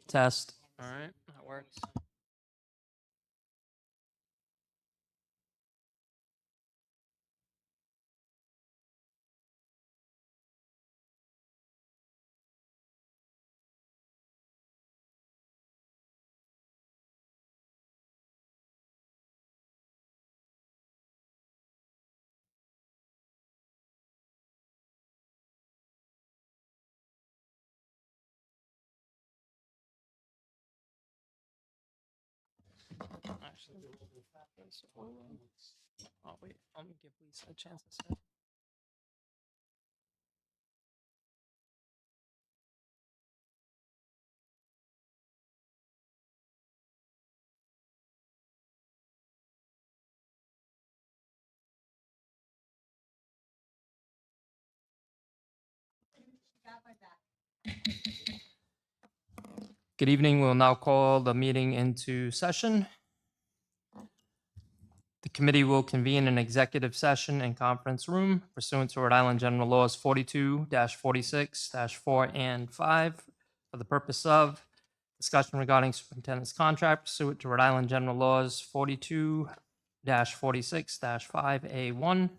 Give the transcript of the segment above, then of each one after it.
Test. All right, that works. Actually, oh wait, let me give Lisa a chance to say. Good evening. We'll now call the meeting into session. The committee will convene an executive session in conference room pursuant to Rhode Island General Laws 42-46-4 and 5 for the purpose of discussion regarding superintendent's contract pursuant to Rhode Island General Laws 42-46-5A1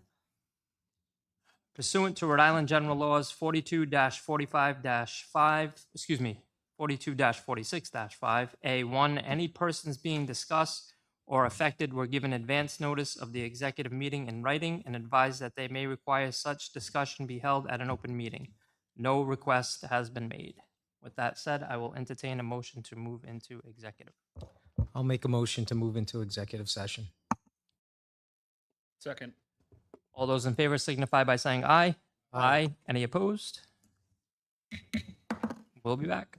pursuant to Rhode Island General Laws 42-45-5, 42-46-5A1, any persons being discussed or affected were given advance notice of the executive meeting in writing and advised that they may require such discussion be held at an open meeting. No request has been made. With that said, I will entertain a motion to move into executive. I'll make a motion to move into executive session. Second. All those in favor signify by saying aye. Aye. Any opposed? We'll be back.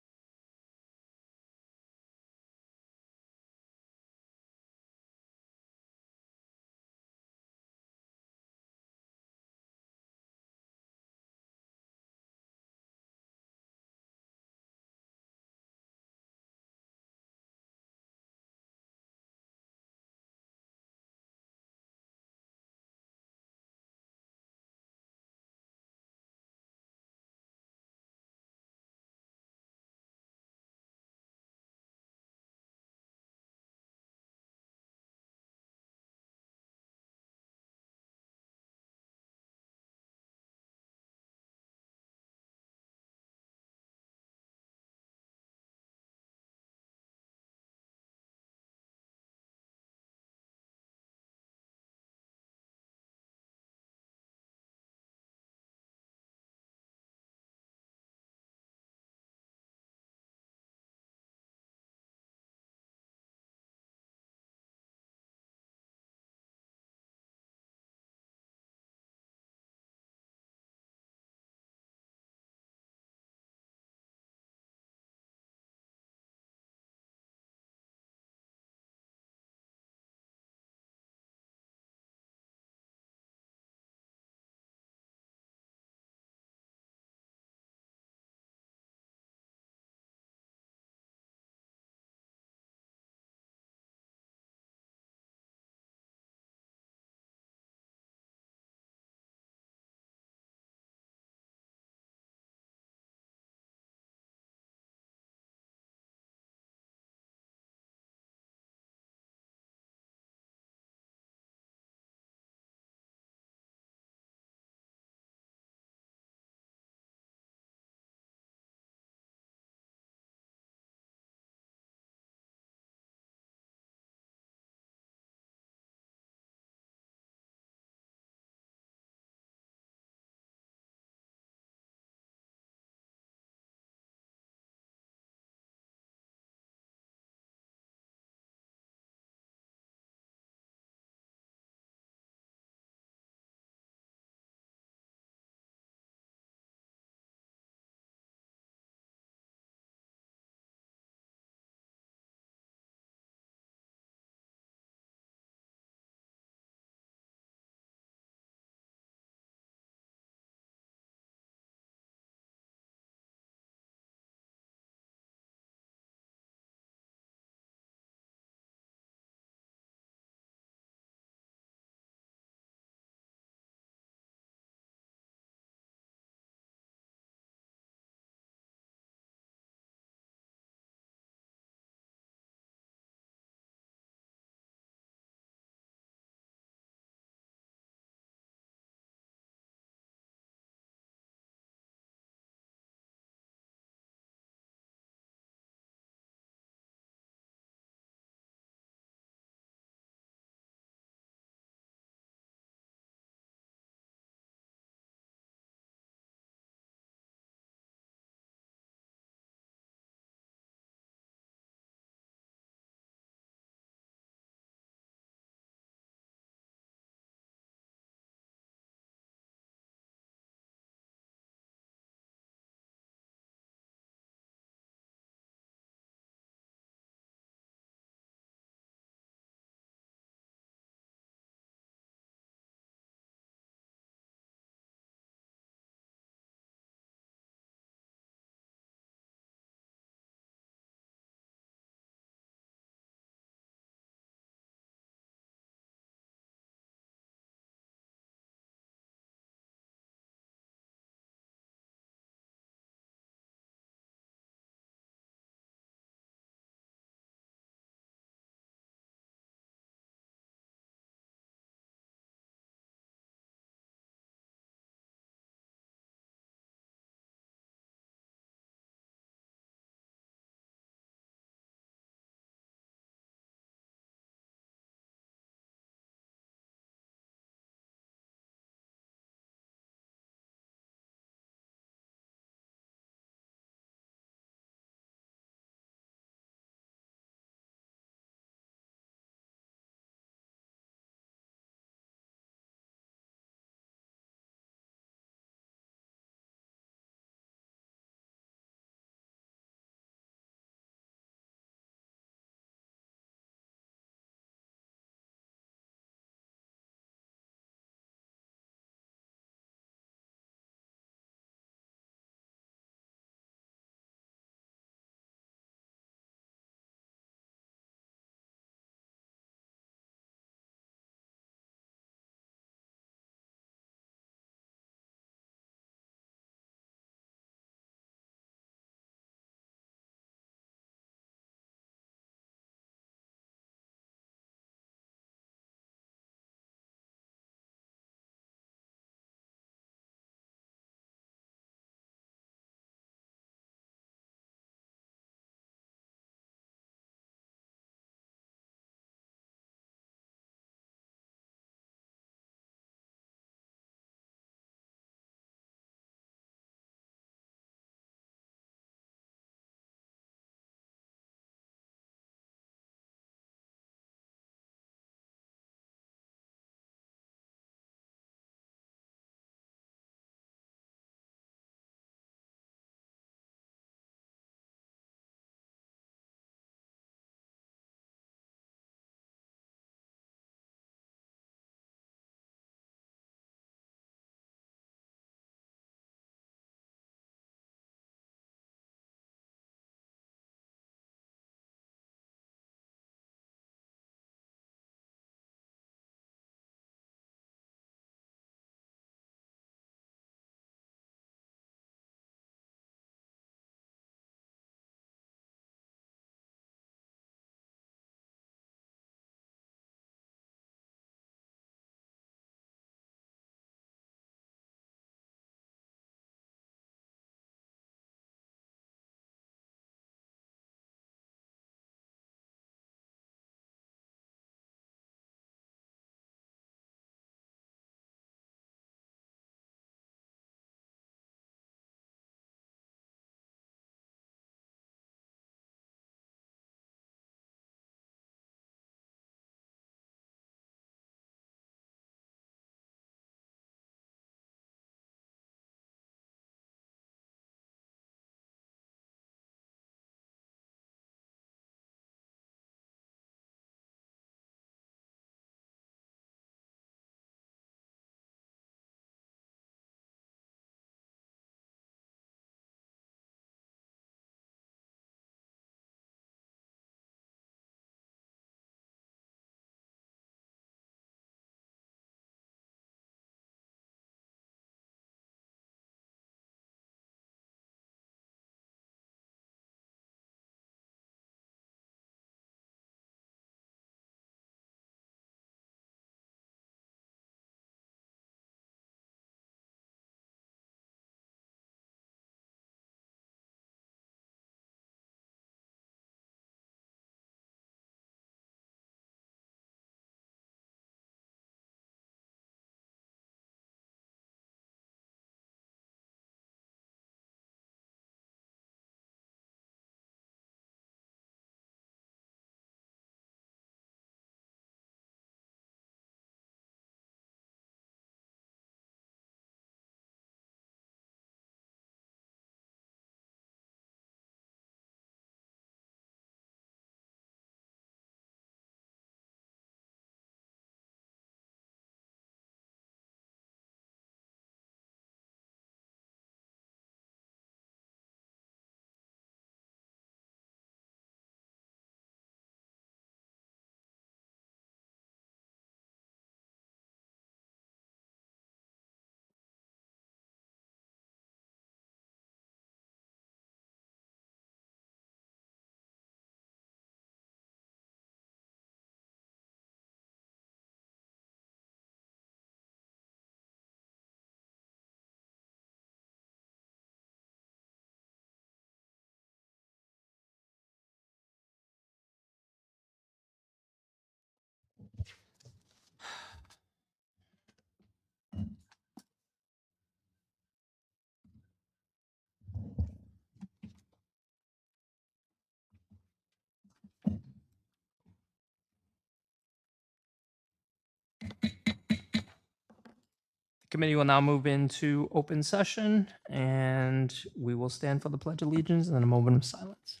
Committee will now move into open session, and we will stand for the Pledge of Allegiance and then a moment of silence.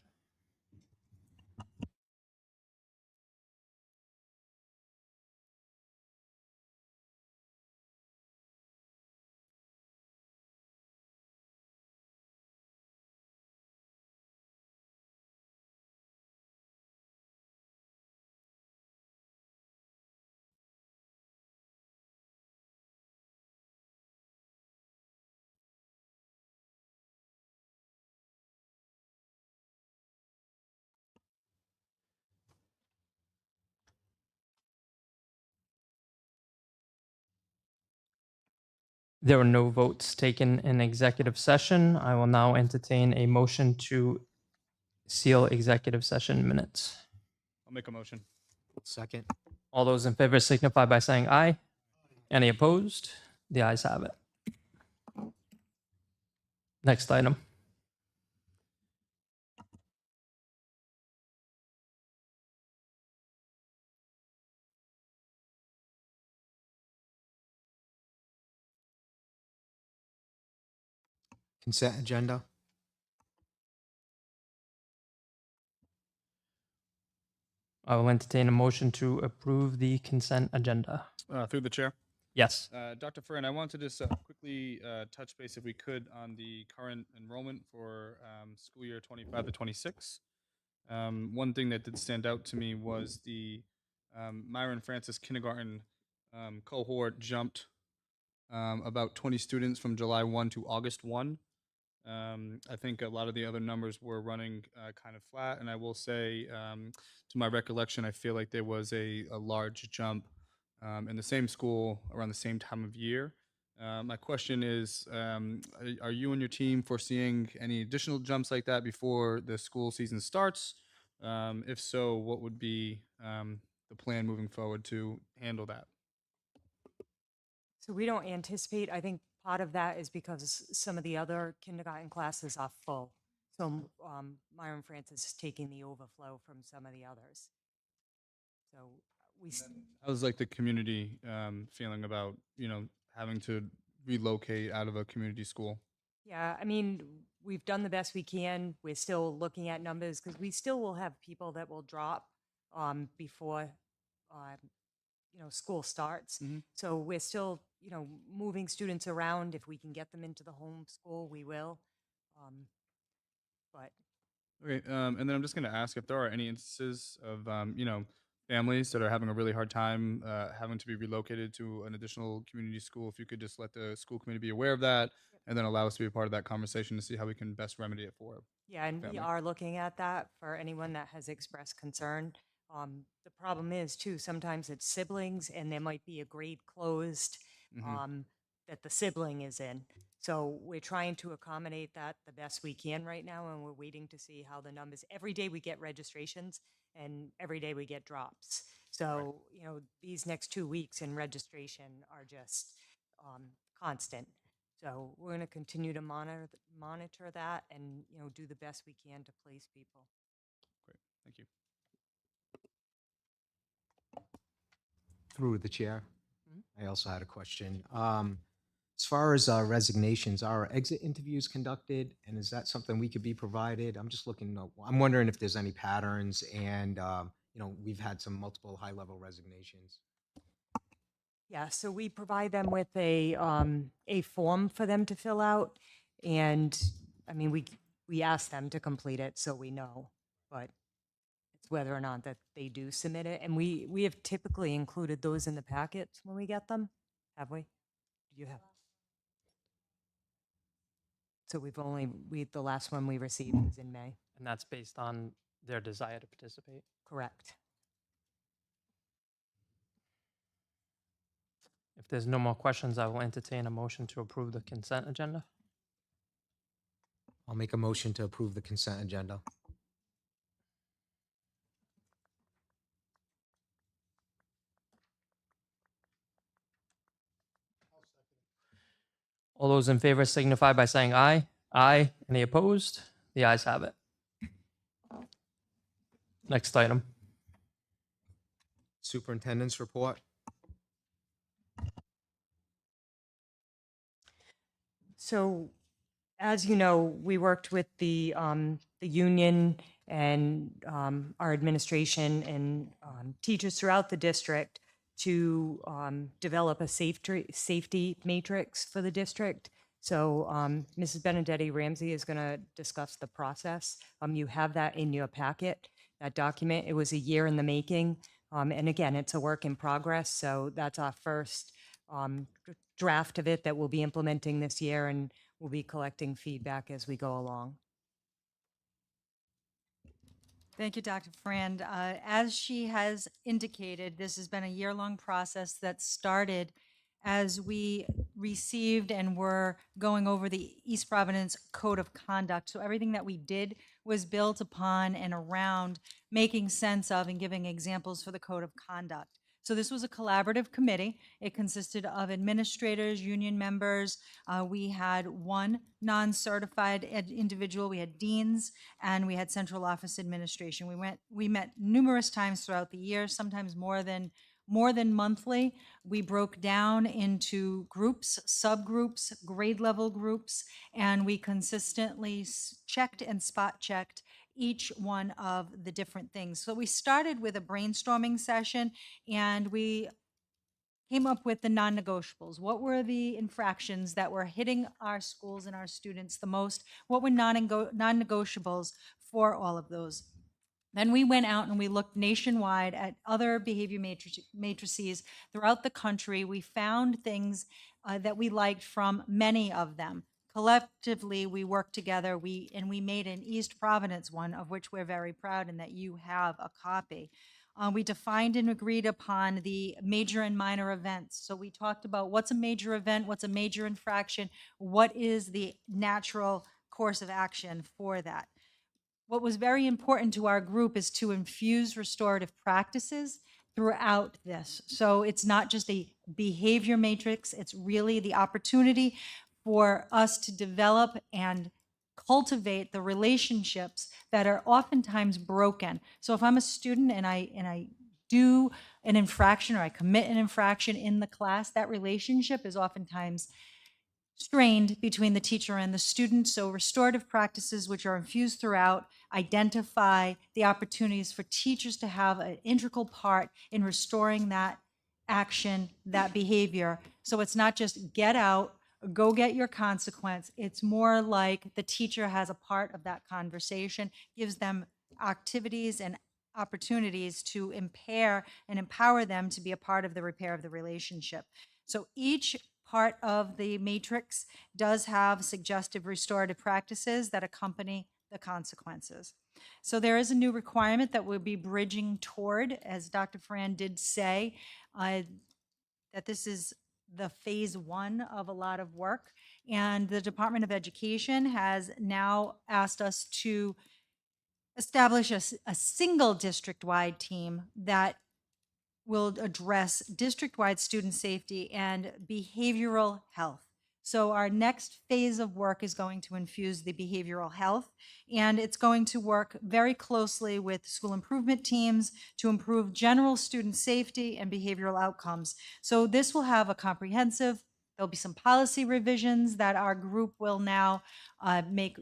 There were no votes taken in executive session. I will now entertain a motion to seal executive session minutes. I'll make a motion. Second. All those in favor signify by saying aye. Any opposed? The ayes have it. Next item. Consent agenda. I will entertain a motion to approve the consent agenda. Through the chair. Yes. Dr. Ferrin, I wanted to just quickly touch base, if we could, on the current enrollment for school year 25 to 26. One thing that did stand out to me was the Myron Francis kindergarten cohort jumped about 20 students from July 1 to August 1. I think a lot of the other numbers were running kind of flat, and I will say, to my recollection, I feel like there was a large jump in the same school around the same time of year. My question is, are you and your team foreseeing any additional jumps like that before the school season starts? If so, what would be the plan moving forward to handle that? So we don't anticipate, I think part of that is because some of the other kindergarten classes are full. So Myron Francis is taking the overflow from some of the others. So How's like the community feeling about, having to relocate out of a community school? yeah, I mean, we've done the best we can. We're still looking at numbers because we still will have people that will drop before school starts. Mhm. So we're still, moving students around. If we can get them into the home school, we will. But Okay, and then I'm just going to ask if there are any instances of, families that are having a really hard time having to be relocated to an additional community school. If you could just let the school committee be aware of that, and then allow us to be a part of that conversation to see how we can best remedy it for. yeah, and we family. are looking at that for anyone that has expressed concern. The problem is too, sometimes it's siblings and there might be a grade closed Mhm. that the sibling is in. So we're trying to accommodate that the best we can right now, and we're waiting to see how the numbers, every day we get registrations and every day we get drops. So, these next 2 weeks in registration are just constant. So we're going to continue to monitor that and, do the best we can to place people. Great, thank you. Through the chair. Mhm. I also had a question. As far as resignations, are exit interviews conducted, and is that something we could be provided? I'm just looking. I'm wondering if there's any patterns, and we've had some multiple high-level resignations. Yeah, so we provide them with a form for them to fill out, and I mean, we ask them to complete it so we know, but it's whether or not that they do submit it, and we have typically included those in the packets when we get them, have we? You have. So the last one we received was in May, And that's based on their desire to participate. correct? If there's no more questions, I will entertain a motion to approve the consent agenda. I'll make a motion to approve the consent agenda. All those in favor signify by saying aye. Aye. Any opposed? The ayes have it. Next item. Superintendent's report. So, as you know, we worked with the union and our administration and teachers throughout the district to develop a safety matrix for the district. So Mrs. Benedetti Ramsey is going to discuss the process. You have that in your packet, that document. It was a year in the making. And again, it's a work in progress. So that's our first draft of it that we'll be implementing this year. And we'll be collecting feedback as we go along. Thank you, Dr. Frand. As she has indicated, this has been a year-long process that started as we received and were going over the East Providence Code of Conduct. So everything that we did was built upon and around making sense of and giving examples for the Code of Conduct. So this was a collaborative committee. It consisted of administrators, union members. We had one non-certified individual. We had deans, and we had central office administration. We met numerous times throughout the year, sometimes more than monthly. We broke down into groups, subgroups, grade level groups, and we consistently checked and spot checked each one of the different things. So we started with a brainstorming session, and we came up with the non-negotiables. What were the infractions that were hitting our schools and our students the most? What were non-negotiables for all of those? Then we went out and we looked nationwide at other behavior matrices throughout the country. We found things that we liked from many of them. Collectively, we worked together. We made an East Providence one, of which we're very proud, and that you have a copy. We defined and agreed upon the major and minor events. So we talked about what's a major event, what's a major infraction, what is the natural course of action for that. What was very important to our group is to infuse restorative practices throughout this. So it's not just a behavior matrix, it's really the opportunity for us to develop and cultivate the relationships that are oftentimes broken. So if I'm a student and I do an infraction or I commit an infraction in the class, that relationship is oftentimes strained between the teacher and the student. So restorative practices, which are infused throughout, identify the opportunities for teachers to have an integral part in restoring that action, that behavior. So it's not just get out, go get your consequence. It's more like the teacher has a part of that conversation, gives them activities and opportunities to impair and empower them to be a part of the repair of the relationship. So each part of the matrix does have suggestive restorative practices that accompany the consequences. So there is a new requirement that we'll be bridging toward, as Dr. Fran did say, that this is the phase one of a lot of work. And the Department of Education has now asked us to establish a single district-wide team that will address district-wide student safety and behavioral health. So our next phase of work is going to infuse the behavioral health, and it's going to work very closely with school improvement teams to improve general student safety and behavioral outcomes. So this will have a comprehensive, there'll be some policy revisions that our group will now make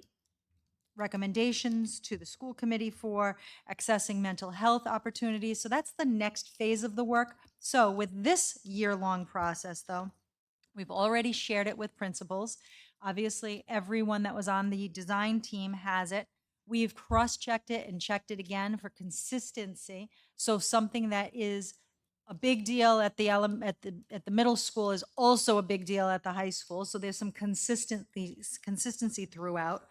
recommendations to the school committee for accessing mental health opportunities. So that's the next phase of the work. So with this year-long process, though, we've already shared it with principals. Obviously, everyone that was on the design team has it. We've cross-checked it and checked it again for consistency. So something that is a big deal at the middle school is also a big deal at the high school. So there's some consistency throughout.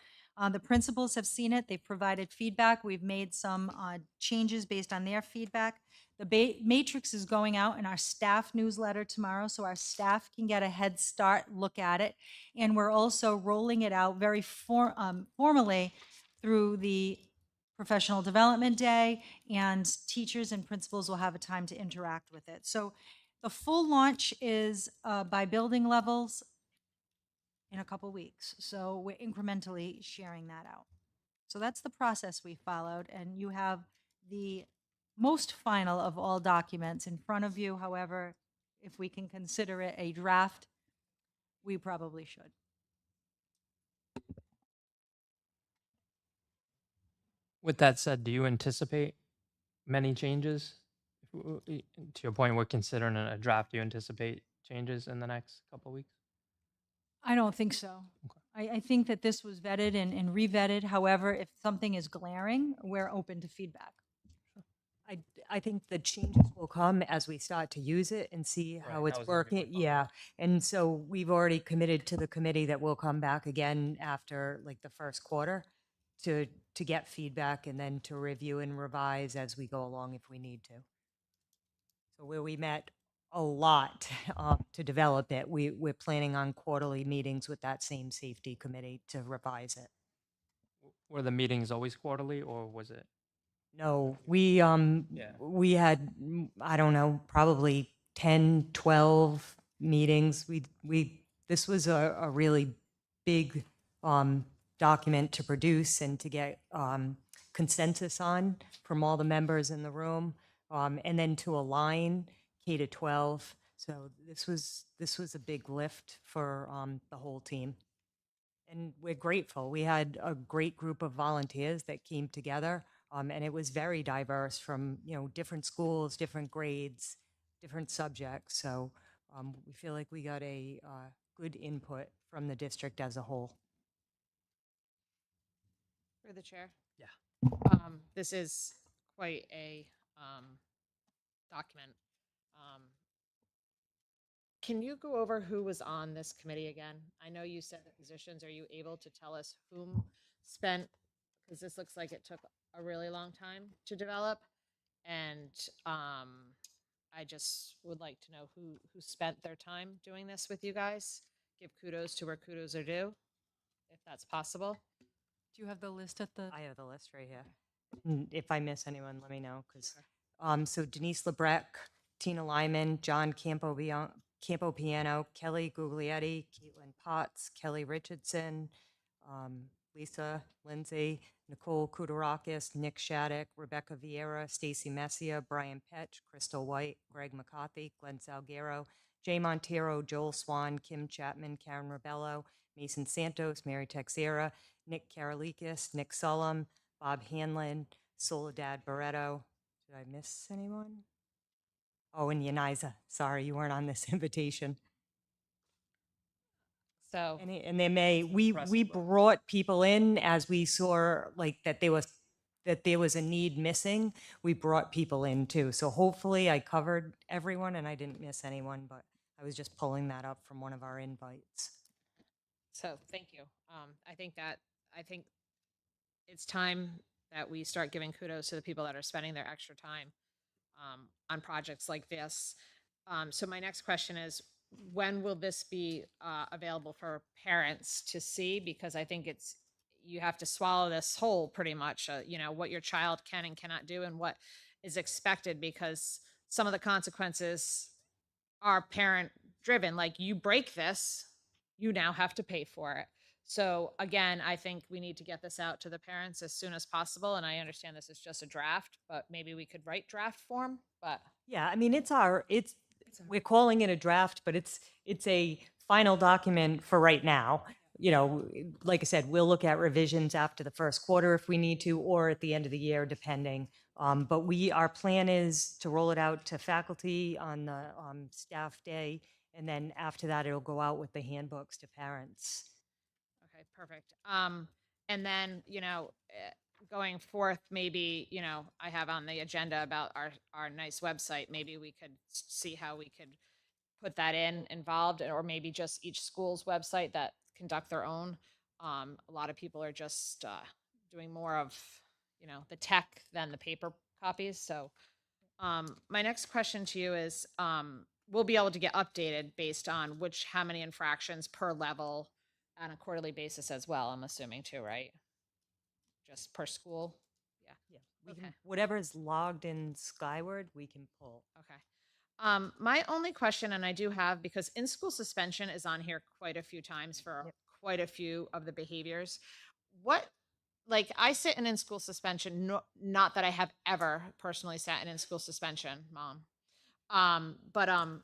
The principals have seen it. They've provided feedback. We've made some changes based on their feedback. The matrix is going out in our staff newsletter tomorrow, so our staff can get a head start, look at it. And we're also rolling it out very formally through the Professional Development Day, and teachers and principals will have a time to interact with it. So the full launch is by building levels in a couple weeks. So we're incrementally sharing that out. So that's the process we followed, and you have the most final of all documents in front of you. However, if we can consider it a draft, we probably should. With that said, do you anticipate many changes? To your point, we're considering a draft. Do you anticipate changes in the next couple of weeks? I don't think so. I think that this was vetted and re-vetted. However, if something is glaring, we're open to feedback. I think the changes will come as we start to use it and see Right, how that it's was gonna be my working. follow-up. Yeah. And so we've already committed to the committee that we'll come back again after like the first quarter to get feedback and then to review and revise as we go along if we need to. So where we met a lot to develop it, we're planning on quarterly meetings with that same safety committee to revise it. Were the meetings always quarterly, or was it? No, Yeah. we had, I don't know, probably 10, 12 meetings. This was a really big, document to produce and to get, consensus on from all the members in the room, and then to align K to 12. So this was a big lift for, the whole team. And we're grateful. We had a great group of volunteers that came together, and it was very diverse from, different schools, different grades, different subjects. So we feel like we got a good input from the district as a whole. Through the chair. Yeah. This is quite a document. Can you go over who was on this committee again? I know you said the positions. Are you able to tell us whom spent? Because this looks like it took a really long time to develop, and I just would like to know who spent their time doing this with you guys. Give kudos to where kudos are due, if that's possible. Do you have the list at the? I have the list right here. And if I miss anyone, let me know. So Denise Lebrec, Tina Lyman, John Campopiano, Kelly Guglietti, Caitlin Potts, Kelly Richardson, Lisa Lindsay, Nicole Kudarakis, Nick Shattuck, Rebecca Vieira, Stacy Messia, Brian Petch, Crystal White, Greg McCarthy, Glenn Salguero, Jay Montero, Joel Swan, Kim Chapman, Karen Rebello, Mason Santos, Mary Texera, Nick Karalikis, Nick Sullum, Bob Hanlon, Soledad Barreto. Did I miss anyone? Oh, and Yaniza. Sorry, you weren't on this invitation. So And they may, we impressive, though. brought people in as we saw like that there was a need missing. We brought people in too. So hopefully I covered everyone and I didn't miss anyone, but I was just pulling that up from one of our invites. So thank you. I think it's time that we start giving kudos to the people that are spending their extra time on projects like this. So my next question is, when will this be available for parents to see? Because I think you have to swallow this whole pretty much, what your child can and cannot do and what is expected, because some of the consequences are parent driven. Like, you break this, you now have to pay for it. So again, I think we need to get this out to the parents as soon as possible. And I understand this is just a draft, but maybe we could write draft form, but Yeah, I mean, we're calling it a draft, but it's a final document for right now. Like I said, we'll look at revisions after the first quarter if we need to, or at the end of the year, depending. But our plan is to roll it out to faculty on the staff day, and then after that, it'll go out with the handbooks to parents. okay, perfect. And then, going forth, maybe, I have on the agenda about our nice website. Maybe we could see how we could put that involved, or maybe just each school's website that conduct their own. A lot of people are just doing more of, the tech than the paper copies. So my next question to you is, we'll be able to get updated based on how many infractions per level on a quarterly basis as well, I'm assuming too, right? Just per school? Yeah, Yeah, we Okay. can, whatever's logged in Skyward, we can pull. okay. My only question, and I do have, because in-school suspension is on here quite a few times for Yep. quite a few of the behaviors. Like, I sit in school suspension, not that I have ever personally sat in school suspension, Mom. But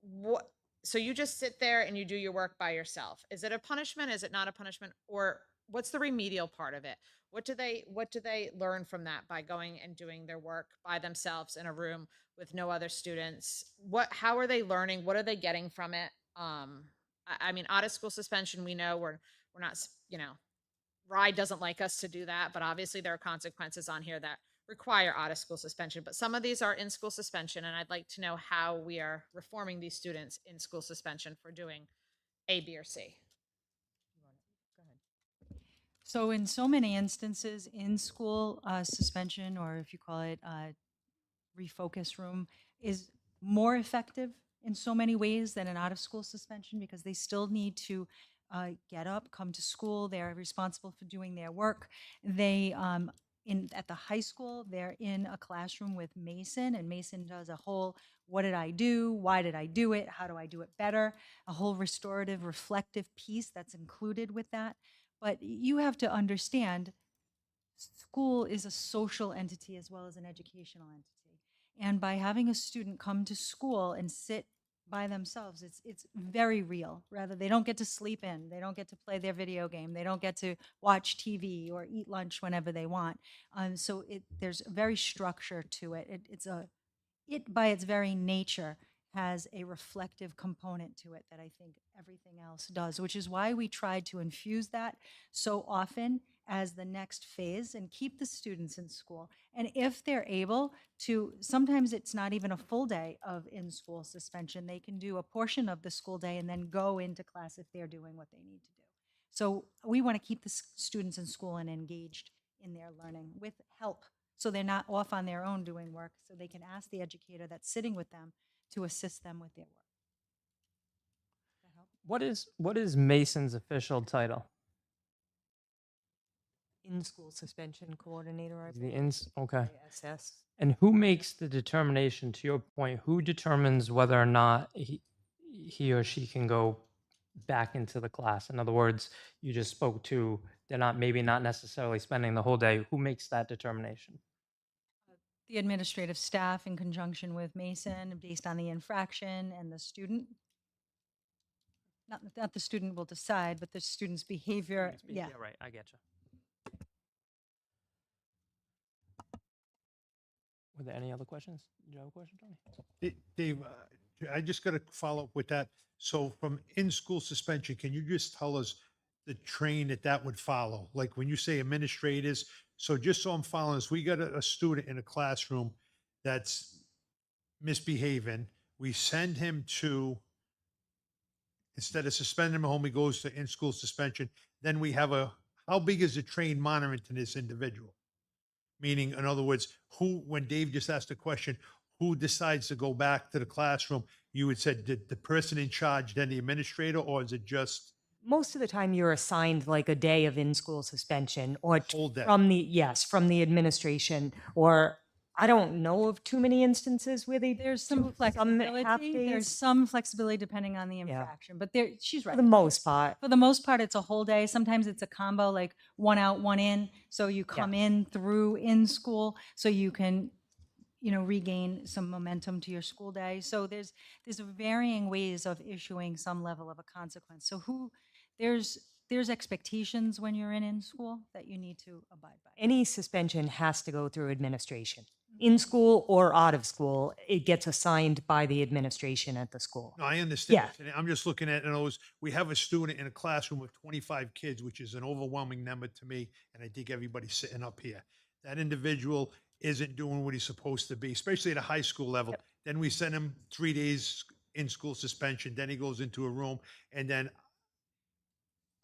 what? So you just sit there and you do your work by yourself. Is it a punishment? Is it not a punishment? Or what's the remedial part of it? What do they learn from that by going and doing their work by themselves in a room with no other students? How are they learning? What are they getting from it? I mean, out of school suspension, we know we're not, RIDE doesn't like us to do that, but obviously there are consequences on here that require out of school suspension. But some of these are in school suspension, and I'd like to know how we are reforming these students in school suspension for doing A, B, or C. So in so many instances, in school suspension, or if you call it refocus room, is more effective in so many ways than an out of school suspension, because they still need to get up, come to school. They're responsible for doing their work. They at the high school, they're in a classroom with Mason, and Mason does a whole what did I do? Why did I do it? How do I do it better? A whole restorative, reflective piece that's included with that. But you have to understand, school is a social entity as well as an educational entity. And by having a student come to school and sit by themselves, it's very real. Rather, they don't get to sleep in, they don't get to play their video game, they don't get to watch TV or eat lunch whenever they want. So there's very structure to it. It by its very nature has a reflective component to it that I think everything else does, which is why we tried to infuse that so often as the next phase and keep the students in school. And if they're able to, sometimes it's not even a full day of in-school suspension. They can do a portion of the school day and then go into class if they're doing what they need to do. So we want to keep the students in school and engaged in their learning with help, so they're not off on their own doing work, so they can ask the educator that's sitting with them to assist them with their work. Does that help? What is Mason's official title? In-school suspension coordinator, I Is the believe. okay. ISS. And who makes the determination, to your point, who determines whether or not he or she can go back into the class? In other words, you just spoke to, they're not, maybe not necessarily spending the whole day. Who makes that determination? The administrative staff in conjunction with Mason, based on the infraction and the student. Not the student will decide, but the student's behavior, yeah. Yeah, right. I get you. Were there any other questions? Did you have a question, Tony? Dave, I just got to follow up with that. So from in-school suspension, can you just tell us the train that would follow? Like when you say administrators, so just so I'm following this, we got a student in a classroom that's misbehaving. We send him to, instead of suspending him at home, he goes to in-school suspension. Then we have how big is the train monitoring to this individual? Meaning, in other words, when Dave just asked the question, who decides to go back to the classroom? You would say, did the person in charge, then the administrator, or is it just Most of the time, you're assigned like a day of in-school suspension or whole day? from the administration, or I don't know of too many instances where they There's do some half flexibility. There's days. some flexibility depending on the infraction, but she's right. For the most part. For the most part, it's a whole day. Sometimes it's a combo, like one out, one in. So you come in through in school, so you can, regain some momentum to your school day. So there's varying ways of issuing some level of a consequence. So there's expectations when you're in school that you need to abide by. Any suspension has to go through administration. In school or out of school, it gets assigned by the administration at the school. No, I understand. Yeah. I'm just looking at, we have a student in a classroom with 25 kids, which is an overwhelming number to me, and I think everybody's sitting up here. That individual isn't doing what he's supposed to be, especially at a high school level. Then we send him 3 days in school suspension, then he goes into a room, and then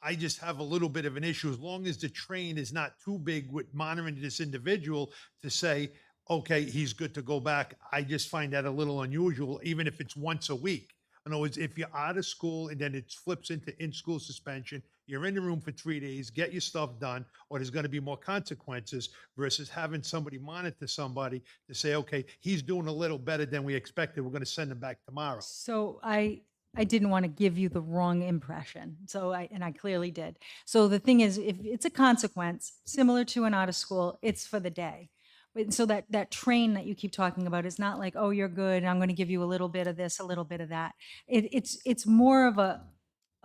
I just have a little bit of an issue, as long as the train is not too big with monitoring this individual to say, okay, he's good to go back. I just find that a little unusual, even if it's once a week. In other words, if you're out of school and then it flips into in-school suspension, you're in the room for 3 days, get your stuff done, or there's going to be more consequences versus having somebody monitor somebody to say, okay, he's doing a little better than we expected. We're going to send him back tomorrow. So I didn't want to give you the wrong impression. So I clearly did. So the thing is, if it's a consequence similar to an out of school, it's for the day. But so that train that you keep talking about is not like, oh, you're good, I'm going to give you a little bit of this, a little bit of that. It's more of a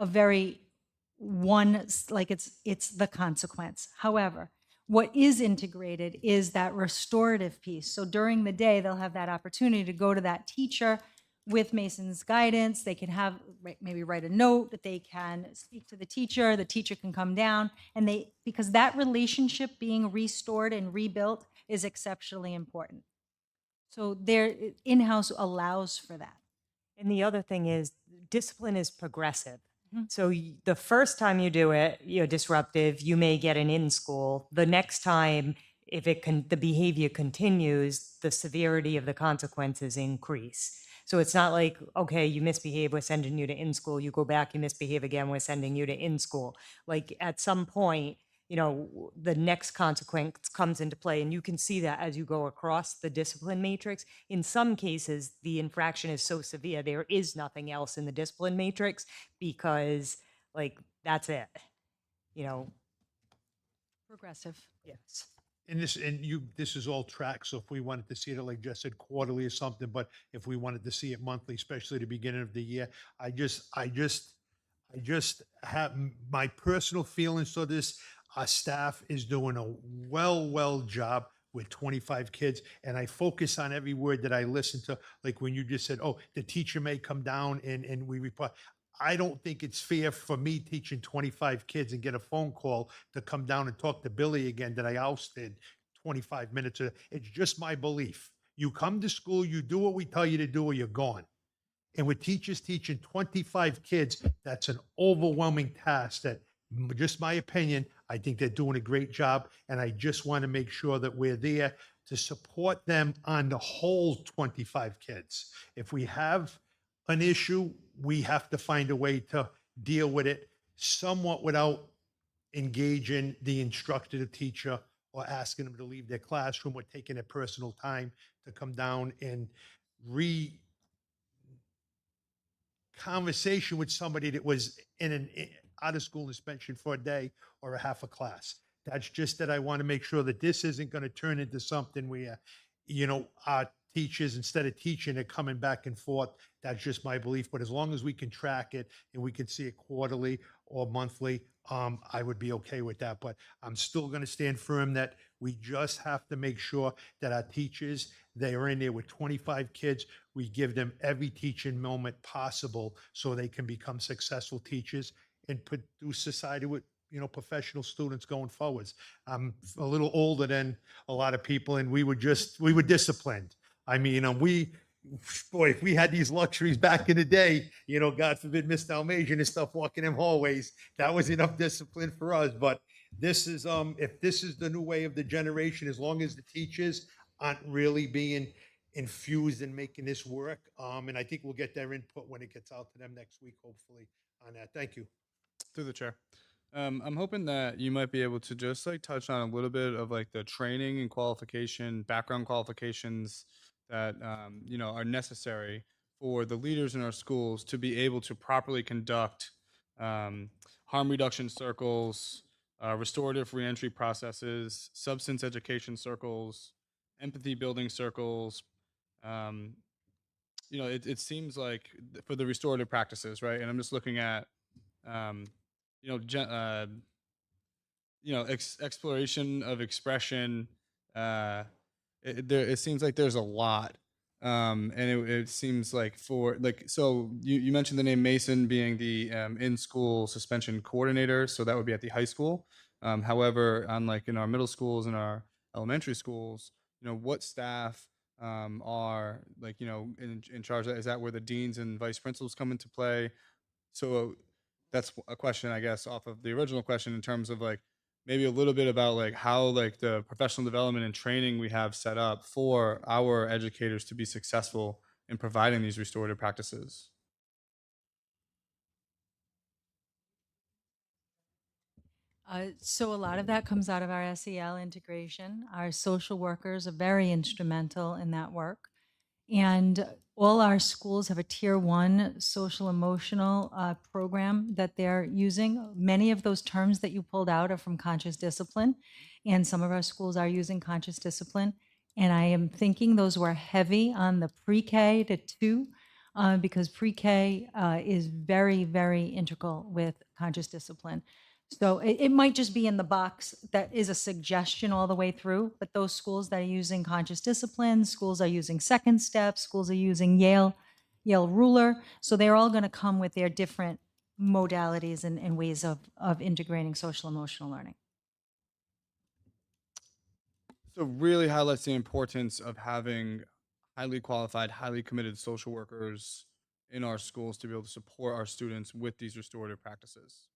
very like it's the consequence. However, what is integrated is that restorative piece. So during the day, they'll have that opportunity to go to that teacher with Mason's guidance. They can have maybe write a note, that they can speak to the teacher can come down, and because that relationship being restored and rebuilt is exceptionally important. So their in-house allows for that. And the other thing is, discipline is progressive. Mhm. So the first time you do it, you're disruptive, you may get an in school. The next time, if the behavior continues, the severity of the consequences increase. So it's not like, okay, you misbehave, we're sending you to in school. You go back, you misbehave again, we're sending you to in school. Like at some point, the next consequence comes into play, and you can see that as you go across the discipline matrix. In some cases, the infraction is so severe, there is nothing else in the discipline matrix, because like, that's it, Progressive. yes. And this is all tracked. So if we wanted to see it, like Jess said, quarterly or something, but if we wanted to see it monthly, especially the beginning of the year, I just have my personal feelings to this. Our staff is doing a well job with 25 kids. And I focus on every word that I listen to. Like when you just said, oh, the teacher may come down and we report. I don't think it's fair for me teaching 25 kids and get a phone call to come down and talk to Billy again that I ousted 25 minutes. It's just my belief. You come to school, you do what we tell you to do, or you're gone. And with teachers teaching 25 kids, that's an overwhelming task that, just my opinion, I think they're doing a great job. And I just want to make sure that we're there to support them on the whole 25 kids. If we have an issue, we have to find a way to deal with it somewhat without engaging the instructor, the teacher, or asking them to leave their classroom or taking their personal time to come down and conversation with somebody that was in an out of school suspension for a day or a half a class. That's just that I want to make sure that this isn't going to turn into something where, our teachers, instead of teaching it, coming back and forth. That's just my belief. But as long as we can track it and we can see it quarterly or monthly, I would be okay with that. But I'm still going to stand firm that we just have to make sure that our teachers, they are in there with 25 kids. We give them every teaching moment possible so they can become successful teachers and produce society with, professional students going forwards. I'm a little older than a lot of people, and we were disciplined. I mean, boy, if we had these luxuries back in the day, God forbid, Mr. Almasian and stuff walking them hallways, that was enough discipline for us. But this is, if this is the new way of the generation, as long as the teachers aren't really being infused in making this work. And I think we'll get their input when it gets out to them next week, hopefully, on that. Thank you. Through the chair. I'm hoping that you might be able to just like touch on a little bit of like the training and qualification, background qualifications that are necessary for the leaders in our schools to be able to properly conduct harm reduction circles, restorative reentry processes, substance education circles, empathy building circles. It seems like for the restorative practices, right? And I'm just looking at um, exploration of expression. It seems like there's a lot, and it seems like so you mentioned the name Mason being the in-school suspension coordinator, so that would be at the high school. However, unlike in our middle schools and our elementary schools, what staff are in charge of that? Is that where the deans and vice principals come into play? So that's a question, I guess, off of the original question in terms of like maybe a little bit about like how like the professional development and training we have set up for our educators to be successful in providing these restorative practices. So a lot of that comes out of our SEL integration. Our social workers are very instrumental in that work. And all our schools have a tier 1 social emotional program that they're using. Many of those terms that you pulled out are from conscious discipline, and some of our schools are using conscious discipline. And I am thinking those were heavy on the pre-K to 2. because pre-K is very, very integral with conscious discipline. So it might just be in the box that is a suggestion all the way through, but those schools that are using conscious discipline, schools are using second steps, schools are using Yale ruler. So they're all going to come with their different modalities and ways of integrating social emotional learning. So really highlights the importance of having highly qualified, highly committed social workers in our schools to be able to support our students with these restorative practices.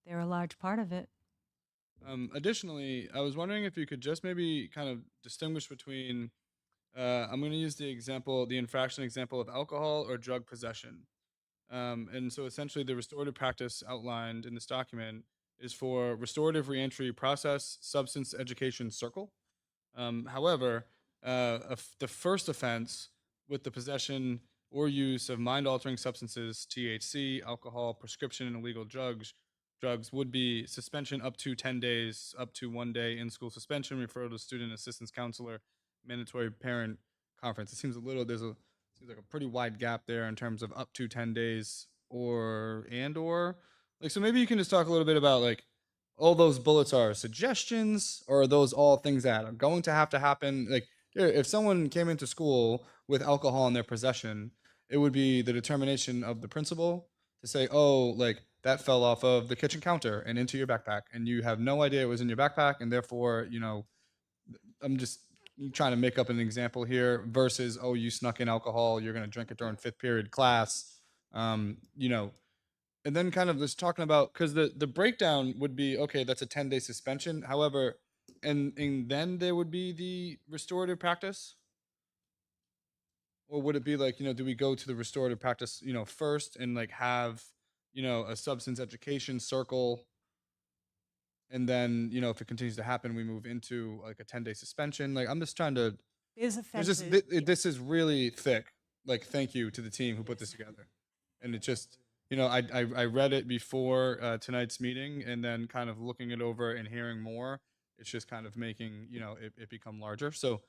They're a large part of it. Additionally, I was wondering if you could just maybe kind of distinguish between, I'm going to use the infraction example of alcohol or drug possession. And so essentially, the restorative practice outlined in this document is for restorative reentry process, substance education circle. However, the first offense with the possession or use of mind-altering substances, THC, alcohol, prescription, and illegal drugs would be suspension up to 10 days, up to 1 day in-school suspension, referral to student assistance counselor, mandatory parent conference. It seems seems like a pretty wide gap there in terms of up to 10 days or like, so maybe you can just talk a little bit about like all those bullets are suggestions, or are those all things that are going to happen? Like, if someone came into school with alcohol in their possession, it would be the determination of the principal to say, oh, like that fell off of the kitchen counter and into your backpack, and you have no idea it was in your backpack, and therefore, I'm just trying to make up an example here versus, oh, you snuck in alcohol, you're going to drink it during fifth period class. Um, you know, and then kind of just talking about, because the breakdown would be, okay, that's a 10-day suspension. However, and then there would be the restorative practice, or would it be like, do we go to the restorative practice, first, and like have, a substance education circle, and then, if it continues to happen, we move into like a 10-day suspension? Like, I'm just trying to, There's there's offenses. just this is really thick. Like, thank you to the team who put this together. And it just, I read it before tonight's meeting, and then kind of looking it over and hearing more, it's just kind of making, it become larger. So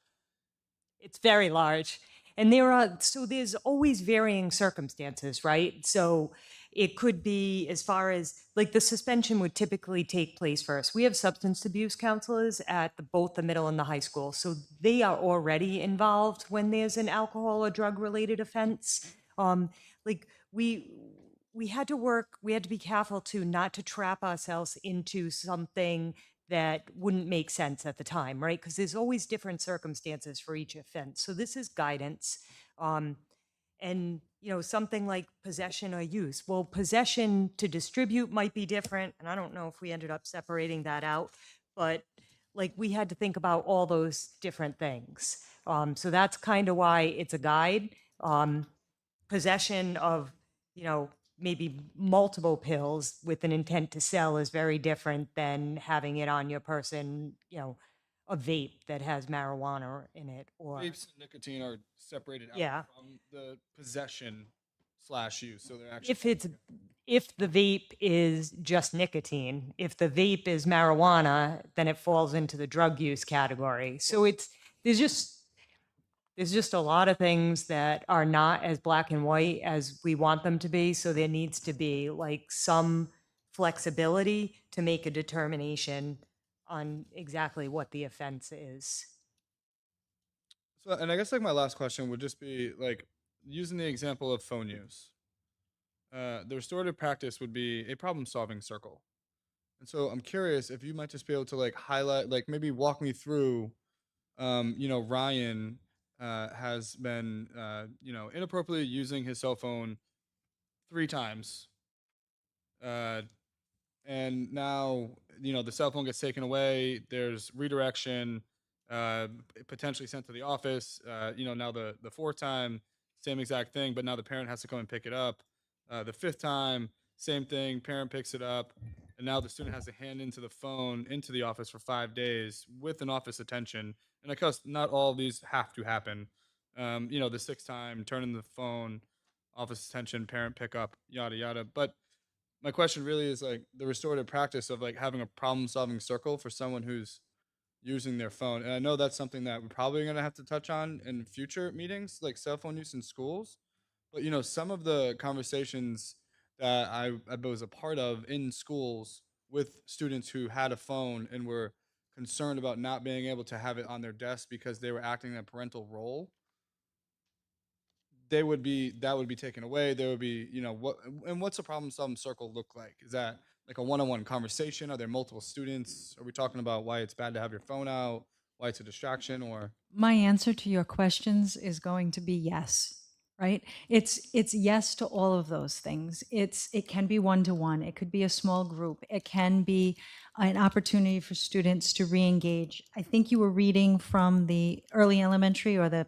It's very large. And so there's always varying circumstances, right? So it could be as far as like the suspension would typically take place first. We have substance abuse counselors at both the middle and the high school. So they are already involved when there's an alcohol or drug related offense. Like we had to be careful to not to trap ourselves into something that wouldn't make sense at the time, right? Because there's always different circumstances for each offense. So this is guidance. And, something like possession or use. Well, possession to distribute might be different. And I don't know if we ended up separating that out, but like we had to think about all those different things. So that's kind of why it's a guide. Possession of, maybe multiple pills with an intent to sell is very different than having it on your person, a vape that has marijuana in it or vapes and nicotine are separated out Yeah. from the possession slash use. So they're actually if the vape is just nicotine, if the vape is marijuana, then it falls into the drug use category. So there's just there's just a lot of things that are not as black and white as we want them to be. So there needs to be like some flexibility to make a determination on exactly what the offense is. so, and I guess like my last question would just be like using the example of phone use. The restorative practice would be a problem solving circle. And so I'm curious if you might just be able to like highlight, like maybe walk me through, Ryan has been, inappropriately using his cell phone 3 times. Uh, and now, the cell phone gets taken away. There's redirection, potentially sent to the office. Now the fourth time, same exact thing, but now the parent has to come and pick it up. The fifth time, same thing. Parent picks it up, and now the student has to hand into the phone into the office for 5 days with an office attention. And of course, not all of these have to happen. The sixth time, turn in the phone, office attention, parent pickup, yada yada. But my question really is like the restorative practice of like having a problem solving circle for someone who's, using their phone. And I know that's something that we're probably going to have to touch on in future meetings, like cell phone use in schools. But some of the conversations that I was a part of in schools with students who had a phone and were concerned about not being able to have it on their desk because they were acting in a parental role, that would be taken away. There would be, what's a problem solving circle look like? Is that like a one-on-one conversation? Are there multiple students? Are we talking about why it's bad to have your phone out, why it's a distraction, or My answer to your questions is going to be yes, right? It's yes to all of those things. It can be one-to-one, it could be a small group, it can be an opportunity for students to re-engage. I think you were reading from the early elementary or the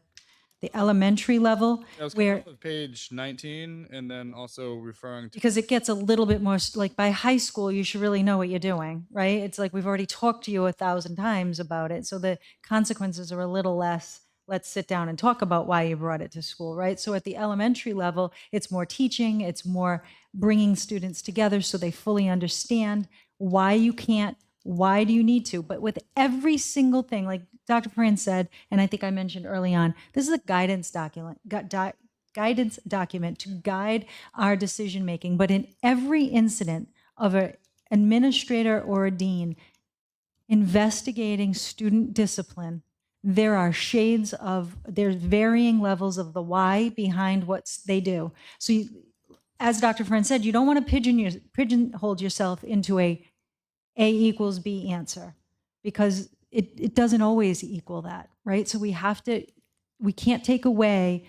elementary level I was coming where off of page 19 and then also referring to because it gets a little bit more like by high school you should really know what you're doing, right? It's like we've already talked to you 1,000 times about it, so the consequences are a little less. Let's sit down and talk about why you brought it to school, right? So at the elementary level it's more teaching, it's more bringing students together so they fully understand why you can't, why do you need to. But with every single thing, like Dr. Pran said, and I think I mentioned early on, this is a guidance document to guide our decision making. But in every incident of an administrator or a dean investigating student discipline, there's varying levels of the why behind what they do. So as Dr. Friend said, you don't want to pigeonhole yourself into A equals B answer, because it doesn't always equal that, right? So we can't take away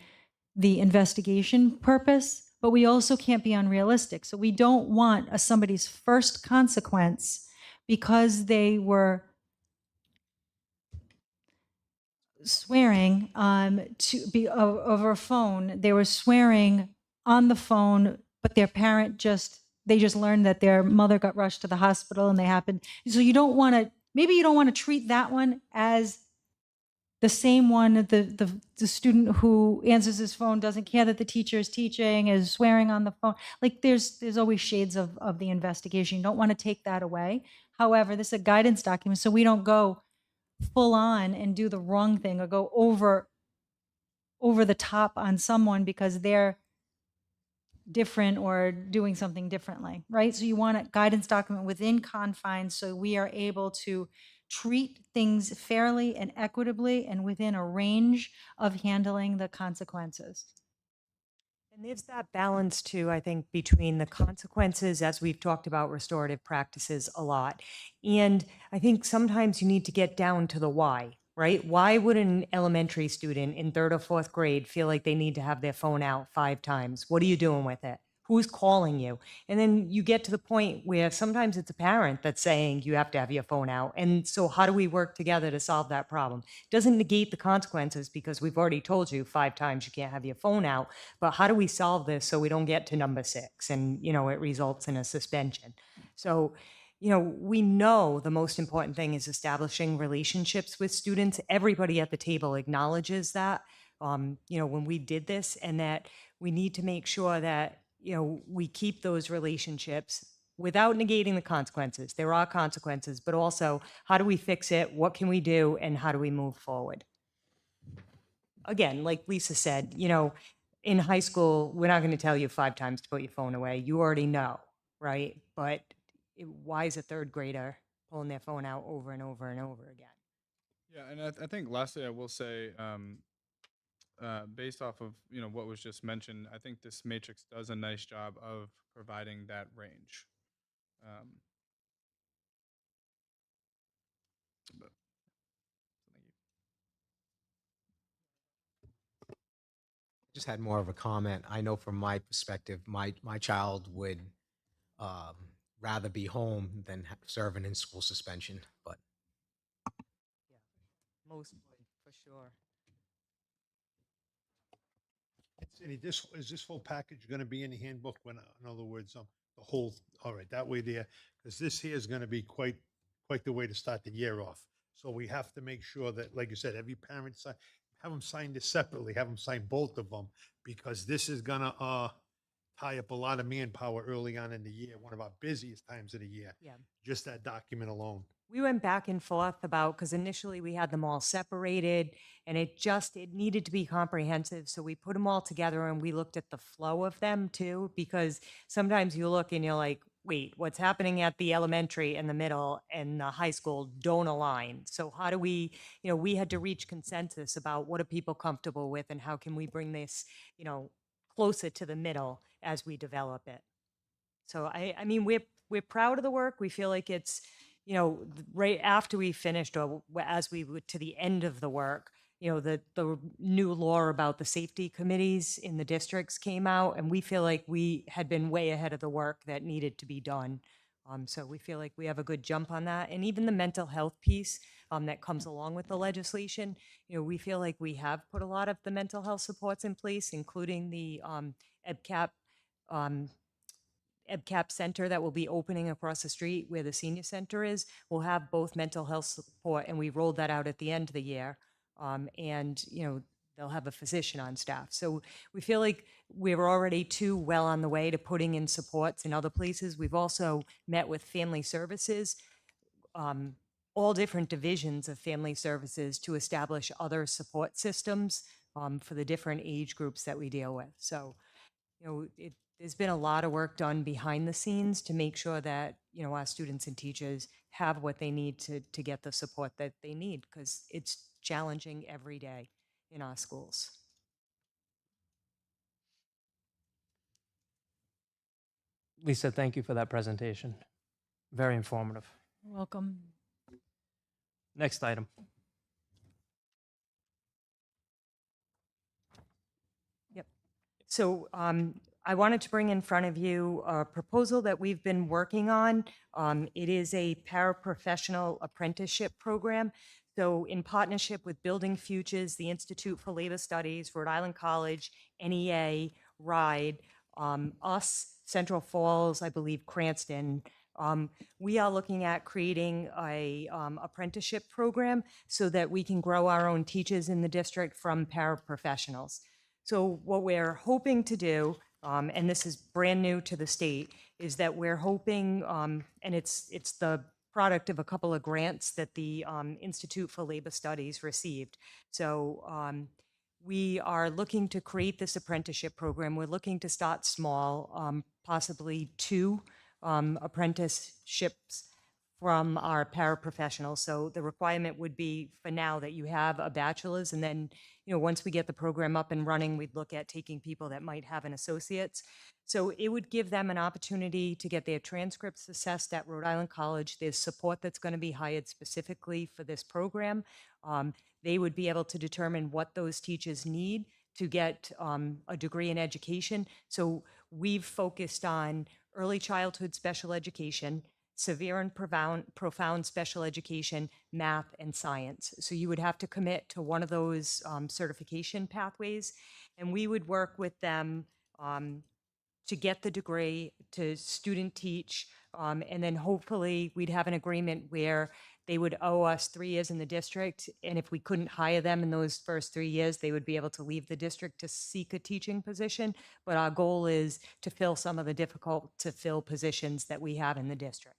the investigation purpose, but we also can't be unrealistic. So we don't want somebody's first consequence because they were swearing to be over a phone. They were swearing on the phone, but their parent they just learned that their mother got rushed to the hospital and they happened. So you don't want to, maybe you don't want to treat that one as the same one, the student who answers his phone, doesn't care that the teacher is teaching, is swearing on the phone. Like there's always shades of the investigation. You don't want to take that away. However, this is a guidance document, so we don't go full on and do the wrong thing or go over the top on someone because they're different or doing something differently, right? So you want a guidance document within confines so we are able to treat things fairly and equitably and within a range of handling the consequences. And there's that balance too, I think, between the consequences, as we've talked about restorative practices a lot. And I think sometimes you need to get down to the why, right? Why would an elementary student in third or fourth grade feel like they need to have their phone out 5 times? What are you doing with it? Who's calling you? And then you get to the point where sometimes it's a parent that's saying you have to have your phone out. And so how do we work together to solve that problem? Doesn't negate the consequences because we've already told you 5 times you can't have your phone out, but how do we solve this so we don't get to number 6 and, it results in a suspension? So, we know the most important thing is establishing relationships with students. Everybody at the table acknowledges that, when we did this, and that we need to make sure that, we keep those relationships without negating the consequences. There are consequences, but also how do we fix it? What can we do? And how do we move forward? Again, like Lisa said, in high school, we're not going to tell you 5 times to put your phone away. You already know, right? But why is a third grader pulling their phone out over and over and over again? Yeah, and I think lastly, I will say, based off of what was just mentioned, I think this matrix does a nice job of providing that range. Um, but, thank you. Just had more of a comment. I know from my perspective, my child would um, rather be home than serve an in-school suspension. But Yeah, most would, for sure. Cindy, is this whole package going to be in the handbook? In other words, the whole, all right, that way there, because this here is going to be quite the way to start the year off. So we have to make sure that, like you said, every parent have them sign this separately, have them sign both of them, because this is going to tie up a lot of manpower early on in the year, one of our busiest times of the year. Yeah. Just that document alone. We went back and forth about, because initially we had them all separated and it needed to be comprehensive. So we put them all together and we looked at the flow of them too, because sometimes you look and you're like, wait, what's happening at the elementary and the middle and the high school don't align. So how do we, we had to reach consensus about what are people comfortable with and how can we bring this, closer to the middle as we develop it. So I mean, we're proud of the work. We feel like it's, right after we finished or as we were to the end of the work, the new law about the safety committees in the districts came out, and we feel like we had been way ahead of the work that needed to be done. So we feel like we have a good jump on that, and even the mental health piece that comes along with the legislation. We feel like we have put a lot of the mental health supports in place, including the EBCAP um, EBCAP center that will be opening across the street where the senior center is will have both mental health support, and we rolled that out at the end of the year. And they'll have a physician on staff. So we feel like we're already too well on the way to putting in supports in other places. We've also met with family services, all different divisions of family services, to establish other support systems for the different age groups that we deal with. So there's been a lot of work done behind the scenes to make sure that, our students and teachers have what they need to get the support that they need, because it's challenging every day in our schools. Lisa, thank you for that presentation. Very informative. Welcome. Next item. So I wanted to bring in front of you a proposal that we've been working on. It is a paraprofessional apprenticeship program. So in partnership with Building Futures, the Institute for Labor Studies, Rhode Island College, NEA, RIDE, us, Central Falls, I believe Cranston, we are looking at creating a apprenticeship program so that we can grow our own teachers in the district from paraprofessionals. So what we're hoping to do, and this is brand new to the state, is that we're hoping, and it's the product of a couple of grants that the Institute for Labor Studies received. So we are looking to create this apprenticeship program. We're looking to start small, possibly 2 apprenticeships from our paraprofessionals. So the requirement would be, for now, that you have a bachelor's, and then, once we get the program up and running, we'd look at taking people that might have an associate's. So it would give them an opportunity to get their transcripts assessed at Rhode Island College. There's support that's going to be hired specifically for this program. They would be able to determine what those teachers need to get a degree in education. So we've focused on early childhood special education, severe and profound special education, math, and science. So you would have to commit to one of those certification pathways, and we would work with them to get the degree, to student teach, and then hopefully we'd have an agreement where they would owe us 3 years in the district, and if we couldn't hire them in those first 3 years, they would be able to leave the district to seek a teaching position. But our goal is to fill some of the difficult to fill positions that we have in the district.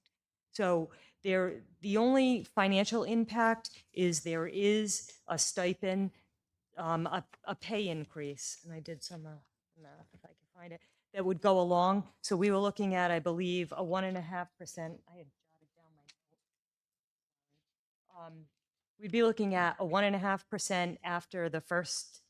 So the only financial impact is there is a stipend, a pay increase, and I did some math if I can find it, that would go along. So we were looking at, I believe, a 1.5%. I had jotted down my note. We'd be looking at a 1.5% after the first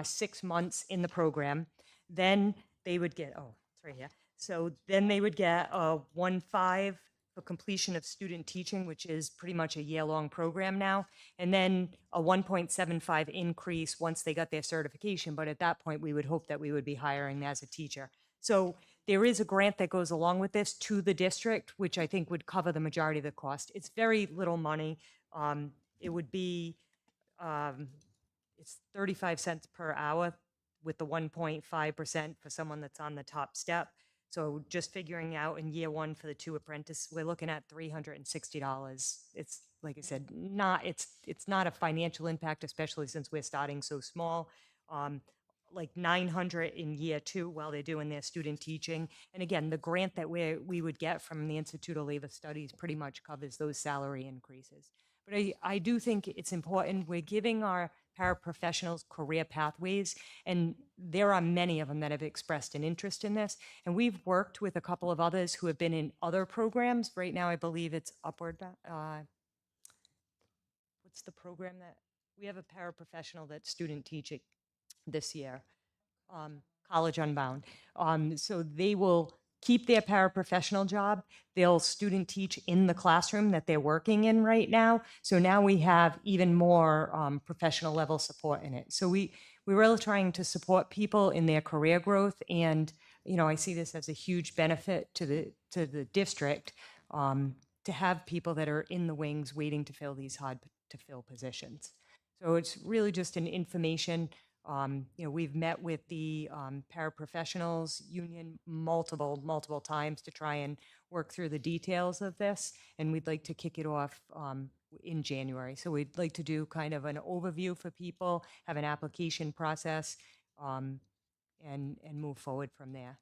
6 months in the program. Then they would get, oh, it's right here. So then they would get a 1.5 for completion of student teaching, which is pretty much a year-long program now, and then a 1.75 increase once they got their certification. But at that point, we would hope that we would be hiring as a teacher. So there is a grant that goes along with this to the district, which I think would cover the majority of the cost. It's very little money. It would be, it's 35 cents per hour with the 1.5% for someone that's on the top step. So just figuring out in year 1 for the 2 apprentices, we're looking at $360. It's, like I said, it's not a financial impact, especially since we're starting so small. like 900 in year 2 while they're doing their student teaching. And again, the grant that we would get from the Institute of Labor Studies pretty much covers those salary increases. But I do think it's important. We're giving our paraprofessionals career pathways, and there are many of them that have expressed an interest in this. And we've worked with a couple of others who have been in other programs. Right now, I believe it's what's the program that, we have a paraprofessional that's student teaching this year, College Unbound. So they will keep their paraprofessional job. They'll student teach in the classroom that they're working in right now. So now we have even more professional level support in it. So we're really trying to support people in their career growth. And, you know, I see this as a huge benefit to the district, to have people that are in the wings waiting to fill these hard to fill positions. So it's really just an information. You know, we've met with the paraprofessionals union multiple times to try and work through the details of this, and we'd like to kick it off in January. So we'd like to do kind of an overview for people, have an application process, and move forward from there.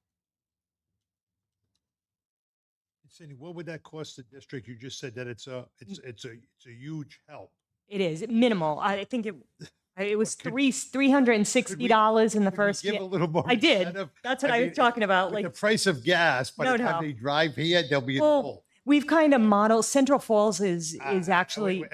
Cindy, what would that cost the district? You just said that it's a huge help. It is minimal. I think it was could- $360 in the Could we first give year. a little more I did. incentive? That's what I I mean, was talking about. With Like, the price of gas, by the No, time no. they drive here, they'll be well, full. we've kind of modeled. Central Falls is actually.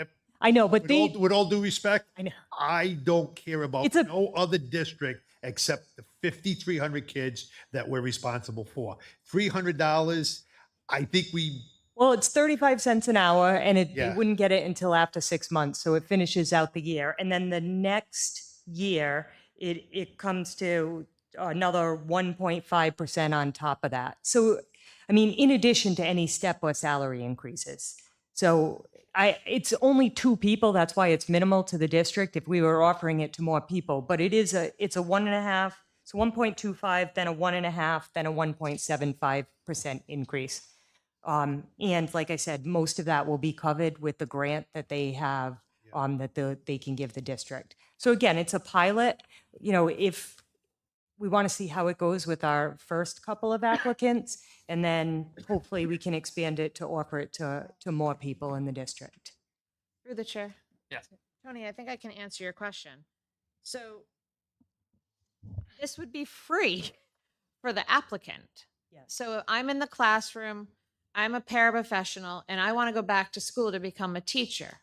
I know, but with all due respect, I know. I don't care about It's a- no other district except the 5,300 kids that we're responsible for. $300, I think Well, it's 35 cents an hour, and they Yeah. wouldn't get it until after 6 months. So it finishes out the year. And then the next year, it comes to another 1.5% on top of that. So, I mean, in addition to any step or salary increases. So it's only 2 people. That's why it's minimal to the district if we were offering it to more people. But it's a 1.5, so 1.25, then a 1.5, then a 1.75% increase. And like I said, most of that will be covered with the grant that they have, they can give the district. So again, it's a pilot. You know, if we want to see how it goes with our first couple of applicants, and then hopefully we can expand it to offer it to more people in the district. Through the chair. Yes. Tony, I think I can answer your question. So this would be free for the applicant. Yes. So I'm in the classroom, I'm a paraprofessional, and I want to go back to school to become a teacher.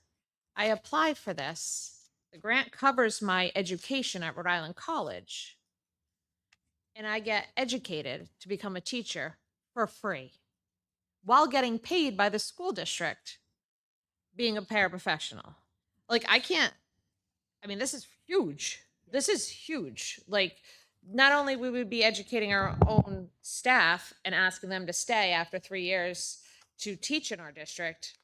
I applied for this. The grant covers my education at Rhode Island College. And I get educated to become a teacher for free while getting paid by the school district being a paraprofessional. Like, I mean, this is huge. This is huge. Like, not only we would be educating our own staff and asking them to stay after 3 years to teach in our district,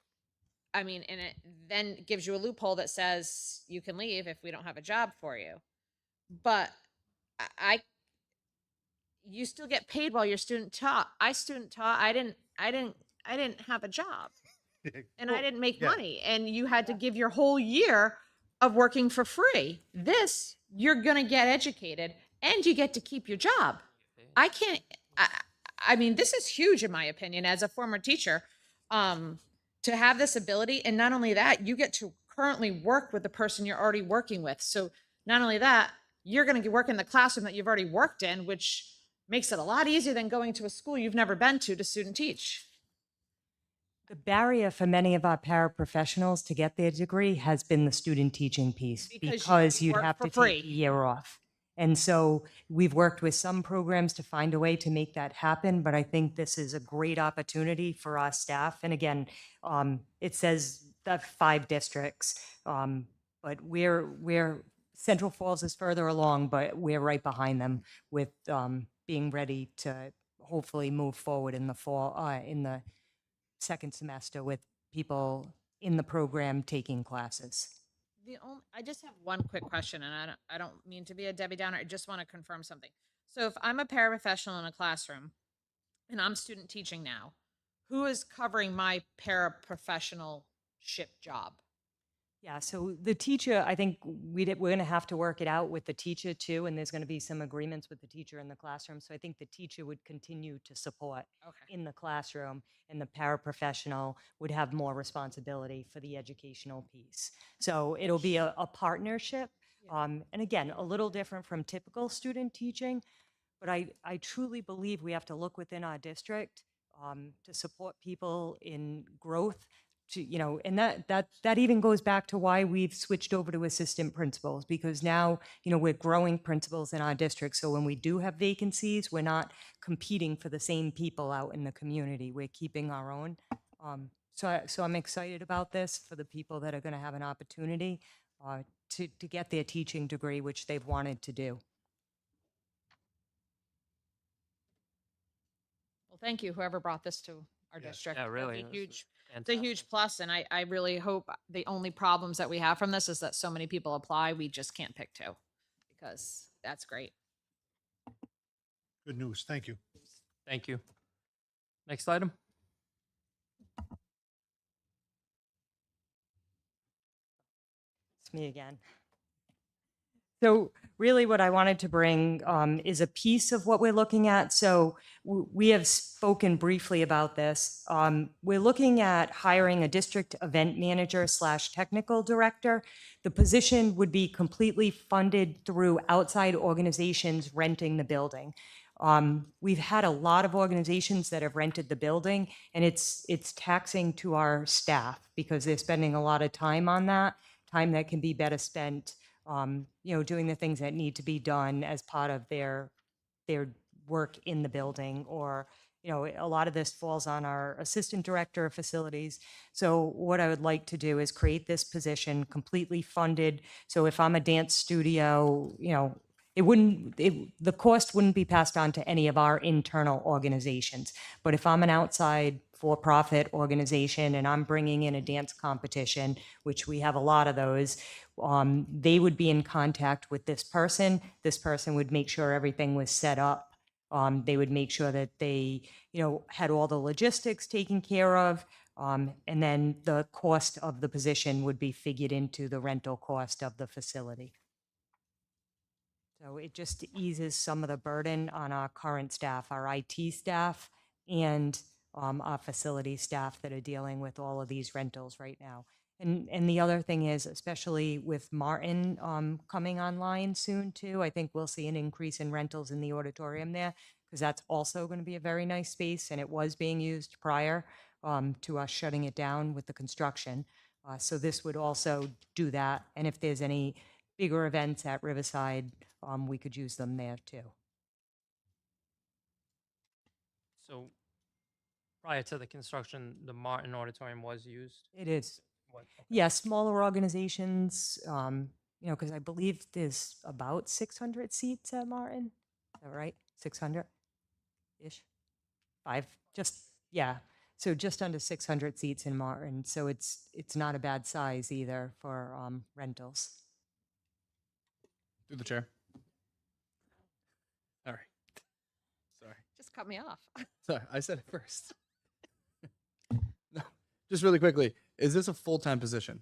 I mean, and it then gives you a loophole that says you can leave if we don't have a job for you. But you still get paid while you're student taught. I student taught. I didn't have a job, and I didn't make yeah. money. And you had to give your whole year of working for free. This, you're gonna get educated, and you get to keep your job. I can't. I mean, this is huge in my opinion as a former teacher, to have this ability. And not only that, you get to currently work with the person you're already working with. So not only that, you're going to work in the classroom that you've already worked in, which makes it a lot easier than going to a school you've never been to student teach. The barrier for many of our paraprofessionals to get their degree has been the student teaching piece, because you'd work have for to free. take a year off. And so we've worked with some programs to find a way to make that happen, but I think this is a great opportunity for our staff. And again, it says that 5 districts, but Central Falls is further along, but we're right behind them with being ready to hopefully move forward in the fall, in the second semester with people in the program taking classes. I just have one quick question, and I don't mean to be a Debbie Downer. I just want to confirm something. So if I'm a paraprofessional in a classroom and I'm student teaching now, who is covering my paraprofessionalship job? Yeah, so the teacher, I think we're going to have to work it out with the teacher too, and there's going to be some agreements with the teacher in the classroom. So I think the teacher would continue to support Okay. in the classroom, and the paraprofessional would have more responsibility for the educational piece. So it'll be a partnership, and again, a little different from typical student teaching, but I truly believe we have to look within our district to support people in growth. To, and that even goes back to why we've switched over to assistant principals, because now, we're growing principals in our district. So when we do have vacancies, we're not competing for the same people out in the community. We're keeping our own. So I'm excited about this for the people that are going to have an opportunity to get their teaching degree, which they've wanted to do. Well, thank you, whoever brought this to our Yes. district. Yeah, That's really, a this is huge, it's a fantastic. huge plus, and I really hope the only problems that we have from this is that so many people apply, we just can't pick two, because that's great. Good news. Thank you. Thank you. Next item. It's me again. So really what I wanted to bring is a piece of what we're looking at. So we have spoken briefly about this. We're looking at hiring a district event manager / technical director. The position would be completely funded through outside organizations renting the building. We've had a lot of organizations that have rented the building, and it's taxing to our staff because they're spending a lot of time on that, time that can be better spent doing the things that need to be done as part of their work in the building, or a lot of this falls on our assistant director of facilities. So what I would like to do is create this position completely funded. So if I'm a dance studio, the cost wouldn't be passed on to any of our internal organizations. But if I'm an outside for-profit organization and I'm bringing in a dance competition, which we have a lot of those, they would be in contact with this person. This person would make sure everything was set up. They would make sure that they, had all the logistics taken care of. And then the cost of the position would be figured into the rental cost of the facility. So it just eases some of the burden on our current staff, our IT staff, and our facility staff that are dealing with all of these rentals right now. And the other thing is, especially with Martin coming online soon too, I think we'll see an increase in rentals in the auditorium there, because that's also going to be a very nice space, and it was being used prior to us shutting it down with the construction. So this would also do that. And if there's any bigger events at Riverside, we could use them there too. So prior to the construction, the Martin Auditorium was used. It is. What? Okay. Yeah, smaller organizations, because I believe there's about 600 seats at Martin. Is that right? 600-ish? Yeah. So just under 600 seats in Martin. So it's not a bad size either for rentals. Through the chair. All right. Sorry. Just cut me off. Sorry, I said it first. No, just really quickly. Is this a full-time position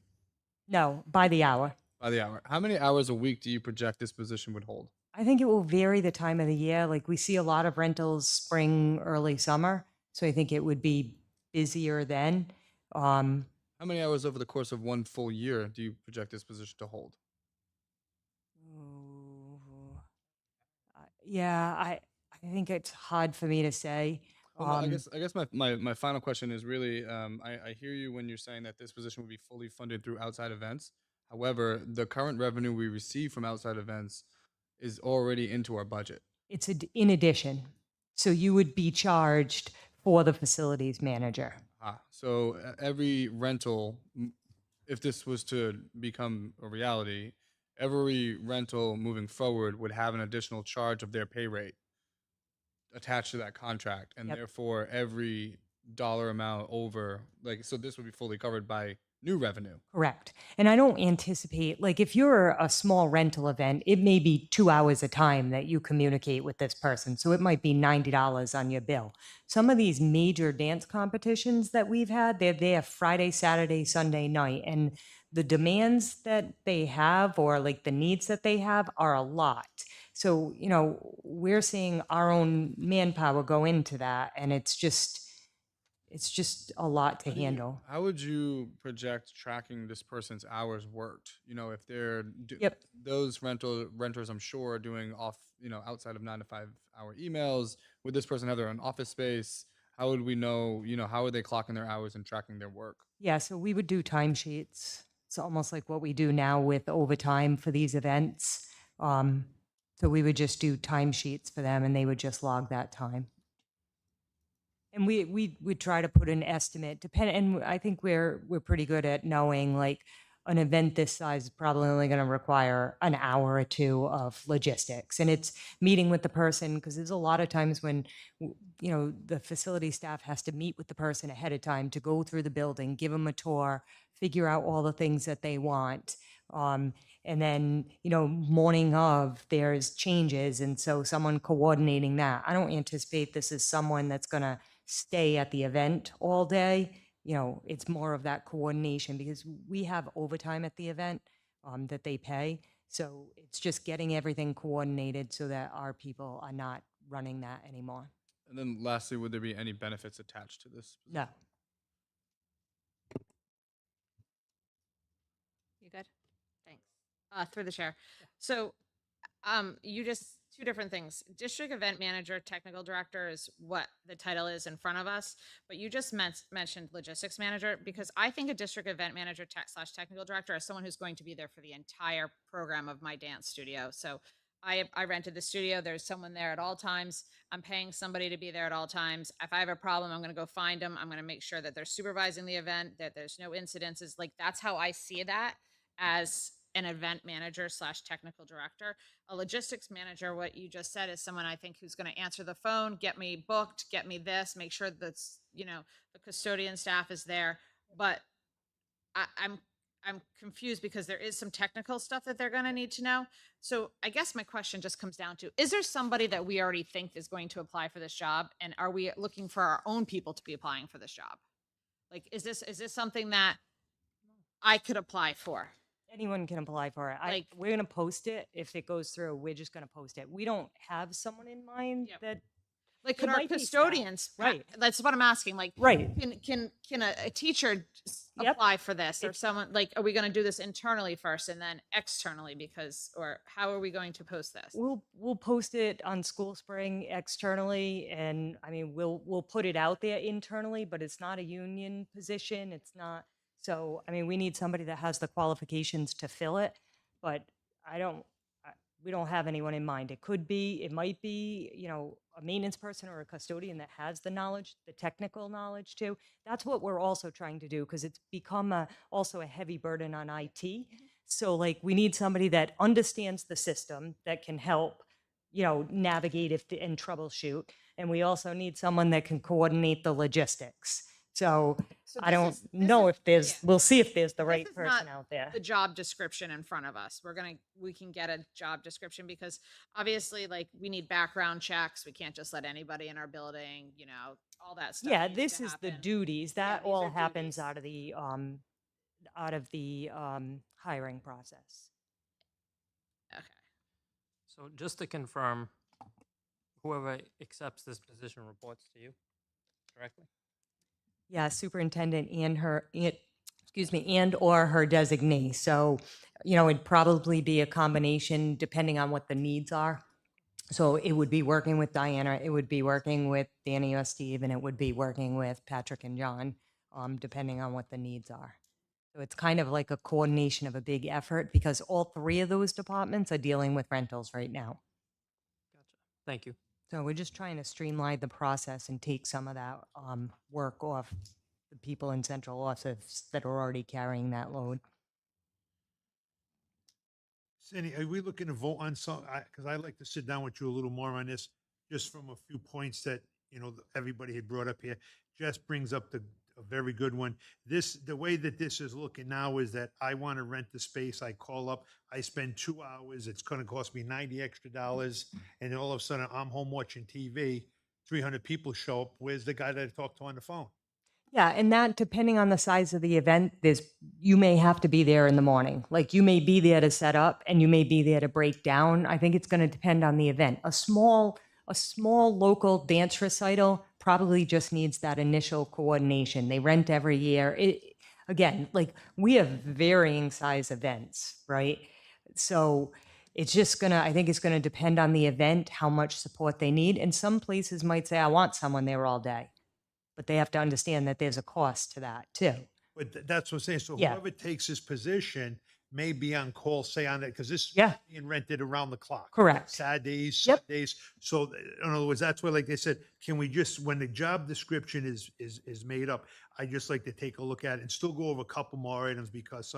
No, by the hour. by the hour? How many hours a week do you project this position would hold? I think it will vary the time of the year. Like we see a lot of rentals spring, early summer. So I think it would be busier then. How many hours over the course of one full year do you project this position to hold? Yeah, I think it's hard for me to say. Well, no, I guess my final question is really, I hear you when you're saying that this position would be fully funded through outside events. However, the current revenue we receive from outside events is already into our budget. It's in addition. So you would be charged for the facilities manager. So every rental, if this was to become a reality, every rental moving forward would have an additional charge of their pay rate attached to that contract, and Yep. therefore every dollar amount over, like, so this would be fully covered by new revenue. Correct. And I don't anticipate, like, if you're a small rental event, it may be 2 hours a time that you communicate with this person. So it might be $90 on your bill. Some of these major dance competitions that we've had, they're there Friday, Saturday, Sunday night. And the demands that they have or like the needs that they have are a lot. So, we're seeing our own manpower go into that, and it's just a lot to handle. How would you project tracking this person's hours worked? If they're Yep. those renters, I'm sure, are doing off, outside of 9 to 5 hour emails. Would this person have their own office space? How would we know? How are they clocking their hours and tracking their work? Yeah, so we would do timesheets. It's almost like what we do now with overtime for these events. So we would just do timesheets for them, and they would just log that time. And we would try to put an estimate, and I think we're pretty good at knowing, like, an event this size is probably only going to require an hour or two of logistics, and it's meeting with the person, because there's a lot of times when the facility staff has to meet with the person ahead of time to go through the building, give them a tour, figure out all the things that they want. And then, morning of, there's changes. And so someone coordinating that. I don't anticipate this is someone that's going to stay at the event all day. It's more of that coordination, because we have overtime at the event that they pay. So it's just getting everything coordinated so that our people are not running that anymore. And then lastly, would there be any benefits attached to this? No. You good? Thanks. Through the chair. So, you just two different things. District event manager, technical director is what the title is in front of us, but you just mentioned logistics manager, because I think a district event manager / technical director is someone who's going to be there for the entire program of my dance studio. So I rented the studio. There's someone there at all times. I'm paying somebody to be there at all times. If I have a problem, I'm going to go find them. I'm going to make sure that they're supervising the event, that there's no incidences. Like, that's how I see that as an event manager / technical director. A logistics manager, what you just said, is someone I think who's going to answer the phone, get me booked, get me this, make sure that's, the custodian staff is there. But I'm confused, because there is some technical stuff that they're going to need to know. So I guess my question just comes down to, is there somebody that we already think is going to apply for this job? And are we looking for our own people to be applying for this job? Like, is this something that I could apply for? Anyone can apply for it. Like- We're going to post it. If it goes through, we're just going to post it. We don't have someone in mind Yep. that, Like, There could our might be staff. custodians, Right. That's what I'm asking. Like, right. can a teacher Yep. apply for this, or It's- someone, like, are we going to do this internally first and then externally, or how are we going to post this? We'll post it on School Spring externally, and I mean, we'll put it out there internally, but it's not a union position. It's not. So, I mean, we need somebody that has the qualifications to fill it, but we don't have anyone in mind. It might be, a maintenance person or a custodian that has the knowledge, the technical knowledge too. That's what we're also trying to do, because it's become also a heavy burden on IT. So, like, we need somebody that understands the system, that can help, navigate and troubleshoot. And we also need someone that can coordinate the logistics. So I this don't is- this know is- if there's, yeah. we'll see if there's the This right is person not out there. The job description in front of us. We can get a job description, because obviously, like, we need background checks. We can't just let anybody in our building, all that stuff. Yeah, needs this to is the happen. duties. Yeah, That these all are happens duties. out of the hiring process. Okay. So just to confirm, whoever accepts this position reports to you directly? Yeah, superintendent and or her designee. So, it'd probably be a combination depending on what the needs are. So it would be working with Diana, it would be working with Danny or Steve, and it would be working with Patrick and John, depending on what the needs are. So it's kind of like a coordination of a big effort, because all three of those departments are dealing with rentals right now. Gotcha. Thank you. So we're just trying to streamline the process and take some of that work off the people in central office that are already carrying that load. Cindy, are we looking to vote on some, because I'd like to sit down with you a little more on this, just from a few points that, everybody had brought up here. Jess brings up a very good one. The way that this is looking now is that I want to rent the space. I call up, I spend 2 hours, it's going to cost me $90 extra, and then all of a sudden I'm home watching TV, 300 people show up. Where's the guy that I talked to on the phone? Yeah, and that depending on the size of the event, you may have to be there in the morning. Like you may be there to set up and you may be there to break down. I think it's going to depend on the event. A small local dance recital probably just needs that initial coordination. They rent every year. Again, like we have varying size events, right? So I think it's gonna depend on the event, how much support they need. And some places might say, I want someone there all day. But they have to understand that there's a cost to that too. But that's what I'm saying. So Yeah. whoever takes this position may be on call, say on it, because this is Yeah. being rented around the clock. Correct. Saturdays, Yep. Sundays. So in other words, that's where, like they said, can we just, when the job description is made up, I just like to take a look at it and still go over a couple more items because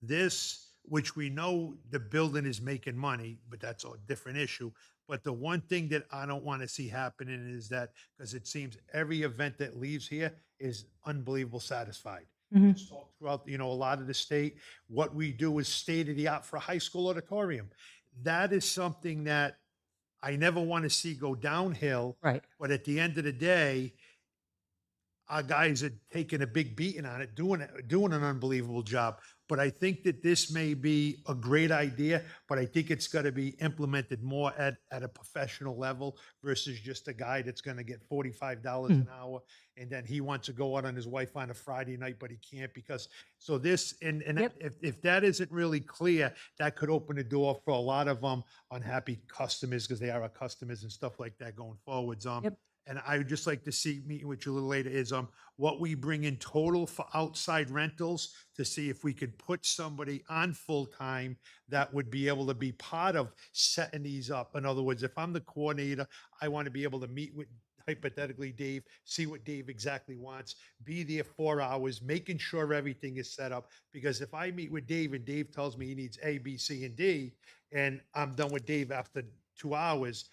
this, which we know the building is making money, but that's a different issue. But the one thing that I don't want to see happening is that, because it seems every event that leaves here is unbelievable satisfied. Mhm. It's talked throughout, a lot of the state. What we do is state of the art for a high school auditorium. That is something that I never want to see go downhill. Right. But at the end of the day, our guys are taking a big beating on it, doing an unbelievable job. But I think that this may be a great idea, but I think it's got to be implemented more at a professional level versus just a guy that's going to get $45 an hour and then he wants to go out on his wife on a Friday night, but he can't because so this and Yep. if that isn't really clear, that could open the door for a lot of unhappy customers because they are our customers and stuff like that going forwards. Yep. And I would just like to see, meeting with you a little later, is what we bring in total for outside rentals to see if we could put somebody on full-time that would be able to be part of setting these up. In other words, if I'm the coordinator, I want to be able to meet with hypothetically Dave, see what Dave exactly wants, be there 4 hours, making sure everything is set up. Because if I meet with Dave and Dave tells me he needs A, B, C, and D, and I'm done with Dave after 2 hours,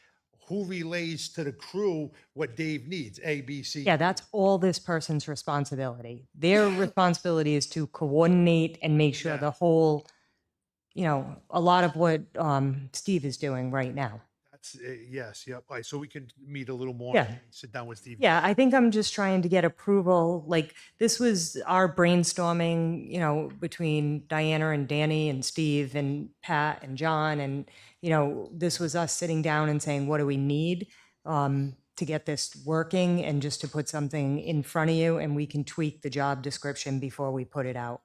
who relays to the crew what Dave needs, A, B, C. Yeah, that's all this person's responsibility. Their responsibility is to coordinate and make sure Yeah. the whole, a lot of what Steve is doing right now. That's, yes, yep. All right, so we can meet a little more. Yeah. Sit down with Steve. Yeah, I think I'm just trying to get approval. Like this was our brainstorming, between Diana and Danny and Steve and Pat and John. And, this was us sitting down and saying, what do we need to get this working and just to put something in front of you and we can tweak the job description before we put it out.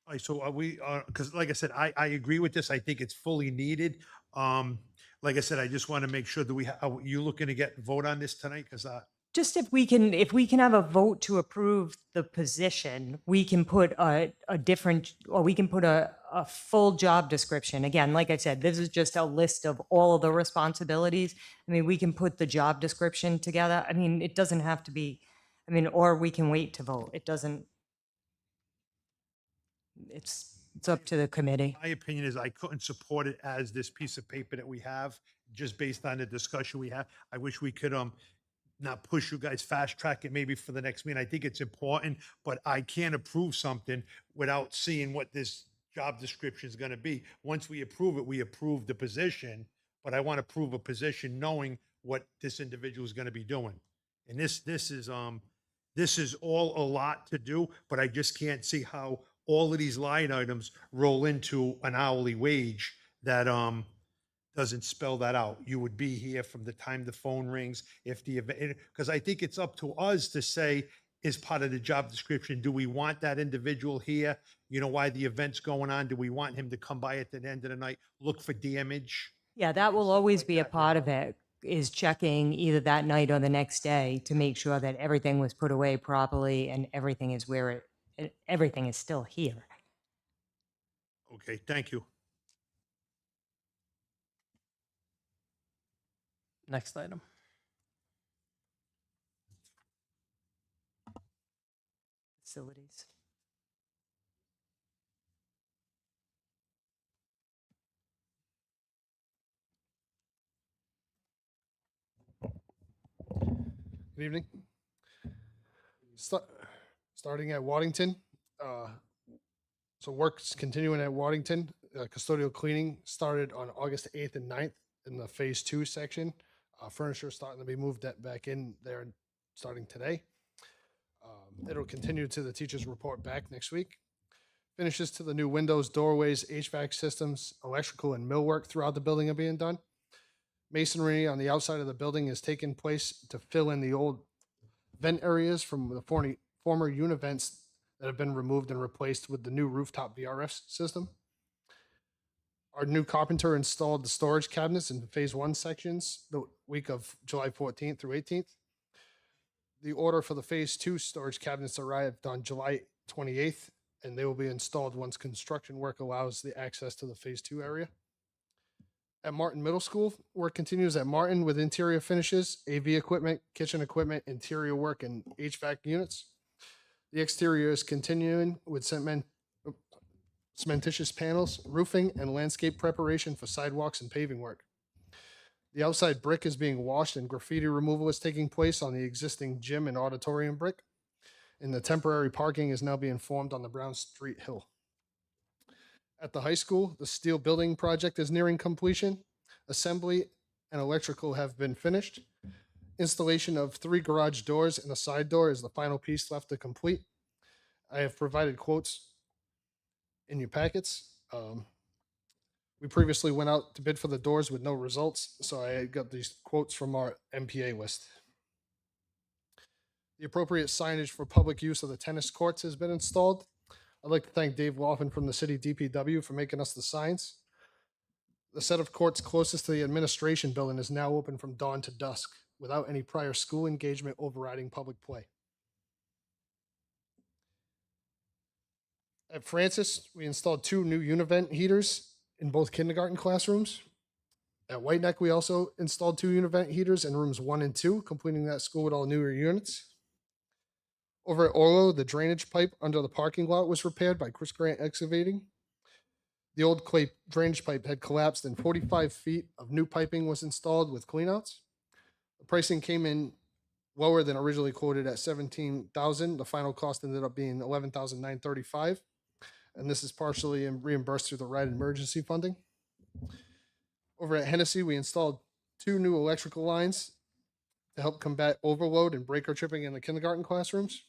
All right, so are we, because like I said, I agree with this. I think it's fully needed. Like I said, I just want to make sure that are you looking to vote on this tonight? Because Just if we can have a vote to approve the position, we can put we can put a full job description. Again, like I said, this is just a list of all of the responsibilities. I mean, we can put the job description together. I mean, it doesn't have to be, or we can wait to vote. It doesn't, it's up to the committee. my opinion is I couldn't support it as this piece of paper that we have, just based on the discussion we have. I wish we could not push you guys, fast track it maybe for the next meeting. I think it's important, but I can't approve something without seeing what this job description is going to be. Once we approve it, we approve the position, but I want to prove a position knowing what this individual is going to be doing. And this is all a lot to do, but I just can't see how all of these line items roll into an hourly wage that doesn't spell that out. You would be here from the time the phone rings, if the event, because I think it's up to us to say, is part of the job description, do we want that individual here? While the event's going on, do we want him to come by at the end of the night, look for damage? Yeah, that will always be a part of it, is checking either that night or the next day to make sure that everything was put away properly and everything is everything is still here. Okay, thank you. Next item. Facilities. Good evening. Starting at Waddington. So work's continuing at Waddington. Custodial cleaning started on August 8th and 9th in the phase 2 section. Furniture starting to be moved back in there starting today. It'll continue to the teachers' report back next week. Finishes to the new windows, doorways, HVAC systems, electrical, and millwork throughout the building are being done. Masonry on the outside of the building is taking place to fill in the old vent areas from the former univents that have been removed and replaced with the new rooftop VRF system. Our new carpenter installed the storage cabinets in phase 1 sections the week of July 14th through 18th. The order for the phase 2 storage cabinets arrived on July 28th, and they will be installed once construction work allows the access to the phase 2 area. At Martin Middle School, work continues at Martin with interior finishes, AV equipment, kitchen equipment, interior work, and HVAC units. The exterior is continuing with cementitious panels, roofing, and landscape preparation for sidewalks and paving work. The outside brick is being washed and graffiti removal is taking place on the existing gym and auditorium brick. And the temporary parking is now being formed on the Brown Street Hill. At the high school, the steel building project is nearing completion. Assembly and electrical have been finished. Installation of 3 garage doors and a side door is the final piece left to complete. I have provided quotes in your packets. We previously went out to bid for the doors with no results, so I got these quotes from our MPA list. The appropriate signage for public use of the tennis courts has been installed. I'd like to thank Dave Laughlin from the city DPW for making us the signs. The set of courts closest to the administration building is now open from dawn to dusk without any prior school engagement overriding public play. At Francis, we installed 2 new univent heaters in both kindergarten classrooms. At White Neck, we also installed 2 univent heaters in rooms 1 and 2, completing that school with all newer units. Over at Orlo, the drainage pipe under the parking lot was repaired by Chris Grant Excavating. The old clay drainage pipe had collapsed and 45 feet of new piping was installed with cleanouts. The pricing came in lower than originally quoted at $17,000. The final cost ended up being $11,935. And this is partially reimbursed through the RIDE emergency funding. Over at Hennessy, we installed 2 new electrical lines to help combat overload and breaker tripping in the kindergarten classrooms.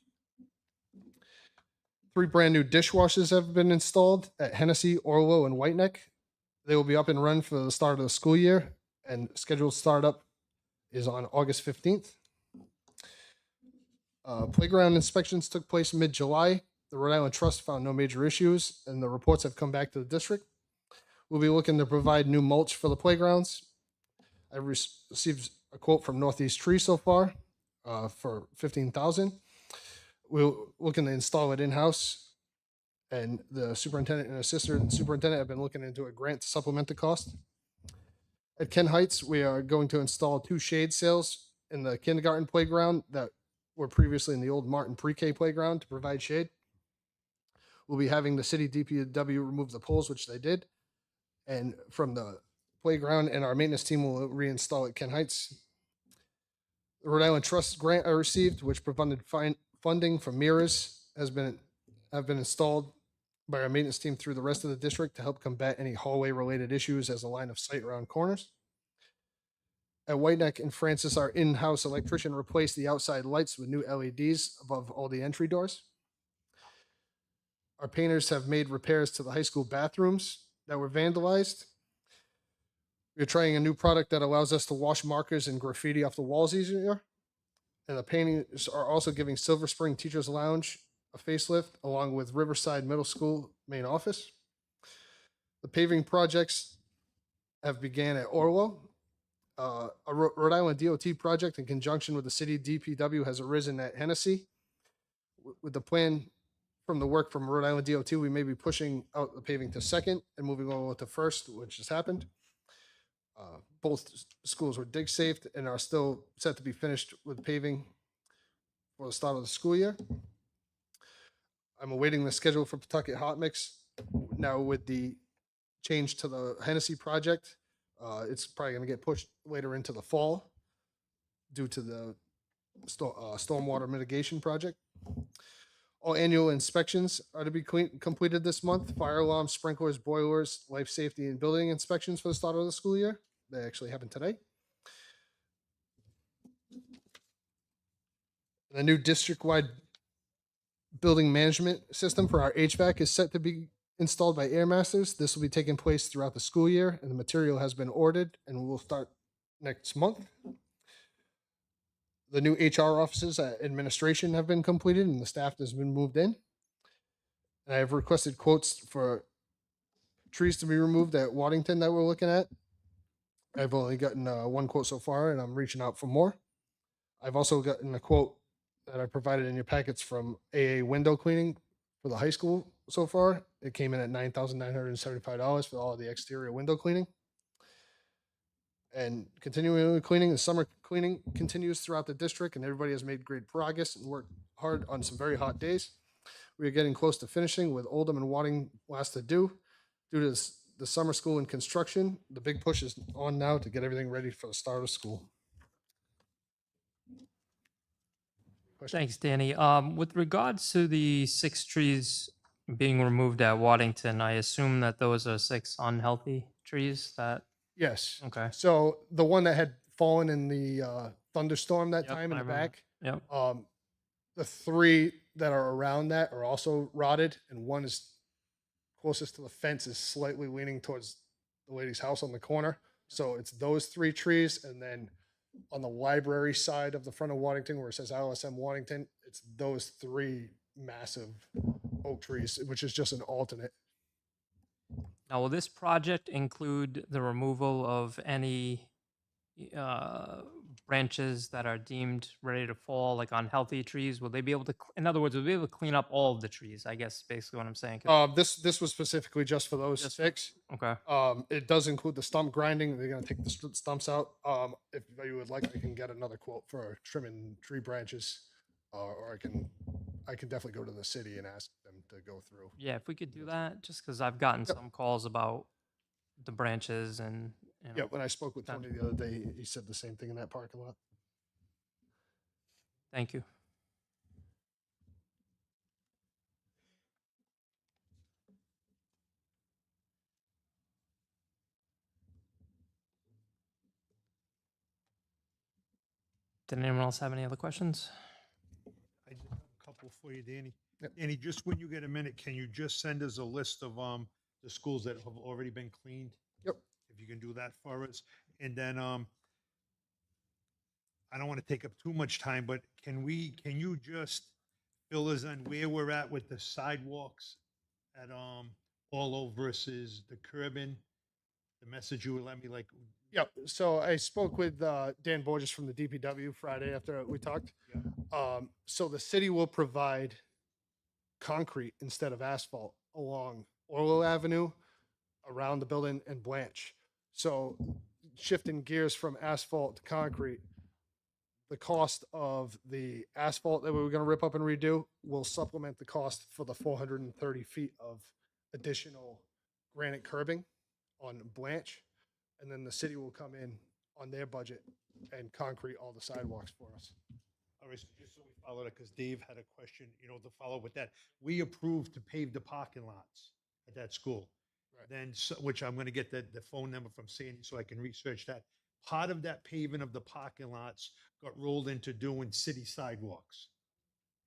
3 brand new dishwashers have been installed at Hennessy, Orlo, and White Neck. They will be up and running for the start of the school year, and scheduled startup is on August 15th. Playground inspections took place mid-July. The Rhode Island Trust found no major issues, and the reports have come back to the district. We'll be looking to provide new mulch for the playgrounds. I received a quote from Northeast Tree so far for $15,000. We're looking to install it in-house, and the superintendent and assistant superintendent have been looking into a grant to supplement the cost. At Ken Heights, we are going to install 2 shade sails in the kindergarten playground that were previously in the old Martin pre-K playground to provide shade. We'll be having the city DPW remove the poles, which they did, and from the playground, and our maintenance team will reinstall at Ken Heights. The Rhode Island Trust grant I received, which provided funding for mirrors, have been installed by our maintenance team through the rest of the district to help combat any hallway-related issues as a line of sight around corners. At White Neck and Francis, our in-house electrician replaced the outside lights with new LEDs above all the entry doors. Our painters have made repairs to the high school bathrooms that were vandalized. We're trying a new product that allows us to wash markers and graffiti off the walls easier. And the paintings are also giving Silver Spring Teachers Lounge a facelift, along with Riverside Middle School main office. The paving projects have began at Orwell. A Rhode Island DOT project in conjunction with the city DPW has arisen at Hennessy. With the plan from the work from Rhode Island DOT, we may be pushing out the paving to 2nd and moving on to 1st, which has happened. Both schools were dig safe and are still set to be finished with paving for the start of the school year. I'm awaiting the schedule for Pawtucket Hot Mix. Now with the change to the Hennessy project, it's probably going to get pushed later into the fall due to the stormwater mitigation project. All annual inspections are to be completed this month. Fire alarms, sprinklers, boilers, life safety, and building inspections for the start of the school year. They actually happen today. The new district-wide building management system for our HVAC is set to be installed by Airmasters. This will be taking place throughout the school year, and the material has been ordered and will start next month. The new HR offices at administration have been completed, and the staff has been moved in. And I have requested quotes for trees to be removed at Waddington that we're looking at. I've only gotten one quote so far, and I'm reaching out for more. I've also gotten a quote that I provided in your packets from AA window cleaning for the high school so far. It came in at $9,975 for all the exterior window cleaning. And continuing cleaning, the summer cleaning continues throughout the district, and everybody has made great progress and worked hard on some very hot days. We are getting close to finishing with Oldham and Wadding last to do. Due to the summer school and construction, the big push is on now to get everything ready for the start of school. Question? Thanks, Danny. With regards to the 6 trees being removed at Waddington, I assume that those are 6 unhealthy trees that, Yes. okay. So the one that had fallen in the thunderstorm that Yep, time in I the remember. back, Yep. the 3 that are around that are also rotted, and one is closest to the fence is slightly leaning towards the lady's house on the corner. So it's those 3 trees, and then on the library side of the front of Waddington, where it says LSM Waddington, it's those 3 massive oak trees, which is just an alternate. Now, will this project include the removal of any branches that are deemed ready to fall, like unhealthy trees? Will they be able to, in other words, will they be able to clean up all of the trees? I guess basically what I'm saying. 'Cause- This was specifically just for those Just- 6. okay. It does include the stump grinding. They're gonna take the stumps out. If you would like, I can get another quote for trimming tree branches, or I can definitely go to the city and ask them to go through. Yeah, if we could do that, just because I've gotten Yep. some calls about the branches and, you know, Yeah, when I spoke with that- Tony the other day, he said the same thing in that parking lot. Thank you. Did anyone else have any other questions? I just have a couple for you, Danny. Yep. Danny, just when you get a minute, can you just send us a list of the schools that have already been cleaned? Yep. If you can do that for us. And then I don't want to take up too much time, but can you just fill us in where we're at with the sidewalks at Orlo versus the curbing? The message you would let me like. Yep. So I spoke with Dan Borges from the DPW Friday after we talked. Yeah. So the city will provide concrete instead of asphalt along Orlo Avenue, around the building, and Blanche. So shifting gears from asphalt to concrete, the cost of the asphalt that we were going to rip up and redo will supplement the cost for the 430 feet of additional granite curbing on Blanche. And then the city will come in on their budget and concrete all the sidewalks for us. All right, so just so we follow that, because Dave had a question, to follow with that. We approved to pave the parking lots at that school. Right. Then, which I'm gonna get the phone number from Sandy so I can research that. Part of that paving of the parking lots got rolled into doing city sidewalks.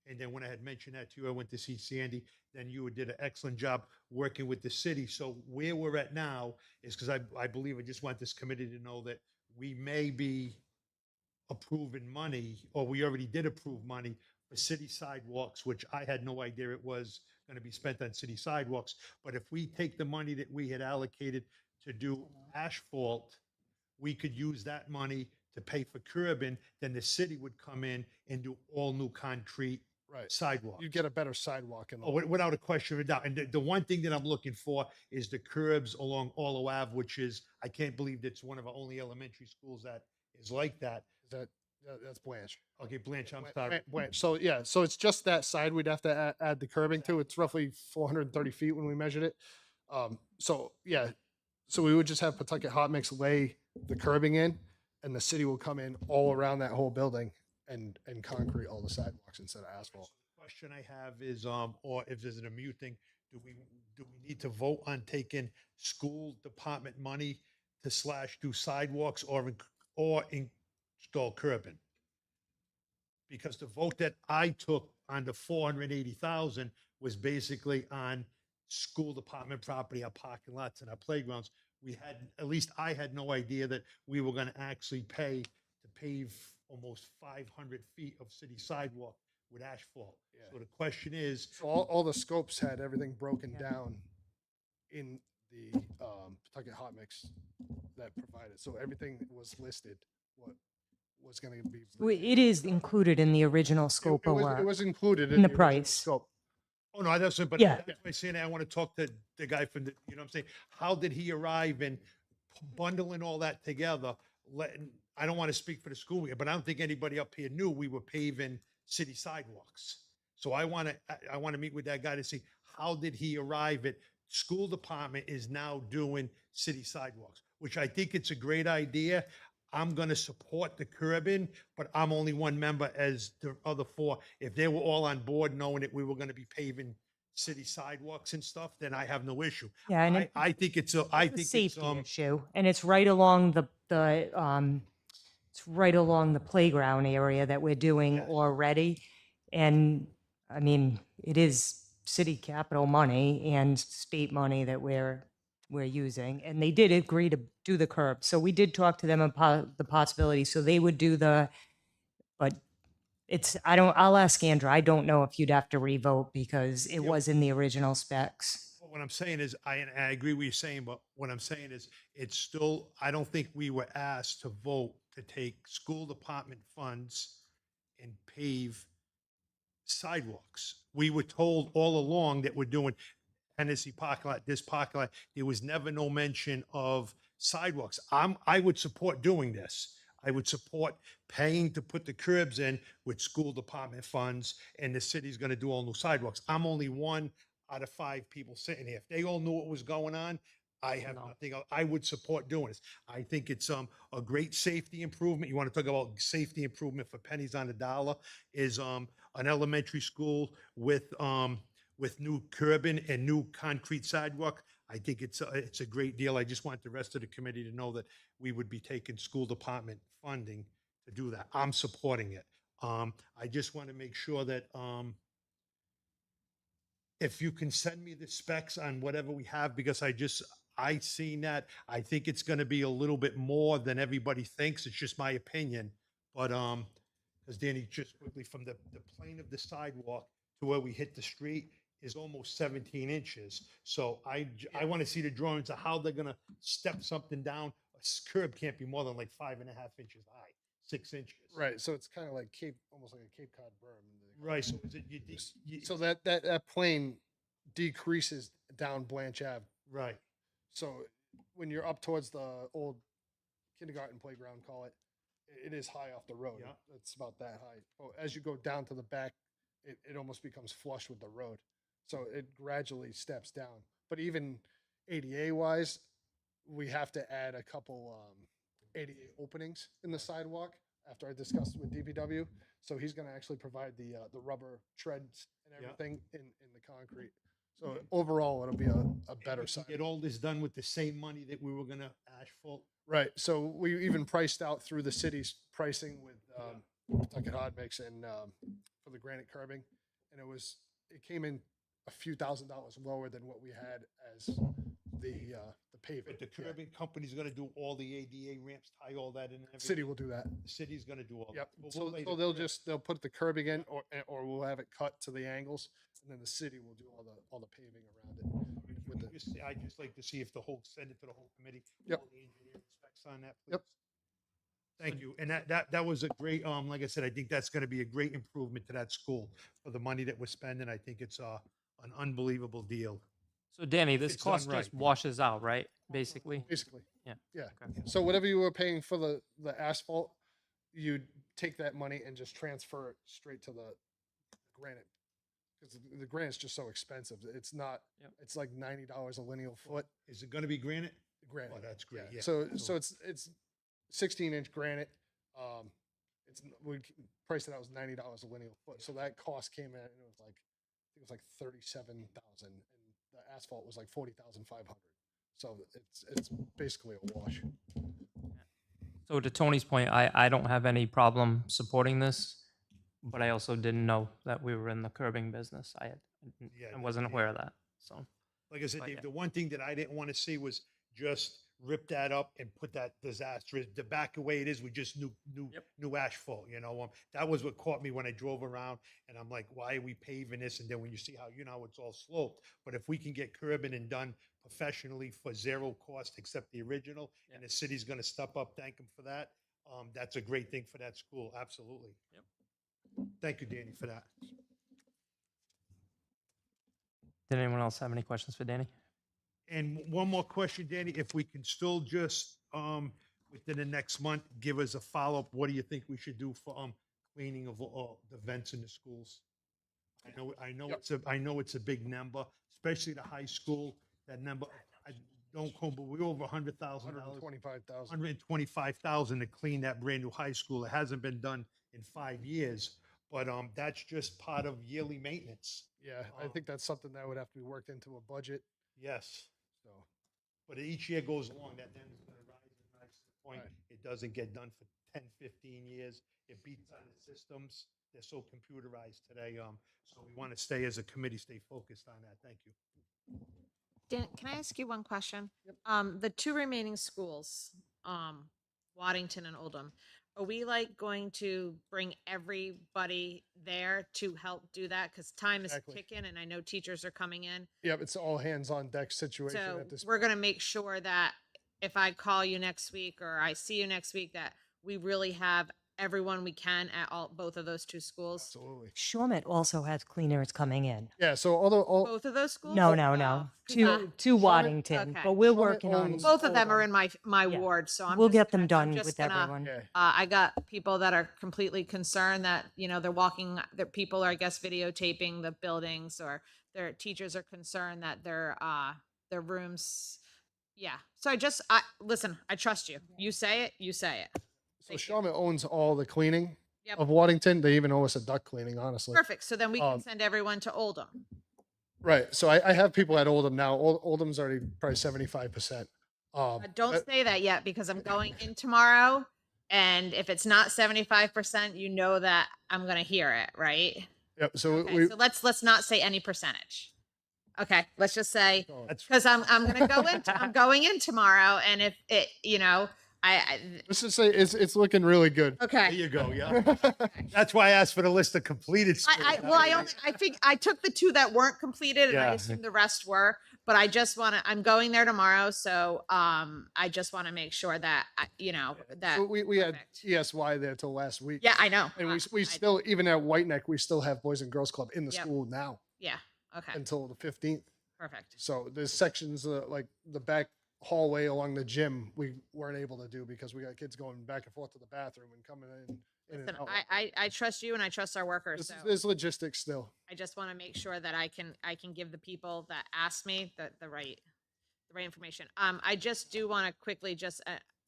And then when I had mentioned that to you, I went to see Sandy, then you did an excellent job working with the city. So where we're at now is, because I believe I just want this committee to know that we may be approving money, or we already did approve money for city sidewalks, which I had no idea it was going to be spent on city sidewalks. But if we take the money that we had allocated to do asphalt, we could use that money to pay for curbing, then the city would come in and do all new concrete Right. sidewalks. You get a better sidewalk in the. Oh, without a question of a doubt. And the one thing that I'm looking for is the curbs along Orlo Ave, which is, I can't believe that's one of our only elementary schools that is like that. That's Blanche. Okay, Blanche, I'm Blanche- sorry. Blanche. So yeah, so it's just that side we'd have to add the curbing to. It's roughly 430 feet when we measured it. So yeah, so we would just have Pawtucket Hot Mix lay the curbing in, and the city will come in all around that whole building and concrete all the sidewalks instead of asphalt. The question I have is, or if there's an immune thing, do we need to vote on taking school department money to / do sidewalks or install curbing? Because the vote that I took on the 480,000 was basically on school department property, our parking lots and our playgrounds. We had, at least I had no idea that we were gonna actually pay to pave almost 500 feet of city sidewalk with asphalt. Yeah. So the question is, So all the scopes had everything broken down in the Pawtucket hot mix that provided. So everything was listed, what was going to be. It is included in the original scope It of was, work. it was included in the original price. scope. oh no, that's it, but Yeah. that's why I'm saying I want to talk to the guy from the, you know what I'm saying? How did he arrive in bundling all that together? Letting, I don't want to speak for the school here, but I don't think anybody up here knew we were paving city sidewalks. So I want to meet with that guy to see how did he arrive at school department is now doing city sidewalks, which I think it's a great idea. I'm going to support the curbing, but I'm only one member as the other four. If they were all on board knowing that we were going to be paving city sidewalks and stuff, then I have no issue. Yeah, and I think it's I a think it's safety issue, and it's right along it's right along the playground area that we're doing Yes. already. And I mean, it is city capital money and state money that we're using. And they did agree to do the curb. So we did talk to them about the possibility. So they would do but I'll ask Andrew. I don't know if you'd have to revote because it was in the original specs. But what I'm saying is, and I agree with you saying, but what I'm saying is, it's still, I don't think we were asked to vote to take school department funds and pave sidewalks. We were told all along that we're doing Hennessy parking lot, this parking lot. There was never no mention of sidewalks. I would support doing this. I would support paying to put the curbs in with school department funds, and the city's gonna do all new sidewalks. I'm only one out of 5 people sitting here. If they all knew what was going on, I have No. nothing, I would support doing this. I think it's a great safety improvement. You want to talk about safety improvement for pennies on the dollar is an elementary school with new curbing and new concrete sidewalk. I think it's a great deal. I just want the rest of the committee to know that we would be taking school department funding to do that. I'm supporting it. I just want to make sure that if you can send me the specs on whatever we have, because I seen that. I think it's gonna be a little bit more than everybody thinks. It's just my opinion. But, because Danny, just quickly, from the plane of the sidewalk to where we hit the street is almost 17 inches. So I want to see the drawings of how they're gonna step something down. A curb can't be more than like 5.5 inches high, 6 inches. Right. So it's kind of like almost like a Cape Cod berm. Right, so is it, So that plane decreases down Blanche Ave. right. So when you're up towards the old kindergarten playground, call it, it is high off the road. Yeah. It's about that high. Oh, as you go down to the back, it almost becomes flush with the road. So it gradually steps down. But even ADA wise, we have to add a couple ADA openings in the sidewalk after I discussed with DPW. So he's going to actually provide the rubber treads and Yeah. everything in the concrete. So overall, it'll be a better We side. Get all this done with the same money that we were gonna asphalt. Right. So we even priced out through the city's pricing with Pawtucket Hot Mix and for the granite curbing, and it came in a few $1,000s lower than what we had as the paving. But the Yeah. curbing company's gonna do all the ADA ramps, tie all that in and everything. City will do that. The city's gonna do all that. Yep. But So, we'll lay so the they'll put the curbing in, or we'll have it cut to the angles, and then the city will do all the paving around it. With the, I'd just like to see if send it to the whole committee. Yep. all the engineering specs on that, please. Yep. Thank you. And that was a great, like I said, I think that's gonna be a great improvement to that school for the money that we're spending. I think it's an unbelievable deal. So Danny, this it's done cost right. just washes out, right? Basically. basically. Yeah. Yeah. Okay. So whatever you were paying for the asphalt, you'd take that money and just transfer it straight to the granite. Because the granite's just so expensive. It's not, Yep. it's like $90 a lineal foot. Is it gonna be granite? Granite. Oh, that's great, yeah. So it's 16-inch granite. We priced it out as $90 a lineal foot. So that cost came in, and it was like 37,000, and the asphalt was like 40,500. So it's basically a wash. So to Tony's point, I don't have any problem supporting this. but I also didn't know that we were in the curbing business. Yeah, I wasn't aware of that. So Like I said, But Dave, yeah. the one thing that I didn't want to see was just rip that up and put that disastrous, the back the way it is with just new asphalt, that was what caught me when I drove around and I'm like, why are we paving this? And then when you see how it's all sloped, but if we can get curbing and done professionally for zero cost except the original, and the city's going to step up, thank them for that. That's a great thing for that school. Absolutely. Yep. Thank you, Danny, for that. Did anyone else have any questions for Danny? And one more question, Danny, if we can still just, within the next month, give us a follow-up, what do you think we should do for, cleaning of all the vents in the schools? I know it's a big number, especially the high school, that number, I don't quote, but we're over $100,000. 125,000. 125,000 to clean that brand new high school. It hasn't been done in 5 years, but, that's just part of yearly maintenance. Yeah, I think that's something that would have to be worked into a budget. Yes. So But each year goes along, that number's gonna rise and rise to the point, Right. it doesn't get done for 10, 15 years. It beats out the systems. They're so computerized today. So we want to stay as a committee, stay focused on that. Thank you. Dan, can I ask you one question? The two remaining schools, Waddington and Oldham, are we like going to bring everybody there to help do that? Because time is Exactly. ticking and I know teachers are coming in. Yep, it's all hands on deck situation So at this. we're gonna make sure that if I call you next week or I see you next week, that we really have everyone we can at both of those two schools. Absolutely. Shawmut also has cleaners coming in. Yeah. So all Both of those schools? No, Oh, 'cause to Waddington, okay. but we're Shawmut working on. owns- Both of them are Hold in my Yeah. ward, so I'm We'll just get them gonna- I'm done just with gonna- everyone. yeah. I got people that are completely concerned that, they're walking, their people are, I guess, videotaping the buildings, or their teachers are concerned that their rooms, yeah. So listen, I trust you. You say it, you say it. So Thank you. Shawmut owns all the cleaning Yep. of Waddington. They even owe us a duct cleaning, honestly. Perfect, so then we can Um, send everyone to Oldham. Right. So I have people at Oldham now. Oldham's already probably 75%. Don't say that yet, because I'm going in tomorrow, and if it's not 75%, you know that I'm gonna hear it, right? Yep. So Okay, so let's not say any percentage. Okay, let's just say, That's because I'm gonna go in, I'm going in tomorrow, and if it, let's just say it's looking really good. there okay. you go. Yeah. That's why I asked for the list of completed schools. I think I took the two that weren't completed, and I Yeah. assumed the rest were, but I'm going there tomorrow, so, I just wanna make sure that, that. So we had perfect. ESY there till last week. Yeah, I know. And we still, even at White Neck, we still have Boys and Girls Club in the Yep. school now Yeah, okay, until the 15th. perfect. So there's sections like the back hallway along the gym we weren't able to do because we got kids going back and forth to the bathroom and coming in and Listen, out. I trust you and I trust our workers, so There's logistics still. I just want to make sure that I can give the people that ask me the right information. I just do want to quickly just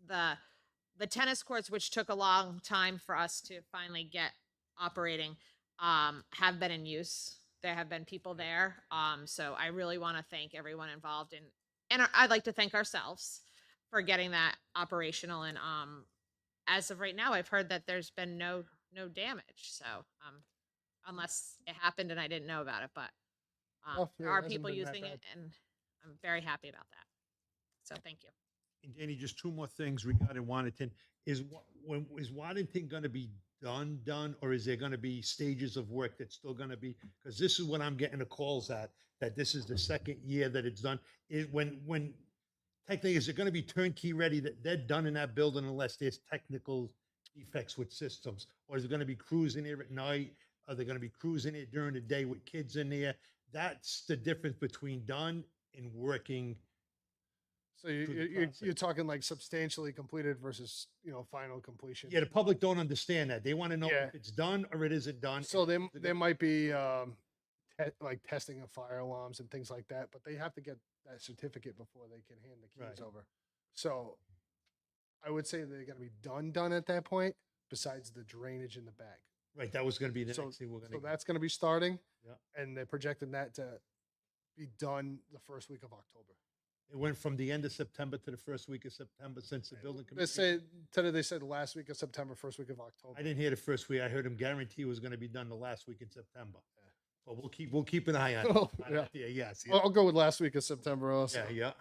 the tennis courts, which took a long time for us to finally get operating, have been in use. There have been people there, so I really want to thank everyone involved and I'd like to thank ourselves for getting that operational. And as of right now, I've heard that there's been no damage. So unless it happened and I didn't know about it, but Oh, there yeah, it are hasn't people been that using bad. it, and I'm very happy about that. So thank you. And Danny, just two more things regarding Waddington. Is Waddington going to be done, or is there going to be stages of work that's still going to be? Because this is what I'm getting the calls at, that this is the second year that it's done. When technically, is it going to be turnkey ready, that they're done in that building unless there's technical defects with systems? Or is it going to be crews in there at night? Are they going to be crews in there during the day with kids in there? That's the difference between done and working. So through the you're process. talking like substantially completed versus final completion. Yeah, the public don't understand that. They want to know Yeah. if it's done or it isn't done. So and there if there might be like testing of fire alarms and things like that, but they have to get that certificate before they can hand the keys Right. over. So I would say they're going to be done at that point. Besides the drainage in the back, Right, that was going to be the so next thing we're going so to. that's going to be starting, Yeah. and they're projecting that to be done the first week of October. It went from the end of September to the first week of September since the building They committee. say today they said last week of September, first week of October. I didn't hear the first week. I heard him guarantee it was gonna be done the last week in September. But we'll keep an eye on it. Oh, yeah. Yes. I'll go with last week of September also. Yeah.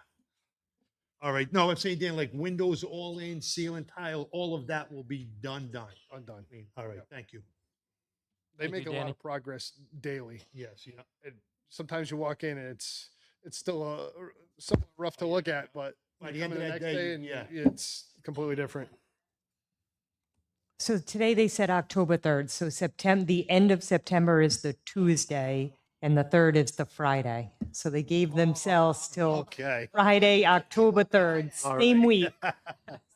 All right. No, I'm saying, Dan, like windows all in, ceiling tile, all of that will be done. Undone. All right. Yep. Thank you. They Thank you, make a lot Danny. of progress daily. Yes, yeah. And sometimes you walk in and it's still somewhat rough to look at, but By you the come end in of the that next day, day and yeah. it's completely different. So today they said October 3rd. So the end of September is the Tuesday and the 3rd is the Friday. So they gave themselves till Okay. Friday, October 3rd, All same right. week.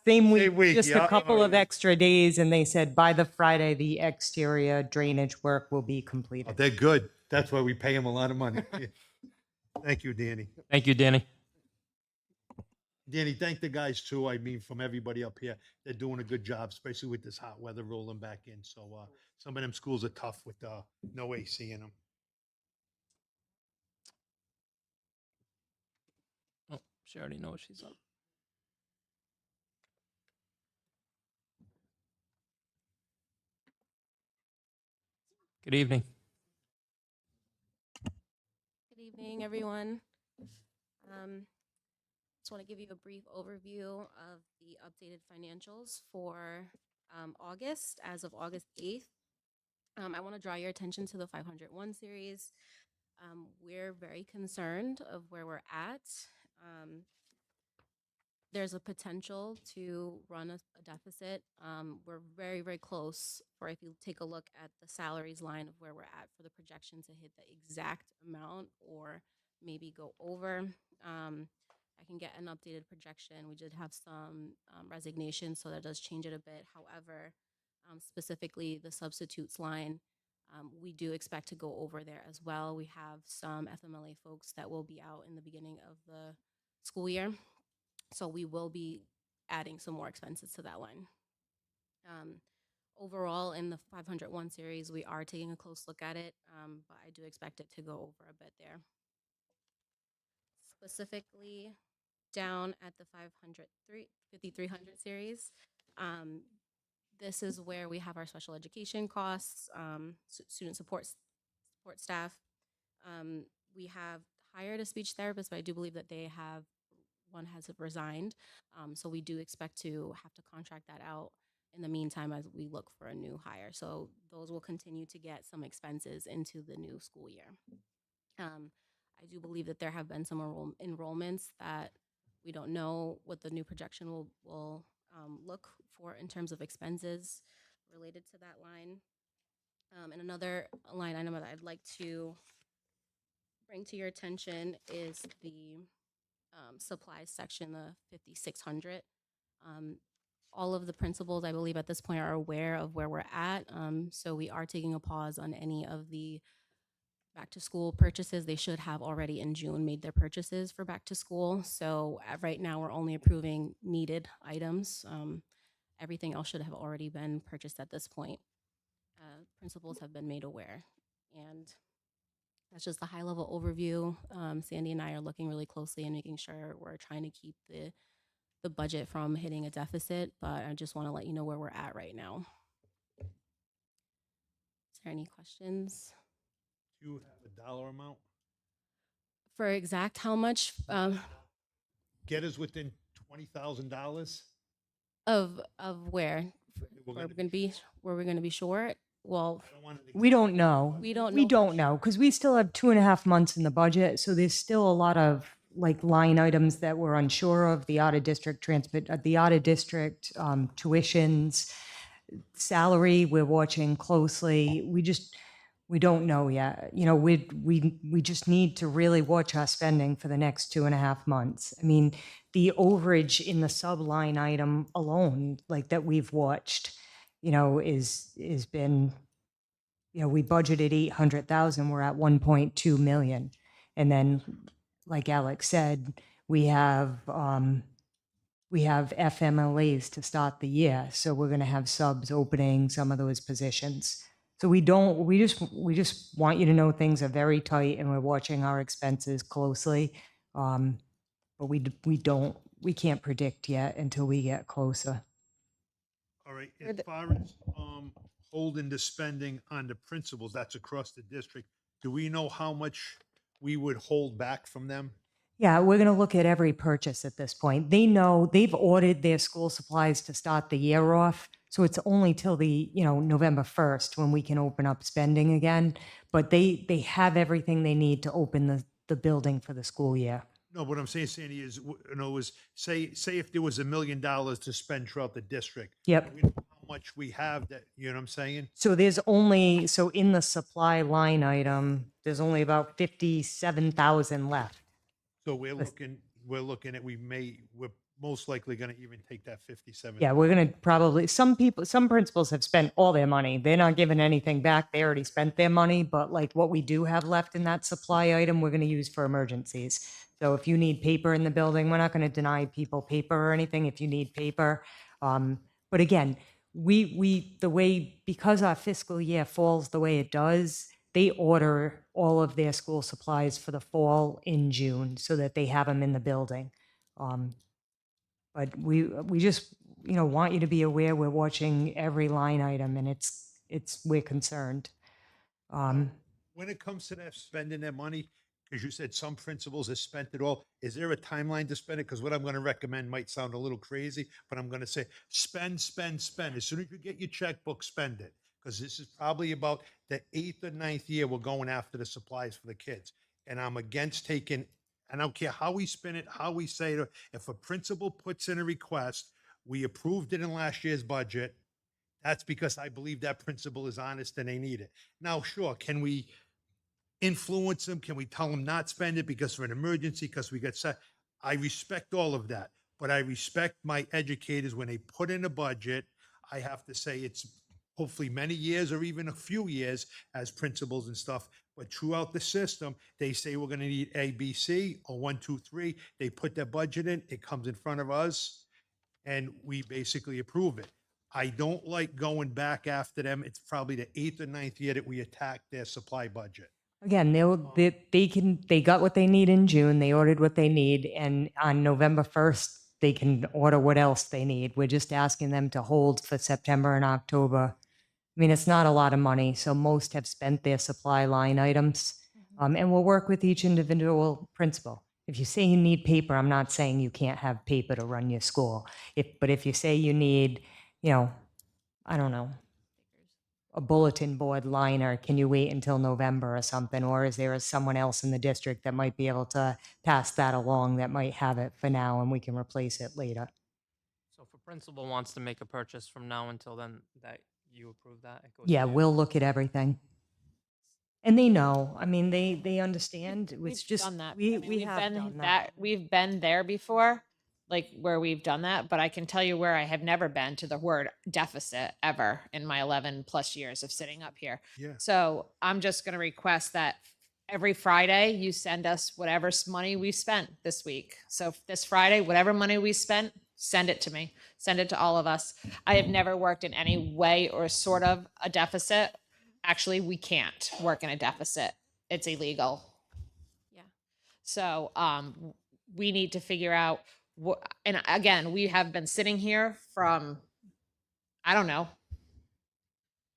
Same week, Same week, just yeah. a couple of extra days. And they said by the Friday, the exterior drainage work will be Oh, completed. they're good. That's why we pay them a lot of money. Thank you, Danny. Thank you, Danny. Danny, thank the guys too. I mean, from everybody up here, they're doing a good job, especially with this hot weather rolling back in. So some of them schools are tough with no AC in them. Oh, she already knows she's up. Good evening. Good evening, everyone. Just want to give you a brief overview of the updated financials for August, as of August 8th. I want to draw your attention to the 501 series. We're very concerned of where we're at. There's a potential to run a deficit. We're very, very close, or if you take a look at the salaries line of where we're at for the projection to hit the exact amount or maybe go over. I can get an updated projection. We did have some resignations, so that does change it a bit. However, specifically the substitutes line, we do expect to go over there as well. We have some FMLA folks that will be out in the beginning of the school year. So we will be adding some more expenses to that line. Overall, in the 501 series, we are taking a close look at it, but I do expect it to go over a bit there. Specifically, down at the 5300 series, this is where we have our special education costs, student support staff. We have hired a speech therapist, but I do believe that one has resigned. So we do expect to have to contract that out in the meantime as we look for a new hire. So those will continue to get some expenses into the new school year. I do believe that there have been some enrollments that we don't know what the new projection will look for in terms of expenses related to that line. And another line item that I'd like to bring to your attention is the supplies section, the 5600. All of the principals, I believe, at this point are aware of where we're at. So we are taking a pause on any of the back to school purchases. They should have already in June made their purchases for back to school. So right now we're only approving needed items. Everything else should have already been purchased at this point. Principals have been made aware. And that's just a high level overview. Sandy and I are looking really closely and making sure we're trying to keep the budget from hitting a deficit, but I just want to let you know where we're at right now. Is there any questions? Do you have a dollar amount? For exact how much Get us within $20,000. of where We're where gonna we're gonna be short? Well, I don't want it We don't know. we don't know. We for don't know because we still have 2.5 months in the budget. So there's still a lot of like line items that we're unsure of, the out of district tuitions, salary, we're watching closely. We don't know yet. You know, we just need to really watch our spending for the next 2.5 months. I mean, the overage in the sub line item alone, like that we've watched, you know, is been, you know, we budgeted 800,000, we're at 1.2 million. And then, like Alex said, we have FMLAs to start the year. So we're going to have subs opening some of those positions. So we just want you to know things are very tight and we're watching our expenses closely. But but we can't predict yet until we get closer. All right, Where as the- far as holding the spending on the principals, that's across the district, do we know how much we would hold back from them? Yeah, we're going to look at every purchase at this point. They know they've ordered their school supplies to start the year off. So it's only till the, November 1st when we can open up spending again. But they have everything they need to open the building for the school year. No, what I'm saying, Sandy, is, say if there was $1 million to spend throughout the district. Yep. We know how much we have that, you know what I'm saying? So so in the supply line item, there's only about 57,000 left. So we're looking at, we're most likely gonna even take that 57. Yeah, we're going to probably, some principals have spent all their money. They're not giving anything back. They already spent their money, but like what we do have left in that supply item, we're going to use for emergencies. So if you need paper in the building, we're not going to deny people paper or anything if you need paper. But again, because our fiscal year falls the way it does, they order all of their school supplies for the fall in June so that they have them in the building. But we just, want you to be aware, we're watching every line item and we're concerned. When it comes to that spending that money, because you said some principals have spent it all, is there a timeline to spend it? Because what I'm gonna recommend might sound a little crazy, but I'm gonna say, spend, spend, spend. As soon as you get your checkbook, spend it. Because this is probably about the 8th or 9th year we're going after the supplies for the kids. And I'm against taking, I don't care how we spin it, how we say it, if a principal puts in a request, we approved it in last year's budget, that's because I believe that principal is honest and they need it. Now, sure, can we influence them? Can we tell them not spend it because of an emergency, because we got set? I respect all of that, but I respect my educators when they put in a budget. I have to say it's hopefully many years or even a few years as principals and stuff, but throughout the system, they say we're gonna need A, B, C, or 1, 2, 3. They put their budget in, it comes in front of us, and we basically approve it. I don't like going back after them. It's probably the 8th or 9th year that we attack their supply budget. Again, they got what they need in June, they ordered what they need, and on November 1st, they can order what else they need. We're just asking them to hold for September and October. I mean, it's not a lot of money, so most have spent their supply line items. And we'll work with each individual principal. If you say you need paper, I'm not saying you can't have paper to run your school. But if you say you need, I don't know, a bulletin board liner, can you wait until November or something? Or is there someone else in the district that might be able to pass that along that might have it for now and we can replace it later? So if a principal wants to make a purchase from now until then, that you approve that? It goes Yeah, to you. we'll look at everything. And they know, I mean, they understand. It's We've just, done that. we I mean, we've have been done that. We've been there before, like where we've done that, but I can tell you where I have never been to the word deficit ever in my 11 plus years of sitting up here. Yeah. So I'm just going to request that every Friday you send us whatever money we spent this week. So this Friday, whatever money we spent, send it to me. Send it to all of us. I have never worked in any way or sort of a deficit. Actually, we can't work in a deficit. It's illegal. Yeah. So we need to figure out what, and again, we have been sitting here from, I don't know,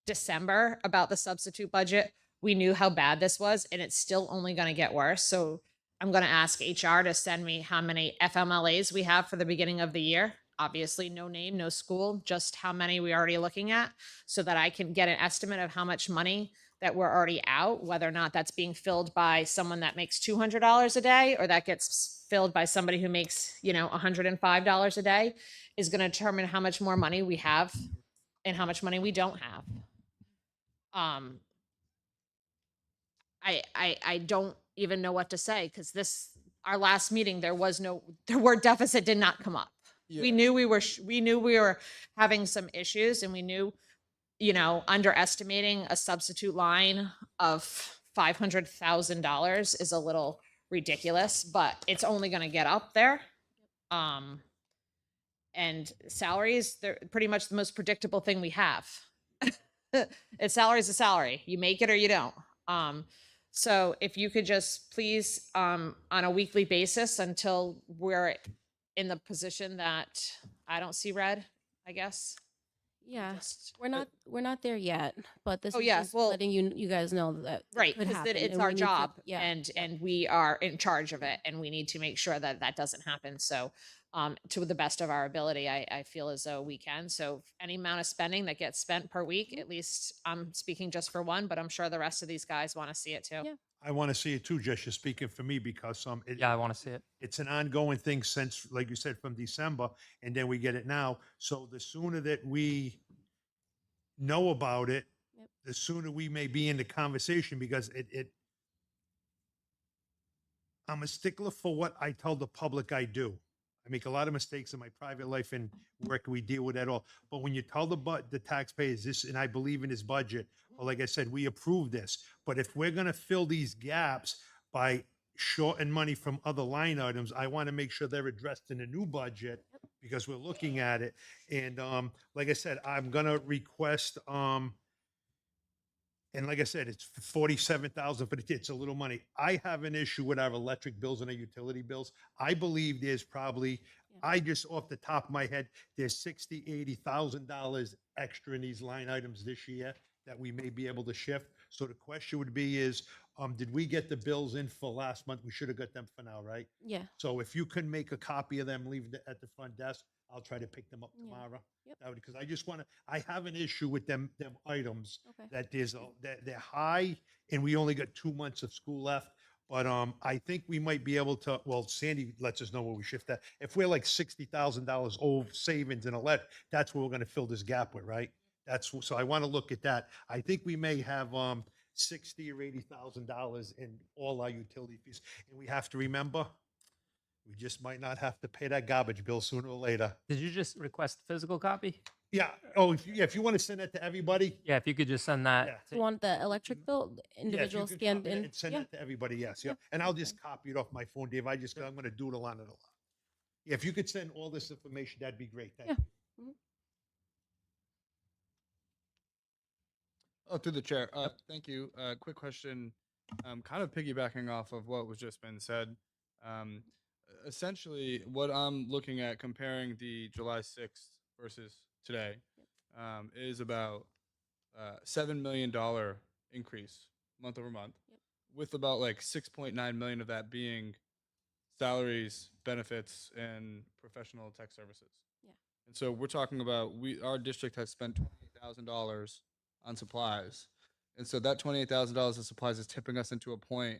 December about the substitute budget. We knew how bad this was, and it's still only going to get worse. So I'm going to ask HR to send me how many FMLAs we have for the beginning of the year. Obviously, no name, no school, just how many we're already looking at, so that I can get an estimate of how much money that we're already out, whether or not that's being filled by someone that makes $200 a day or that gets filled by somebody who makes, $105 a day, is going to determine how much more money we have and how much money we don't have. I don't even know what to say, because our last meeting, the word deficit did not come up. We knew we were having some issues, and we knew, underestimating a substitute line of $500,000 is a little ridiculous, but it's only going to get up there. And salaries, they're pretty much the most predictable thing we have. Salary is a salary. You make it or you don't. So if you could just please, on a weekly basis until we're in the position that I don't see red, I guess. Yeah, Just- we're not there yet, but this Oh, is yeah, just well, letting you guys know that it Right, could because happen. it's and our we need to- job, yeah, and we are in charge of it, and we need to make sure that that doesn't happen. So, to the best of our ability, I feel as though we can. So, any amount of spending that gets spent per week, at least I'm speaking just for one, but I'm sure the rest of these guys want to see it too. Yeah. I want to see it too, Jess. You're speaking for me because Yeah, I want to see it. it's an ongoing thing since, like you said, from December, and then we get it now. So the sooner that we know about it, Yep. the sooner we may be in the conversation because I'm a stickler for what I tell the public I do. I make a lot of mistakes in my private life and work. We deal with that all. But when you tell the taxpayers this, and I believe in this budget, well, like I said, we approve this. But if we're going to fill these gaps by shorting money from other line items, I want to make sure they're addressed in the new budget because we're looking at it. And like I said, I'm going to request and like I said, it's 47,000 for the kids. It's a little money. I have an issue with our electric bills and our utility bills. I believe there's probably, I just off the top of my head, there's $80,000 extra in these line items this year that we may be able to shift. So the question would be is, did we get the bills in for last month? We should have got them for now, right? Yeah. So if you can make a copy of them, leave it at the front desk, I'll try to pick them up Yeah. tomorrow. Yep. Because I just want to, I have an issue with them items Okay. that that they're high and we only got 2 months of school left. But I think we might be able to, well, Sandy lets us know where we shift that. If we're like $60,000 over savings in that's where we're going to fill this gap with, right? So I want to look at that. I think we may have 60 or $80,000 in all our utility fees. And we have to remember, we just might not have to pay that garbage bill sooner or later. Did you just request a physical copy? Yeah. Oh, if you want to send that to everybody, Yeah, if you could just send that. Yeah. You want the electric bill yeah, if you individual could scanned copy that in? and send Yeah. that to everybody, yes. Yeah. Yeah. And I'll just copy it off my phone, Dave. I'm going to doodle on it a lot. Yeah, if you could send all this information, that'd be great. Thank Yeah. you. Oh, through the chair. Thank you. Quick question, kind of piggybacking off of what was just been said. Um, Essentially, what I'm looking at comparing the July 6th versus today is about $7 million increase month over month, Yep. with about like 6.9 million of that being salaries, benefits, and professional tech services. Yeah. And so we're talking about our district has spent $28,000 on supplies. And so that $28,000 of supplies is tipping us into a point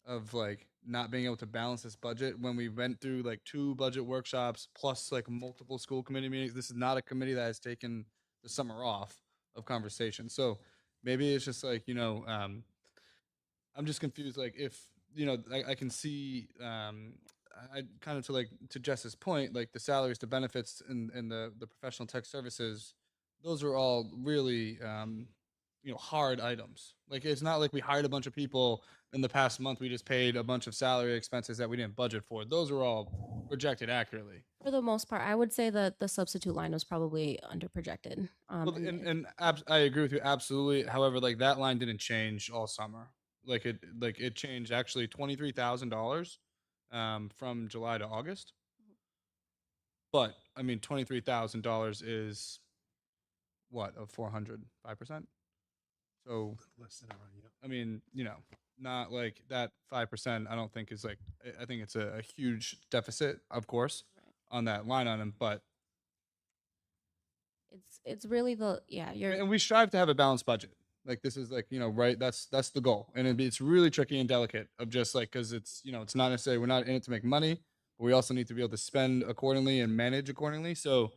of like not being able to balance this budget when we went through like 2 budget workshops plus like multiple school committee meetings. This is not a committee that has taken the summer off of conversation. So maybe it's just like, I'm just confused. Like if, I can see, I kind of to Jess's point, like the salaries, the benefits and the professional tech services, those are all really, hard items. Like it's not like we hired a bunch of people in the past month. We just paid a bunch of salary expenses that we didn't budget for. Those are all projected accurately. For the most part, I would say that the substitute line was probably under projected. Well, I agree with you absolutely. However, like that line didn't change all summer. It changed actually $23,000 from July to August. But I mean, $23,000 is what of 400, 5%. So Less than around, yeah. I mean, not like that 5%. I don't think is like. I think it's a huge deficit, of course, Right. on that line item. But It's really you're and we strive to have a balanced budget. Like this is like right. That's the goal, and it's really tricky and delicate of just like because it's it's not necessarily we're not in it to make money, but we also need to be able to spend accordingly and manage accordingly. So,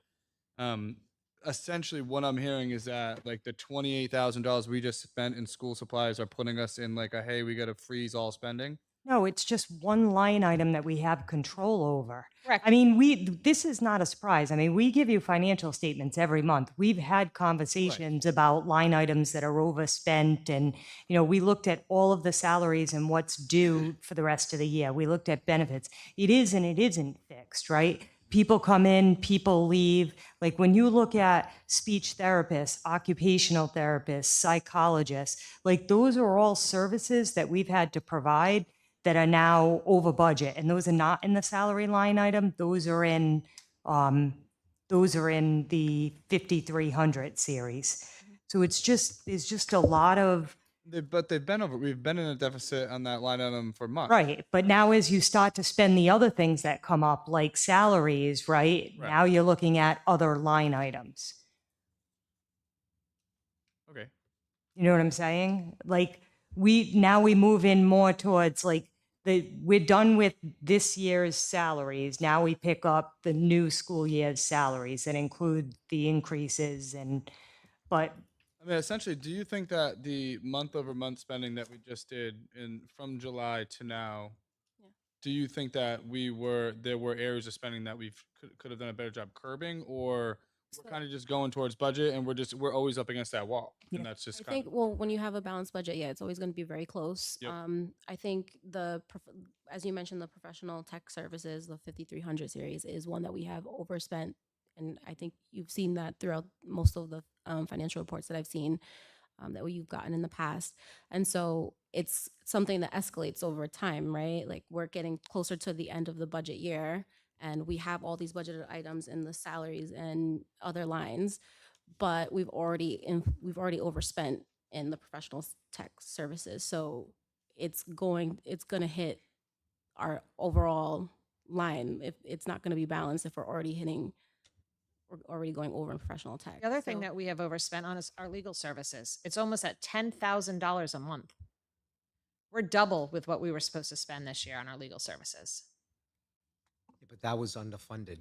essentially, what I'm hearing is that like the $28,000 we just spent in school supplies are putting us in like a hey, we got to freeze all spending. No, it's just one line item that we have control over. Correct. I mean, this is not a surprise. I mean, we give you financial statements every month. We've had conversations about line items that are overspent and, we looked at all of the salaries and what's due for the rest of the year. We looked at benefits. It is and it isn't fixed, right? people come in, people leave. Like when you look at speech therapists, occupational therapists, psychologists, like those are all services that we've had to provide that are now over budget. And those are not in the salary line item. Um, those are in the 5,300 series. So it's just a lot of, But we've been in a deficit on that line item for months. right. But now as you start to spend the other things that come up, like salaries, right? Right. Now you're looking at other line items. Okay. You know what I'm saying? Like now we move in more towards like we're done with this year's salaries. Now we pick up the new school year's salaries that include the increases but I mean, essentially, do you think that the month-over-month spending that we just did from July to now, Yeah. do you think that there were areas of spending that could have done a better job curbing, or we're kind of just going towards budget and we're always up against that wall, Yeah. and that's just I kind think, of well, when you have a balanced budget, yeah, it's always going to be very close. Yep. I think as you mentioned, the professional tech services, the 5,300 series is one that we have overspent. And I think you've seen that throughout most of the financial reports that I've seen that you've gotten in the past. And so it's something that escalates over time, right? Like we're getting closer to the end of the budget year and we have all these budgeted items in the salaries and other lines, but we've already overspent in the professional tech services. So it's going to hit our overall line. If it's not going to be balanced, if we're already going over in professional tech. The other thing So- that we have overspent on is our legal services. It's almost at $10,000 a month. We're double with what we were supposed to spend this year on our legal services. But that was underfunded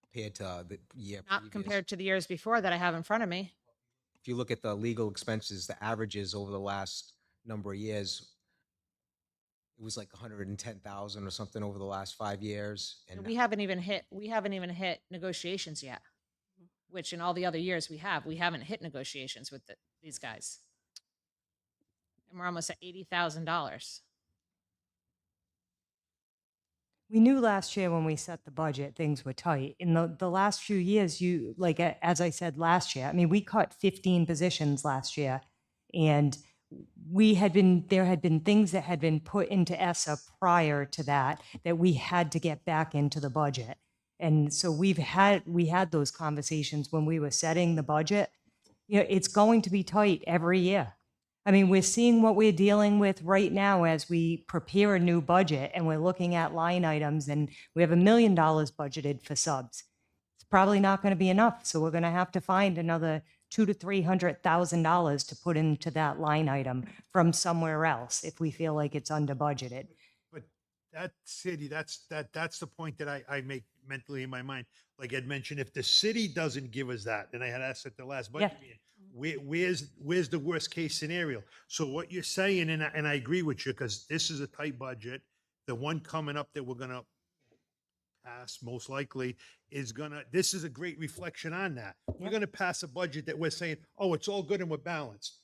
compared to the year Not previous. compared to the years before that I have in front of me. If you look at the legal expenses, the averages over the last number of years, it was like 110,000 or something over the last 5 years. And We haven't even hit negotiations yet, which in all the other years we haven't hit negotiations with these guys. And we're almost at $80,000. we knew last year when we set the budget, things were tight. In the last few years, as I said last year, I mean, we cut 15 positions last year and there had been things that had been put into ESSA prior to that we had to get back into the budget. And so we had those conversations when we were setting the budget. You know, it's going to be tight every year. I mean, we're seeing what we're dealing with right now as we prepare a new budget and we're looking at line items and we have $1 million budgeted for subs. It's probably not going to be enough. So we're going to have to find another $200,000 to $300,000 to put into that line item from somewhere else if we feel like it's under budgeted. But that's the point that I make mentally in my mind. Like Ed mentioned, if the city doesn't give us that, and I had asked at the last budget meeting, where's the worst case scenario? So what you're saying, and I agree with you, because this is a tight budget. The one coming up that we're gonna pass most likely this is a great reflection on that. We're gonna pass a budget that we're saying, oh, it's all good and we're balanced.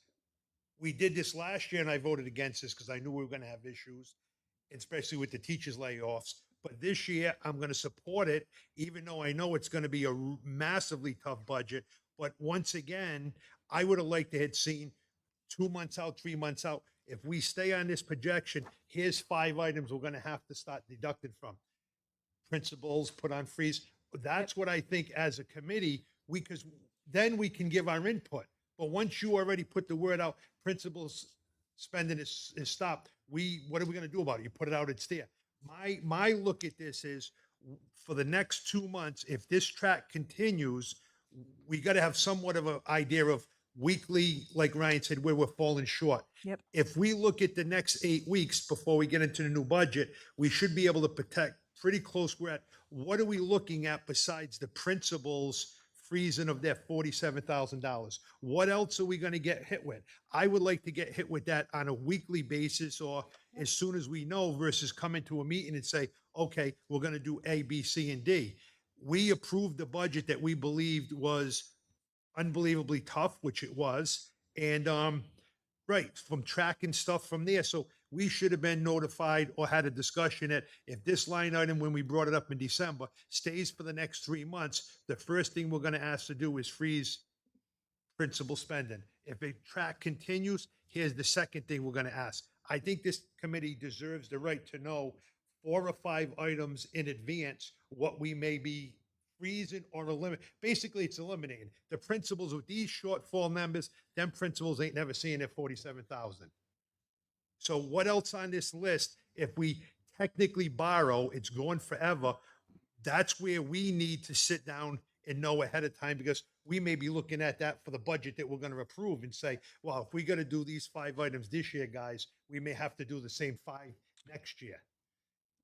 We did this last year and I voted against this because I knew we were gonna have issues, especially with the teachers layoffs. But this year, I'm going to support it, even though I know it's going to be a massively tough budget. But once again, I would have liked to have seen 2 months out, 3 months out. If we stay on this projection, here's 5 items we're going to have to start deducting from. Principals, put on freeze. That's what I think as a committee, because then we can give our input. But once you already put the word out, principals spending is stopped. What are we going to do about it? You put it out, it's there. My look at this is for the next 2 months, if this track continues, we got to have somewhat of an idea of weekly, like Ryan said, where we're falling short. Yep. If we look at the next 8 weeks before we get into the new budget, we should be able to protect pretty close. We're at, what are we looking at besides the principals freezing of their $47,000? What else are we going to get hit with? I would like to get hit with that on a weekly basis or as soon as we know versus coming to a meeting and say, okay, we're going to do A, B, C, and D. We approved the budget that we believed was unbelievably tough, which it was. And right, from tracking stuff from there. So we should have been notified or had a discussion that if this line item, when we brought it up in December, stays for the next 3 months, the first thing we're gonna ask to do is freeze principal spending. If a track continues, here's the second thing we're gonna ask. I think this committee deserves the right to know 4 or 5 items in advance, what we may be freezing or eliminating. Basically, it's eliminating. The principals with these shortfall numbers, them principals ain't never seeing their 47,000. So what else on this list, if we technically borrow, it's going forever, that's where we need to sit down and know ahead of time, because we may be looking at that for the budget that we're gonna approve and say, well, if we gotta do these 5 items this year, guys, we may have to do the same 5 next year.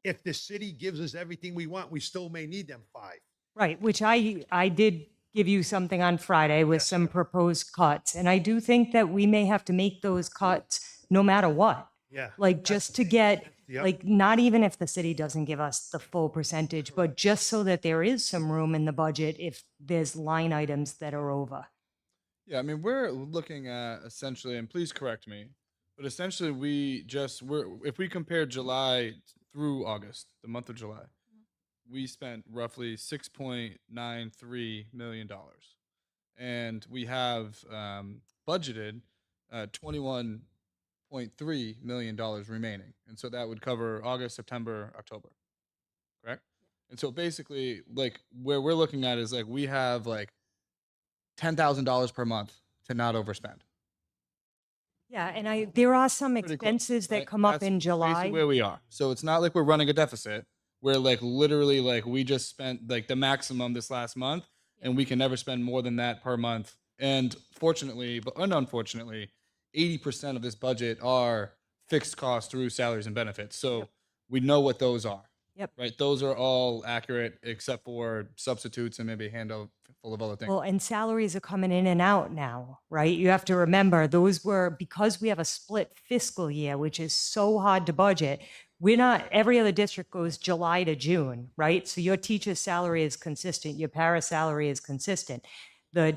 If the city gives us everything we want, we still may need them 5. Right, which I did give you something on Friday with Yes, some yeah. proposed cuts. And I do think that we may have to make those cuts no matter what. Yeah. Like that's just the to thing. get, Yep. like, not even if the city doesn't give us the full percentage, but just so that there is some room in the budget if there's line items that are over. Yeah, I mean, we're looking at essentially, and please correct me, but essentially if we compare July through August, the month of July, we spent roughly $6.93 million. And we have budgeted $21.3 million remaining. And so that would cover August, September, October, correct? And so basically, like, where we're looking at is like we have like $10,000 per month to not overspend. Yeah, and there are some Pretty close, expenses that right? come up That's in basically July. where we are. So it's not like we're running a deficit. We're like literally like we just spent like the maximum this last month, and we can never spend more than that per month. And fortunately, but unfortunately, 80% of this budget are fixed costs through salaries and benefits. So we know what those are. Yep. Right. Those are all accurate except for substitutes and maybe a handle full of other things. Well, and salaries are coming in and out now, right? You have to remember those were because we have a split fiscal year, which is so hard to budget. We're not, every other district goes July to June, right? So your teacher's salary is consistent, your para salary is consistent. The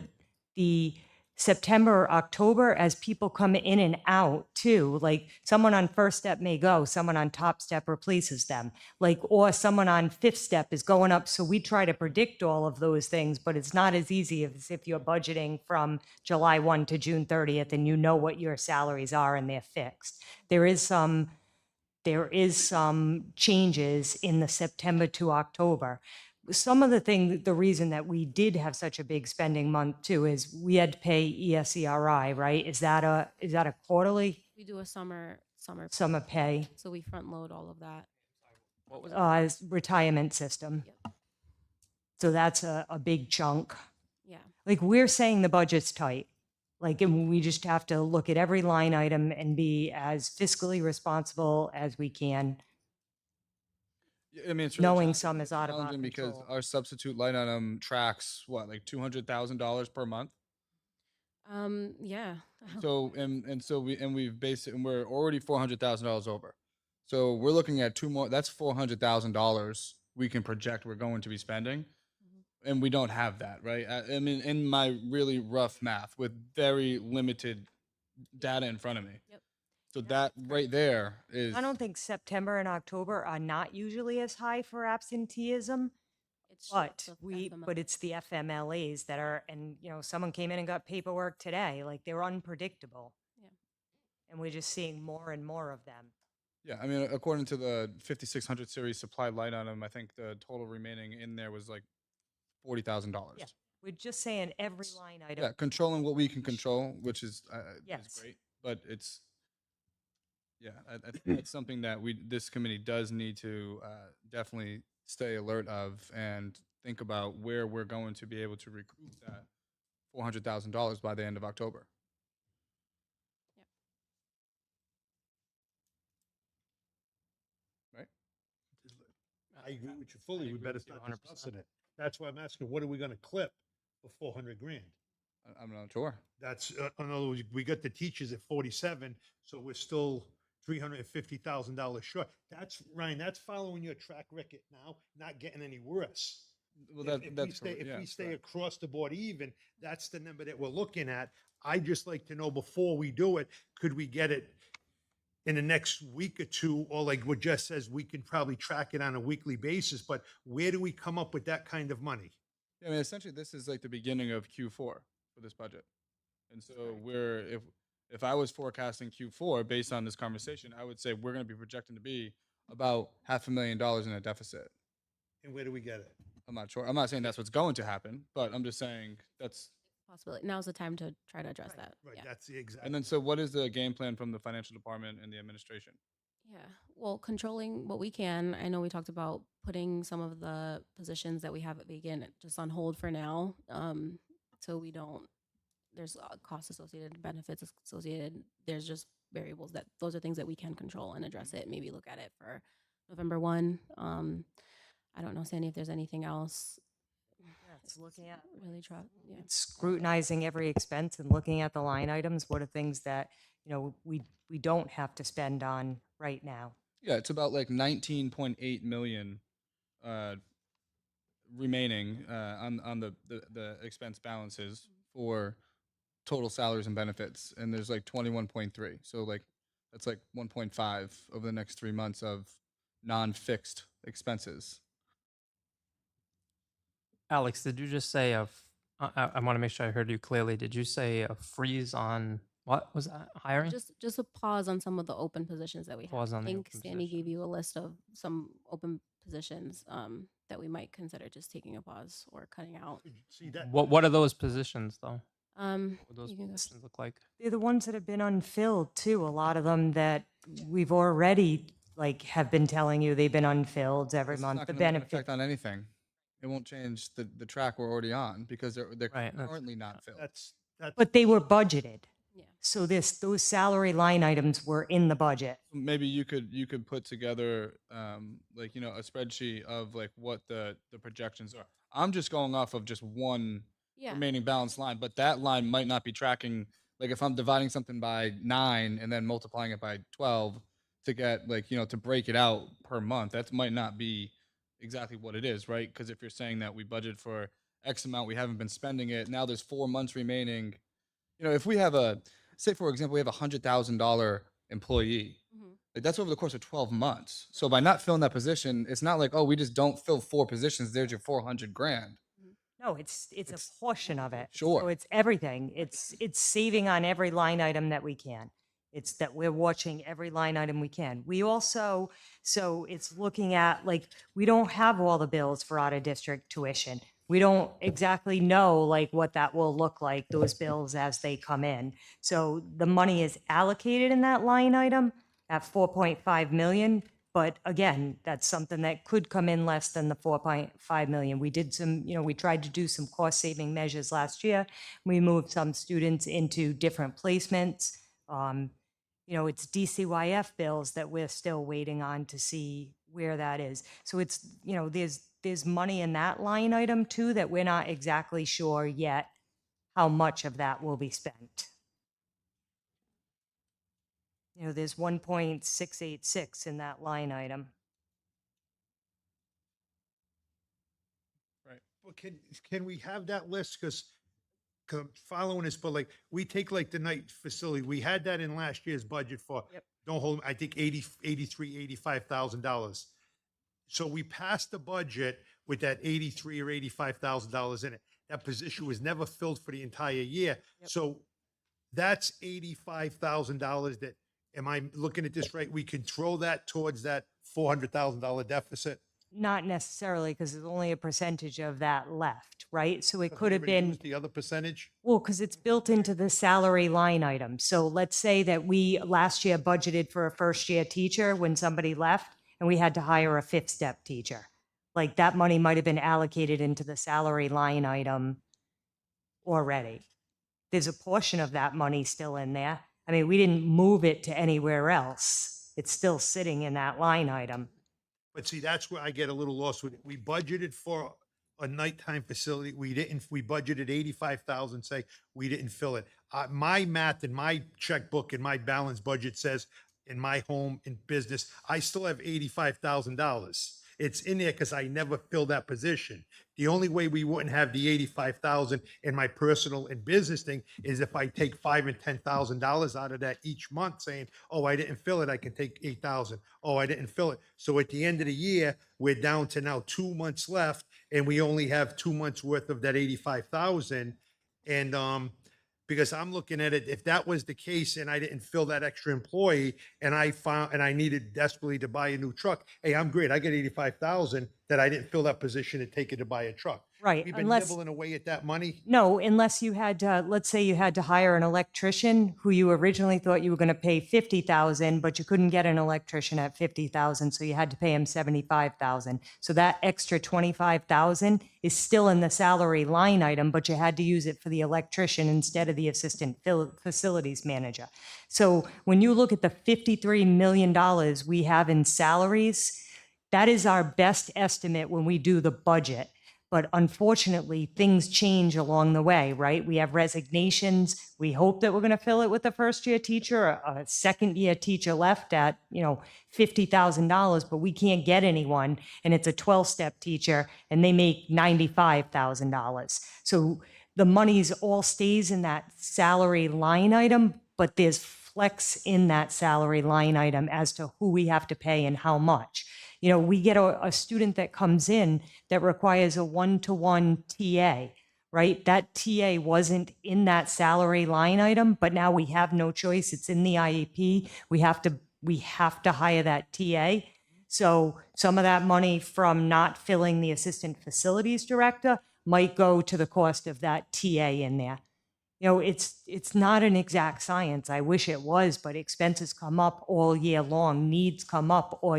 September, October, as people come in and out too, like someone on first step may go, someone on top step replaces them, like, or someone on fifth step is going up. So we try to predict all of those things, but it's not as easy as if you're budgeting from July 1 to June 30th and you know what your salaries are and they're fixed. There is some changes in the September to October. Some of the reason that we did have such a big spending month too is we had to pay ESERI, right? Is that a quarterly We do a summer summer pay? so we front load all of that. What was Retirement system. Yep. So that's a big chunk. Yeah. Like we're saying the budget's tight. Like, and we just have to look at every line item and be as fiscally responsible as we can. I mean, it's knowing challenging- some is out of our challenging because control. our substitute line item tracks what, like $200,000 per month. Yeah. So we're already $400,000 over. So we're looking at two more. That's $400,000 we can project we're going to be spending, and we don't have that, right? I mean, in my really rough math with very limited data in front of me. Yep. So that right there is. I don't think September and October are not usually as high for absenteeism, It's but just the FML. it's the FMLAs that are, and someone came in and got paperwork today, like they're unpredictable. Yeah. And we're just seeing more and more of them. Yeah, I mean, according to the 5600 series supply line item, I think the total remaining in there was like $40,000. Yeah. We're just saying every line item. Yeah, controlling what we can control, which is Yes. great, but it's I think it's something that this committee does need to definitely stay alert of and think about where we're going to be able to recoup that $400,000 by the end of October. Right? I agree with you fully. We agree better with you start 100%. discussing it. That's why I'm asking, what are we gonna clip for 400 grand? I'm not sure. That's, in other words, we got the teachers at 47, so we're still $350,000 short. That's, Ryan, that's following your track record now, not getting any worse. Well, If we that's stay, correct. if Yeah, we stay correct. across the board even, that's the number that we're looking at. I just like to know before we do it, could we get it in the next week or two, or like what Jess says, we can probably track it on a weekly basis, but where do we come up with that kind of money? I mean, essentially, this is like the beginning of Q4 for this budget, and so if I was forecasting Q4 based on this conversation, I would say we're going to be projecting to be about $500,000 in a deficit. And where do we get it? I'm not sure. I'm not saying that's what's going to happen, but I'm just saying that's. Possibility. Now's the time to try to address that. Right, Yeah. that's the exact. And then, so what is the game plan from the financial department and the administration? Yeah. Well, controlling what we can. I know we talked about putting some of the positions that we have at vacant just on hold for now. So we don't, there's costs associated, benefits associated. There's just variables that those are things that we can control and address it. Maybe look at it for November 1. I don't know, Sandy, if there's anything else. It's looking at, Really try. Yeah. it's scrutinizing every expense and looking at the line items. What are things that, we don't have to spend on right now? Yeah, it's about like 19.8 million remaining on the expense balances for total salaries and benefits, and there's like 21.3. So like that's like 1.5 over the next 3 months of non-fixed expenses. Alex, did you just say I want to make sure I heard you clearly. Did you say a freeze on what was that? Hiring? Just a pause on some of the open positions that we have. Pause on I the think open Sandy position. gave you a list of some open positions that we might consider just taking a pause or cutting out. See that? What are those positions though? Um, What do those you can go- positions look like? They're the ones that have been unfilled too. A lot of them that we've already have been telling you they've been unfilled every It's month. not The gonna make an benefit, effect on anything. It won't change the track we're already on because they're Right, that's- currently not filled. That's, but they were budgeted. Yeah. So those salary line items were in the budget. Maybe you could put together like a spreadsheet of like what the projections are. I'm just going off of just one Yeah. remaining balance line, but that line might not be tracking. Like if I'm dividing something by 9 and then multiplying it by 12 to get like to break it out per month, that might not be exactly what it is, right? Because if you're saying that we budget for X amount, we haven't been spending it. Now there's 4 months remaining. If we have say for example, we have $100,000 employee, Mhm. like that's over the course of 12 months. So by not filling that position, it's not like, oh, we just don't fill 4 positions. There's your 400 grand. No, it's a portion of it. Sure. So it's everything. It's saving on every line item that we can. It's that we're watching every line item we can. We also, so it's looking at, we don't have all the bills for out of district tuition. We don't exactly know what that will look like, those bills as they come in. So the money is allocated in that line item at 4.5 million. But again, that's something that could come in less than the 4.5 million. We did some, we tried to do some cost saving measures last year. We moved some students into different placements. It's DCYF bills that we're still waiting on to see where that is. So it's, there's money in that line item too that we're not exactly sure yet how much of that will be spent. There's 1.686 in that line item. Right. Well, can we have that list? Because I'm following this, but we take the night facility, we had that in last year's budget for, Yep. don't hold, I think $85,000. So we passed the budget with that $83,000 or $85,000 in it. That position was never filled for the entire year. Yep. So that's $85,000 that, am I looking at this right? We can throw that towards that $400,000 deficit. Not necessarily, because there's only a percentage of that left, right? So it Have could we have been, reduced the other percentage? well, because it's built into the salary line item. So let's say that we last year budgeted for a first year teacher when somebody left and we had to hire a fifth step teacher. That money might have been allocated into the salary line item already. There's a portion of that money still in there. I mean, we didn't move it to anywhere else. It's still sitting in that line item. But see, that's where I get a little lost with it. We budgeted for a nighttime facility. We didn't, we budgeted 85,000, say, we didn't fill it. My math and my checkbook and my balance budget says in my home in business, I still have $85,000. it's in there because I never filled that position. The only way we wouldn't have the 85,000 in my personal and business thing is if I take $5,000 and $10,000 out of that each month saying, oh, I didn't fill it, I can take 8,000. Oh, I didn't fill it. So at the end of the year, we're down to now 2 months left and we only have 2 months worth of that 85,000. And, because I'm looking at it, if that was the case and I didn't fill that extra employee and I needed desperately to buy a new truck, hey, I'm great. I get 85,000 that I didn't fill that position to take it to buy a truck. Right, We've been unless- nibbling away at that money. No, unless you had to, let's say you had to hire an electrician who you originally thought you were going to pay 50,000, but you couldn't get an electrician at 50,000, so you had to pay him 75,000. So that extra 25,000 is still in the salary line item, but you had to use it for the electrician instead of the assistant facilities manager. So when you look at the $53 million we have in salaries, that is our best estimate when we do the budget. But unfortunately, things change along the way, right? We have resignations. We hope that we're going to fill it with a first-year teacher. A second-year teacher left at, $50,000, but we can't get anyone. And it's a 12-step teacher, and they make $95,000. So the money's all stays in that salary line item, but there's flex in that salary line item as to who we have to pay and how much. We get a student that comes in that requires a one-to-one TA, right? That TA wasn't in that salary line item, but now we have no choice. It's in the IEP. We have to hire that TA. So some of that money from not filling the assistant facilities director might go to the cost of that TA in there. It's not an exact science. I wish it was, but expenses come up all year long, needs come up all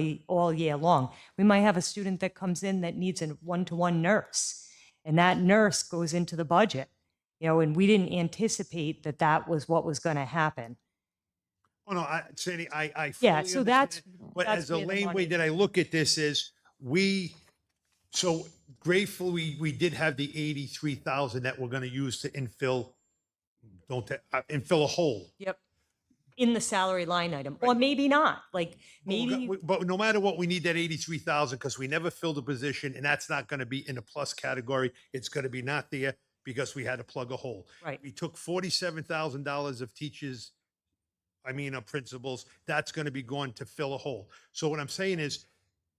year long. We might have a student that comes in that needs a one-to-one nurse, and that nurse goes into the budget, and we didn't anticipate that was what was going to happen. Oh, no, Sandy, I fully Yeah, so understand that's- it. But that's as a where the lame way money- that I look at this is so gratefully we did have the 83,000 that we're going to use to infill a hole. Yep. In the salary line item, or maybe not, maybe. But no matter what, we need that 83,000 because we never filled a position and that's not going to be in the plus category. It's going to be not there because we had to plug a hole. Right. We took $47,000 of teachers, of principals, that's going to be going to fill a hole. So what I'm saying is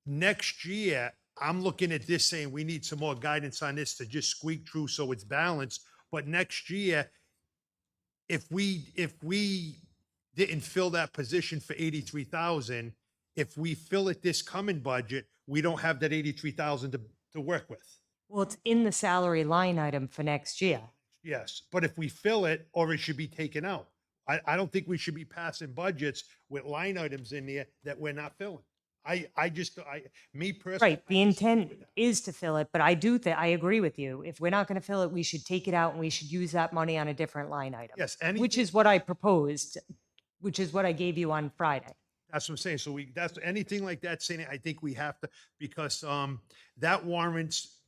next year, I'm looking at this saying we need some more guidance on this to just squeak through so it's balanced. But next year, if we didn't fill that position for 83,000, if we fill it this coming budget, we don't have that 83,000 to work with. Well, it's in the salary line item for next year. Yes, but if we fill it, or it should be taken out. I don't think we should be passing budgets with line items in there that we're not filling. Me personally. Right, the I disagree intent with that. is to fill it, but I agree with you. If we're not going to fill it, we should take it out and we should use that money on a different line item. Yes, Which is what I proposed, which is what I gave you on Friday. That's what I'm saying. So that's anything like that, saying I think we have to, because that warrants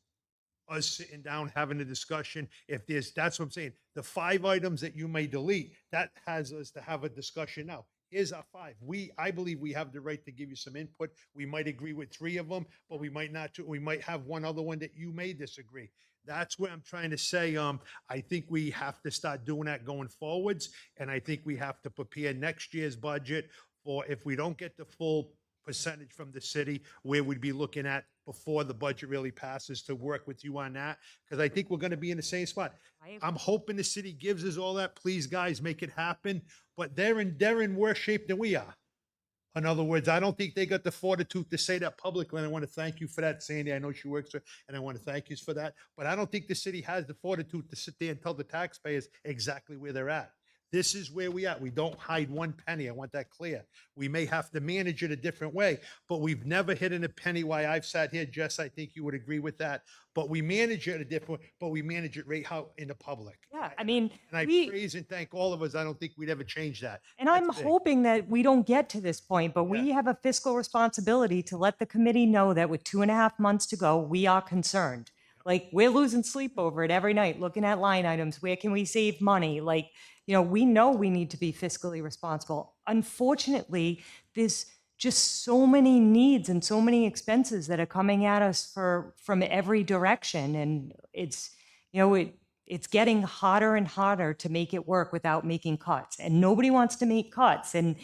us sitting down, having a discussion. That's what I'm saying. The 5 items that you may delete, that has us to have a discussion now. Here's our 5. I believe we have the right to give you some input. We might agree with 3 of them, but we might not. We might have one other one that you may disagree. That's where I'm trying to say, I think we have to start doing that going forwards. And I think we have to prepare next year's budget for if we don't get the full percentage from the city, where we'd be looking at before the budget really passes to work with you on that. Because I think we're going to be in the same spot. I'm hoping the city gives us all that. Please, guys, make it happen. But they're in worse shape than we are. In other words, I don't think they got the fortitude to say that publicly. And I want to thank you for that, Sandy. I know she works there, and I want to thank you for that. But I don't think the city has the fortitude to sit there and tell the taxpayers exactly where they're at. This is where we at. We don't hide one penny. I want that clear. We may have to manage it a different way, but we've never hidden a penny while I've sat here. Jess, I think you would agree with that. But we manage it a different way, but we manage it right how in the public. Yeah, I mean, And I praise and thank all of us. I don't think we'd ever change that. and I'm That's big. hoping that we don't get to this point, but we have a fiscal responsibility to let the committee know that with 2.5 months to go, we are concerned. We're losing sleep over it every night, looking at line items. Where can we save money? We know we need to be fiscally responsible. Unfortunately, there's just so many needs and so many expenses that are coming at us from every direction. And it's, it's getting harder and harder to make it work without making cuts. And nobody wants to make cuts. And,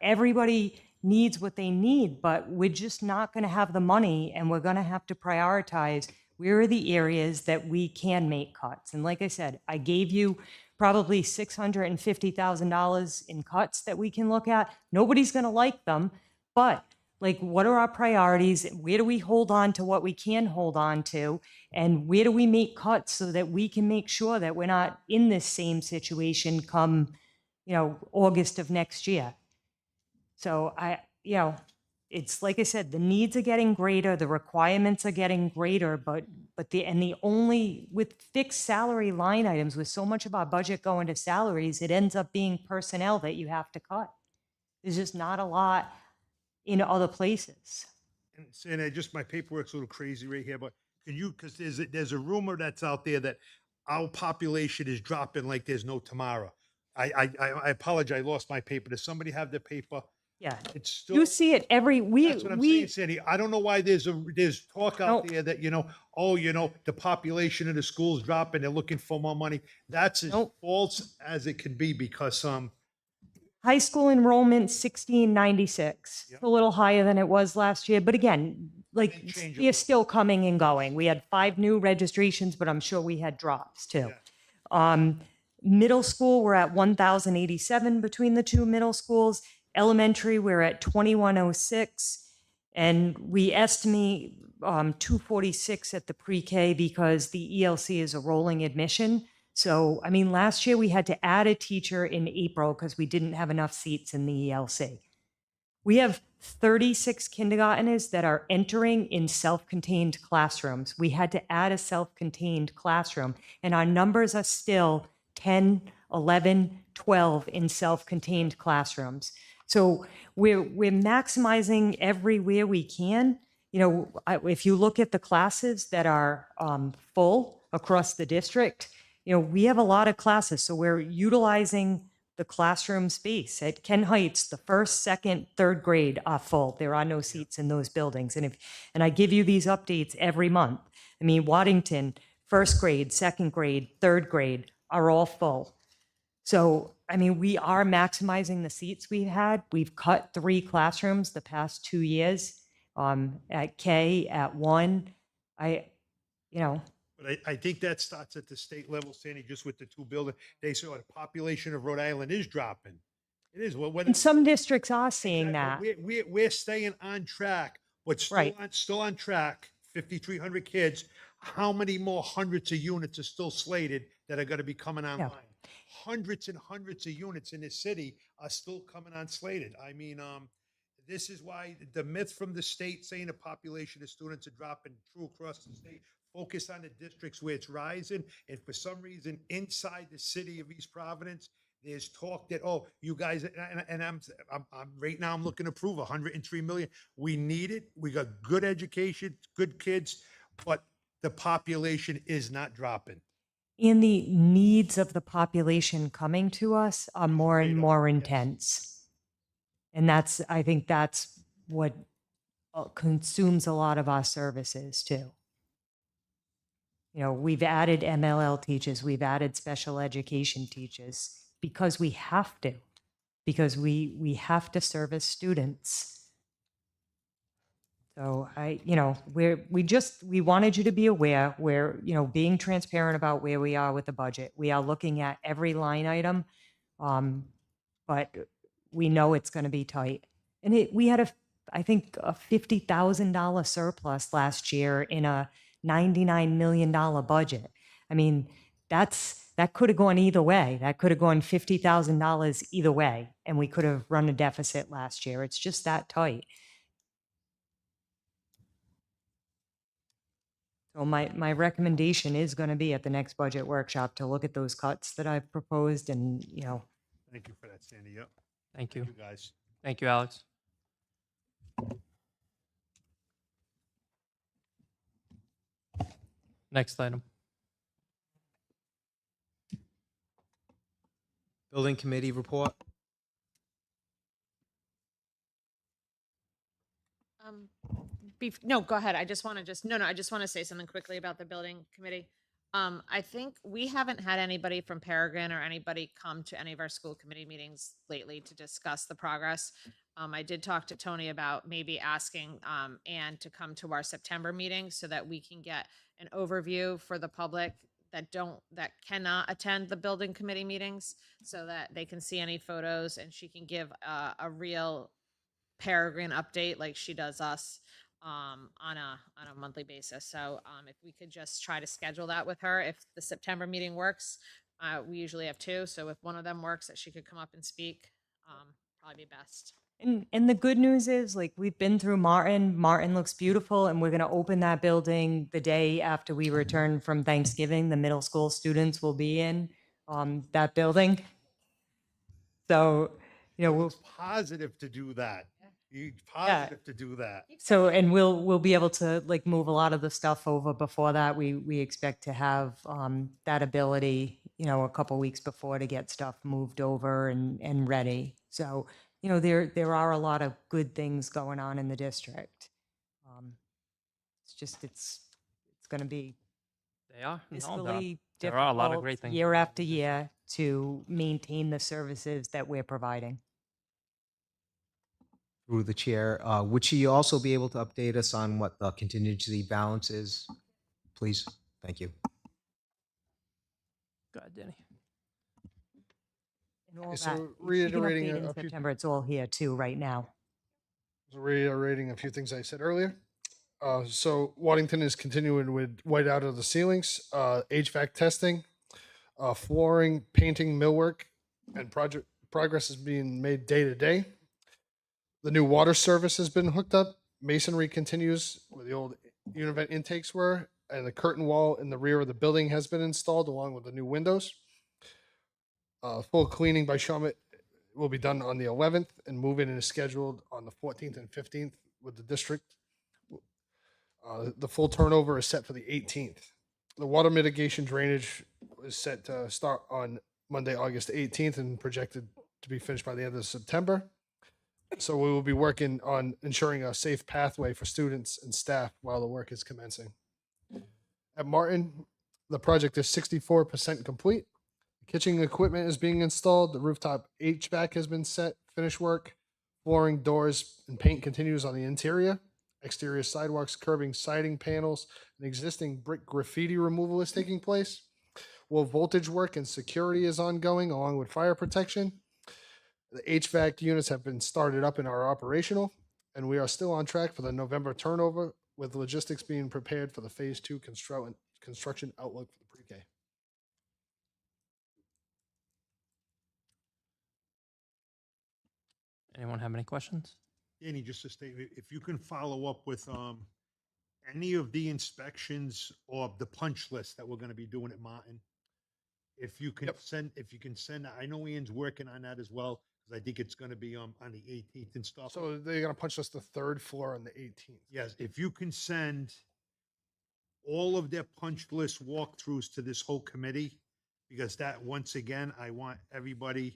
everybody needs what they need, but we're just not going to have the money, and we're going to have to prioritize where are the areas that we can make cuts. And like I said, I gave you probably $650,000 in cuts that we can look at. Nobody's going to like them, but like, what are our priorities? Where do we hold on to what we can hold on to? And where do we make cuts so that we can make sure that we're not in this same situation come, August of next year? So it's like I said, the needs are getting greater, the requirements are getting greater, but the only, with fixed salary line items, with so much of our budget going to salaries, it ends up being personnel that you have to cut. There's just not a lot in other places. And saying that, just my paperwork's a little crazy right here, but can you, because there's a rumor that's out there that our population is dropping like there's no tomorrow. I apologize, I lost my paper. Does somebody have the paper? Yeah. It's still. You see it That's what I'm saying, Sandy. I don't know why there's talk out Nope. there that, the population of the schools dropping, they're looking for more money. That's as Nope. false as it can be, because high school enrollment 1696. Yep. It's a little higher than it was last year, but again, like, They change a they're little. still coming and going. We had 5 new registrations, but I'm sure we had drops too. Middle school, we're at 1,087 between the 2 middle schools. Elementary, we're at 2,106. And we estimate 246 at the pre-K because the ELC is a rolling admission. So, I mean, last year we had to add a teacher in April because we didn't have enough seats in the ELC. We have 36 kindergarteners that are entering in self-contained classrooms. We had to add a self-contained classroom, and our numbers are still 10, 11, 12 in self-contained classrooms. So we're maximizing everywhere we can. If you look at the classes that are full across the district, we have a lot of classes, so we're utilizing the classroom space. At Ken Heights, the first, second, third grade are full. There are no seats in those buildings. And I give you these updates every month. I mean, Waddington, first grade, second grade, third grade are all full. So, I mean, we are maximizing the seats we've had. We've cut 3 classrooms the past 2 years, at K, at 1. But I think that starts at the state level, Sandy, just with the 2 buildings. They saw the population of Rhode Island is dropping. It is. Well, And some districts are seeing that. We're staying on track, but Right. still on track. 5,300 kids. How many more hundreds of units are still slated that are going to be coming online? Hundreds and hundreds of units in this city are still coming on slated. I mean, this is why the myth from the state saying the population of students are dropping true across the state. Focus on the districts where it's rising, and for some reason inside the city of East Providence, there's talk that, oh, you guys, and I'm right now I'm looking to prove 103 million. We need it. We got good education, good kids, but the population is not dropping. And the needs of the population coming to us are more and Radar, more yes. intense. And I think that's what consumes a lot of our services too. We've added MLL teachers, we've added special education teachers because we have to, because we have to service students. So we wanted you to be aware. We're, being transparent about where we are with the budget. We are looking at every line item, but we know it's going to be tight. And we had I think a $50,000 surplus last year in a $99 million budget. I mean, that could have gone either way. That could have gone $50,000 either way, and we could have run a deficit last year. It's just that tight. So my recommendation is going to be at the next budget workshop to look at those cuts that I've proposed and, Thank you for that, Sandy. Yep. Thank you. You guys. Thank you, Alex. Next item. Building committee report. No, go ahead. I just want to I just want to say something quickly about the building committee. I think we haven't had anybody from Peregrine or anybody come to any of our school committee meetings lately to discuss the progress. I did talk to Tony about maybe asking Anne to come to our September meeting so that we can get an overview for the public that cannot attend the building committee meetings, so that they can see any photos and she can give a real Peregrine update like she does us on a monthly basis. So if we could just try to schedule that with her, if the September meeting works, we usually have two. So if one of them works, that she could come up and speak, probably be best. And the good news is, like, we've been through Martin. Martin looks beautiful, and we're going to open that building the day after we return from Thanksgiving. The middle school students will be in that building. So, we'll, It's positive to do that. It's positive to do that. so, and we'll be able to, like, move a lot of the stuff over before that. We expect to have that ability, a couple weeks before, to get stuff moved over and ready. So, there are a lot of good things going on in the district. It's just it's going to be They are. No, fiscally there are a lot of difficult great things year going on in after the year to maintain the services that we're providing. Through the chair, would she also be able to update us on what the contingency balance is, please? Thank you. Go ahead, Danny. And all Okay, that. so She can reiterating update a in few- September. It's all here too right now. So reiterating a few things I said earlier. So Waddington is continuing with white out of the ceilings, HVAC testing, flooring, painting, millwork, and project progress is being made day to day. The new water service has been hooked up. Masonry continues where the old univent intakes were, and the curtain wall in the rear of the building has been installed along with the new windows. Full cleaning by Shawmut will be done on the 11th, and move-in is scheduled on the 14th and 15th with the district. The full turnover is set for the 18th. The water mitigation drainage is set to start on Monday, August 18th, and projected to be finished by the end of September. So we will be working on ensuring a safe pathway for students and staff while the work is commencing. At Martin, the project is 64% complete. Kitchen equipment is being installed. The rooftop HVAC has been set. Finish work, flooring, doors, and paint continues on the interior. Exterior sidewalks, curbing, siding panels, and existing brick graffiti removal is taking place. Low voltage work and security is ongoing, along with fire protection. The HVAC units have been started up and are operational, and we are still on track for the November turnover, with logistics being prepared for the phase 2 construction outlook for the pre-K. Anyone have any questions? Danny, just to state, if you can follow up with any of the inspections or the punch list that we're going to be doing at Martin, if you can send, I know Ian's working on that as well, because I think it's going to be on the 18th and stuff. So they're going to punch us the third floor on the 18th. Yes, if you can send all of their punch list walkthroughs to this whole committee, because that, once again, I want everybody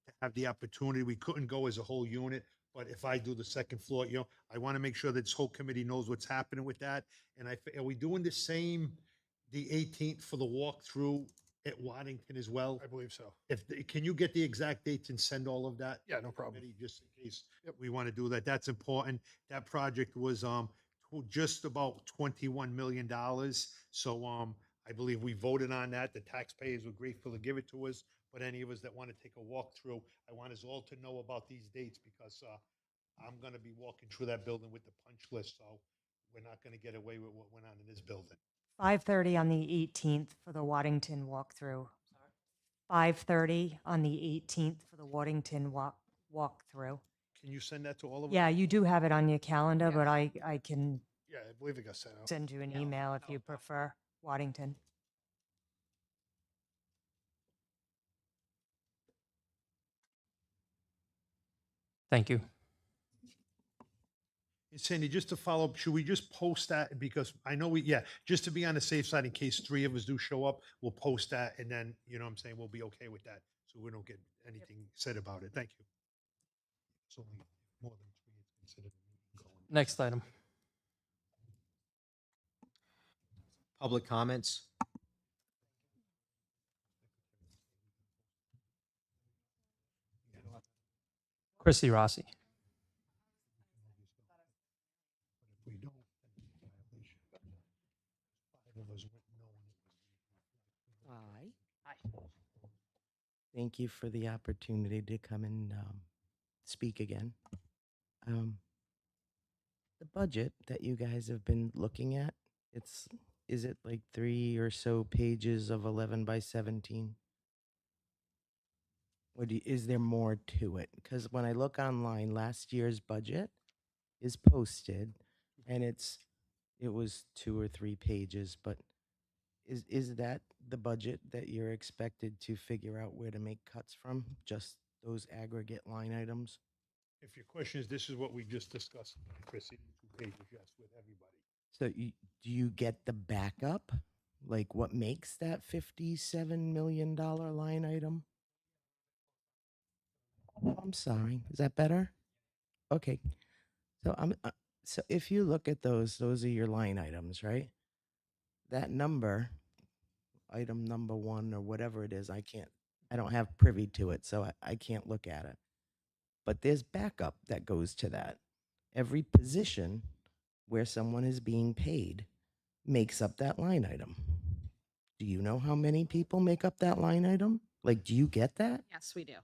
to have the opportunity. We couldn't go as a whole unit, but if I do the second floor, I want to make sure that this whole committee knows what's happening with that. And are we doing the same, the 18th for the walkthrough at Waddington as well? I believe so. Can you get the exact dates and send all of that? Yeah, no problem. Committee, just in case we want to do that. That's important. That project was just about $21 million. So I believe we voted on that. The taxpayers were grateful to give it to us. But any of us that want to take a walkthrough, I want us all to know about these dates, because I'm going to be walking through that building with the punch list. So we're not going to get away with what went on in this building. 5:30 on the 18th for the Waddington walkthrough. 5:30 on the 18th for the Waddington walkthrough. Can you send that to all of us? Yeah, you do have it on your calendar, but I can Yeah, I believe it got sent out. send you an email if you prefer Waddington. Thank you. And Sandy, just to follow up, should we just post that? Because I know just to be on the safe side, in case 3 of us do show up, we'll post that, and then, you know what I'm saying, we'll be okay with that. So we don't get anything said about it. Thank you. It's only more than 3 is considered a meeting going Next item. Public comments? Chrissy Rossi. If we don't, then it's a violation. 5 of us went no, and it was- Hi. Thank you for the opportunity to come and speak again. Um, the budget that you guys have been looking at, is it like 3 or so pages of 11 by 17? Or is there more to it? Because when I look online, last year's budget is posted, and it was 2 or 3 pages, but is that the budget that you're expected to figure out where to make cuts from? Just those aggregate line items? If your question is, this is what we just discussed, Chrissy, 2 pages, yes, with everybody. So do you get the backup? Like what makes that $57 million line item? Oh, I'm sorry. Is that better? Okay. So so if you look at those are your line items, right? That number, item number 1 or whatever it is, I don't have privy to it, so I can't look at it. But there's backup that goes to that. Every position where someone is being paid makes up that line item. Do you know how many people make up that line item? Like, do you get that? Yes, we do.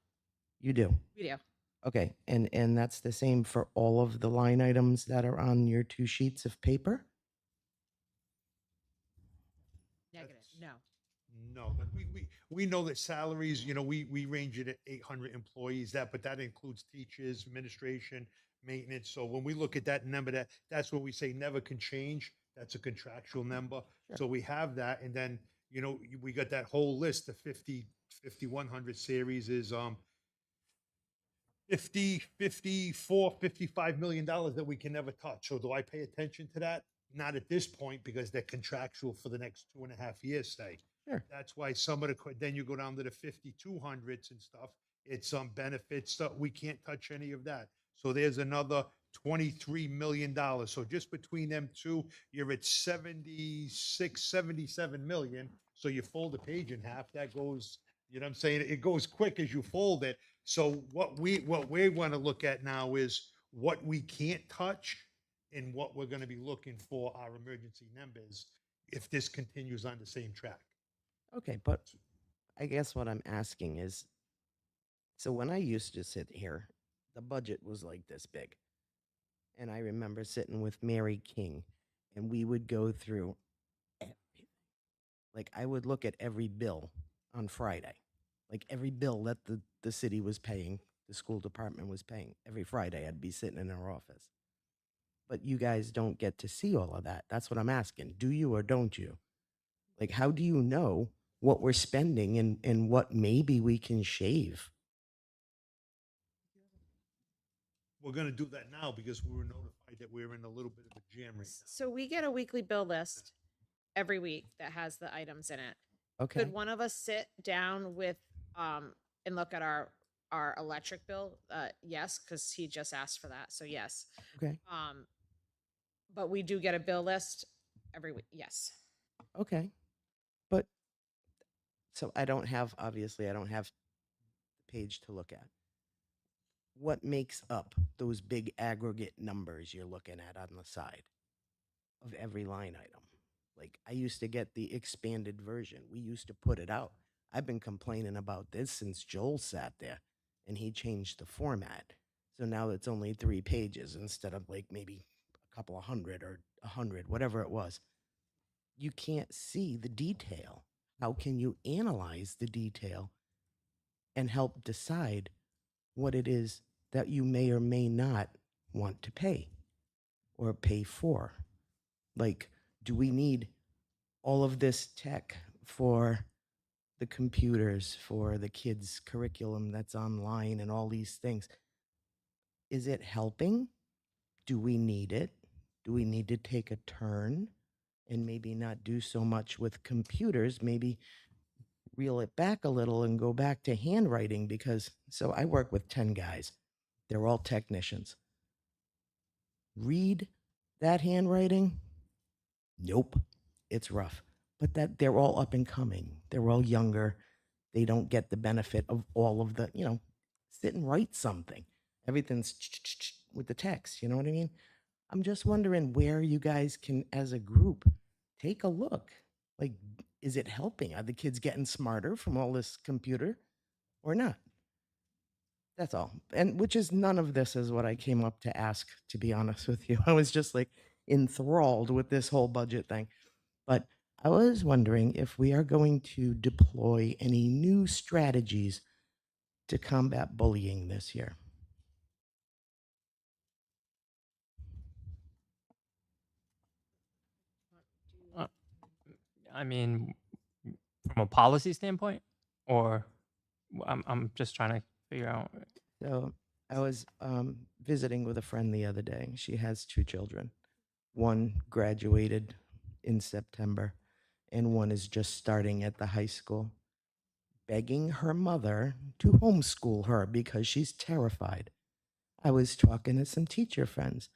You do. We do. Okay. And that's the same for all of the line items that are on your 2 sheets of paper? Negative. No. No, but we know that salaries, we range it at 800 employees, but that includes teachers, administration, maintenance. So when we look at that number, that's what we say never can change. That's a contractual number. Sure. So we have that. And then, we got that whole list of 5100 series is 55 million dollars that we can never touch. So do I pay attention to that? Not at this point, because they're contractual for the next 2.5 years, say. Sure. That's why some of then you go down to the 5200s and stuff. It's some benefits stuff. We can't touch any of that. So there's another $23 million. So just between them two, you're at 76, 77 million. So you fold the page in half, that goes, you know what I'm saying? It goes quick as you fold it. So what we want to look at now is what we can't touch and what we're going to be looking for our emergency numbers if this continues on the same track. Okay, but I guess what I'm asking is, so when I used to sit here, the budget was like this big. And I remember sitting with Mary King, and we would go through everything. Like, I would look at every bill on Friday. Like, every bill that the city was paying, the school department was paying. Every Friday, I'd be sitting in our office. But you guys don't get to see all of that. That's what I'm asking. Do you or don't you? Like, how do you know what we're spending and what maybe we can shave? We're going to do that now because we were notified that we're in a little bit of a jam right now. So we get a weekly bill list every week that has the items in it. Okay. Could one of us sit down with and look at our electric bill? Yes, because he just asked for that. So yes. Okay. But we do get a bill list every week. Yes. Okay. But so obviously I don't have the page to look at. What makes up those big aggregate numbers you're looking at on the side of every line item? Like, I used to get the expanded version. We used to put it out. I've been complaining about this since Joel sat there and he changed the format. So now it's only 3 pages instead of like maybe a couple of hundred or 100, whatever it was. You can't see the detail. How can you analyze the detail and help decide what it is that you may or may not want to pay or pay for? Like, do we need all of this tech for the computers, for the kids' curriculum that's online and all these things? Is it helping? Do we need it? Do we need to take a turn and maybe not do so much with computers? Maybe reel it back a little and go back to handwriting, because so I work with 10 guys. They're all technicians. read that handwriting? Nope, it's rough. But that they're all up and coming. They're all younger. They don't get the benefit of all of the, sit and write something. Everything's with the text, you know what I mean? I'm just wondering where you guys can, as a group, take a look. Like, is it helping? Are the kids getting smarter from all this computer or not? That's all. And which is none of this is what I came up to ask, to be honest with you. I was just like enthralled with this whole budget thing. But I was wondering if we are going to deploy any new strategies to combat bullying this year. Uh, I mean, from a policy standpoint, or I'm just trying to figure out. So I was visiting with a friend the other day. She has two children. One graduated in September, and one is just starting at the high school, begging her mother to homeschool her because she's terrified. I was talking to some teacher friends.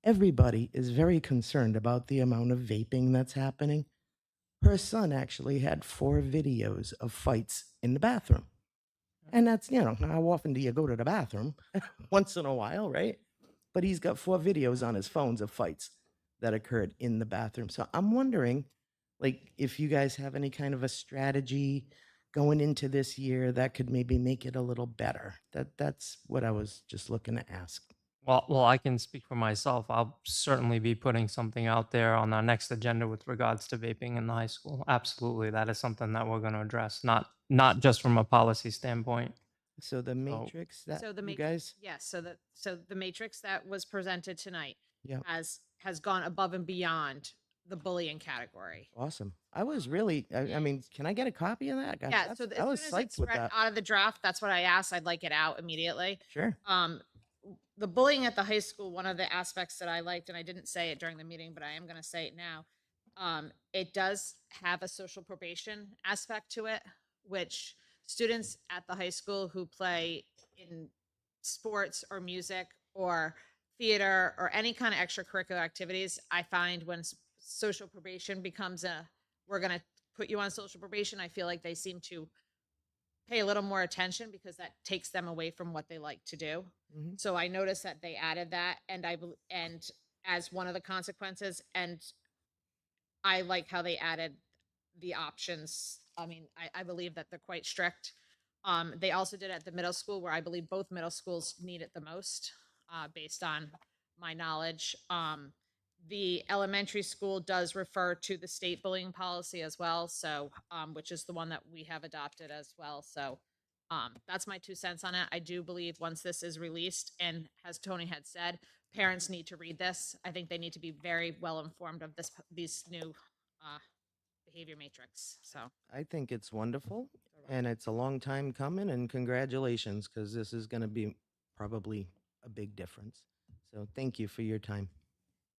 Everybody is very concerned about the amount of vaping that's happening. Her son actually had 4 videos of fights in the bathroom. And that's, how often do you go to the bathroom? Once in a while, right? But he's got 4 videos on his phones of fights that occurred in the bathroom. So I'm wondering, like, if you guys have any kind of a strategy going into this year that could maybe make it a little better. That's what I was just looking to ask. Well, I can speak for myself. I'll certainly be putting something out there on our next agenda with regards to vaping in the high school. Absolutely, that is something that we're going to address, not just from a policy standpoint. So the matrix that So the you matrix, guys, yes, so the matrix that was presented tonight yeah, has gone above and beyond the bullying category. awesome. I was really, I mean, can I get a copy of that? Yeah, That's- so I was as soon as it's psyched with read that. out of the draft, that's what I asked. I'd like it out immediately. Sure. The bullying at the high school, one of the aspects that I liked, and I didn't say it during the meeting, but I am going to say it now. It does have a social probation aspect to it, which students at the high school who play in sports or music or theater or any kind of extracurricular activities, I find when social probation becomes we're going to put you on social probation, I feel like they seem to pay a little more attention because that takes them away from what they like to do. Mhm. So I noticed that they added that, and and as one of the consequences, and I like how they added the options. I mean, I believe that they're quite strict. They also did at the middle school, where I believe both middle schools need it the most, based on my knowledge. The elementary school does refer to the state bullying policy as well, so which is the one that we have adopted as well. So that's my 2 cents on it. I do believe once this is released, and as Tony had said, parents need to read this. I think they need to be very well informed of these new behavior matrix. So I think it's wonderful, and it's a long time coming, and congratulations, because this is going to be probably a big difference. So thank you for your time.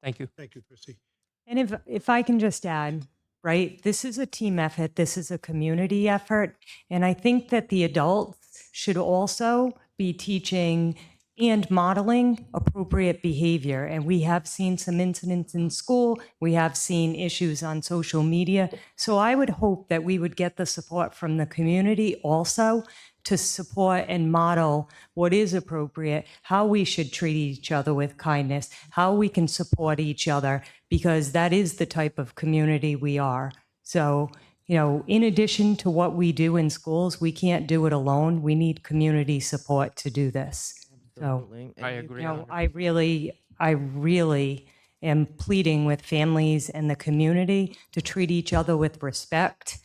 Thank you. Thank you, Chrissy. And if I can just add, right, this is a team effort, this is a community effort. And I think that the adults should also be teaching and modeling appropriate behavior. And we have seen some incidents in school, we have seen issues on social media. So I would hope that we would get the support from the community also to support and model what is appropriate, how we should treat each other with kindness, how we can support each other, because that is the type of community we are. So, in addition to what we do in schools, we can't do it alone. We need community support to do this. So, Absolutely. I And you agree. can- I really am pleading with families and the community to treat each other with respect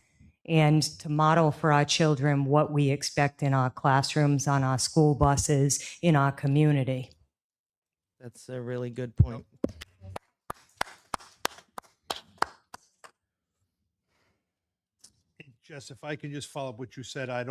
and to model for our children what we expect in our classrooms, on our school buses, in our community. That's a really good point. Jess, if I can just follow up what you said, I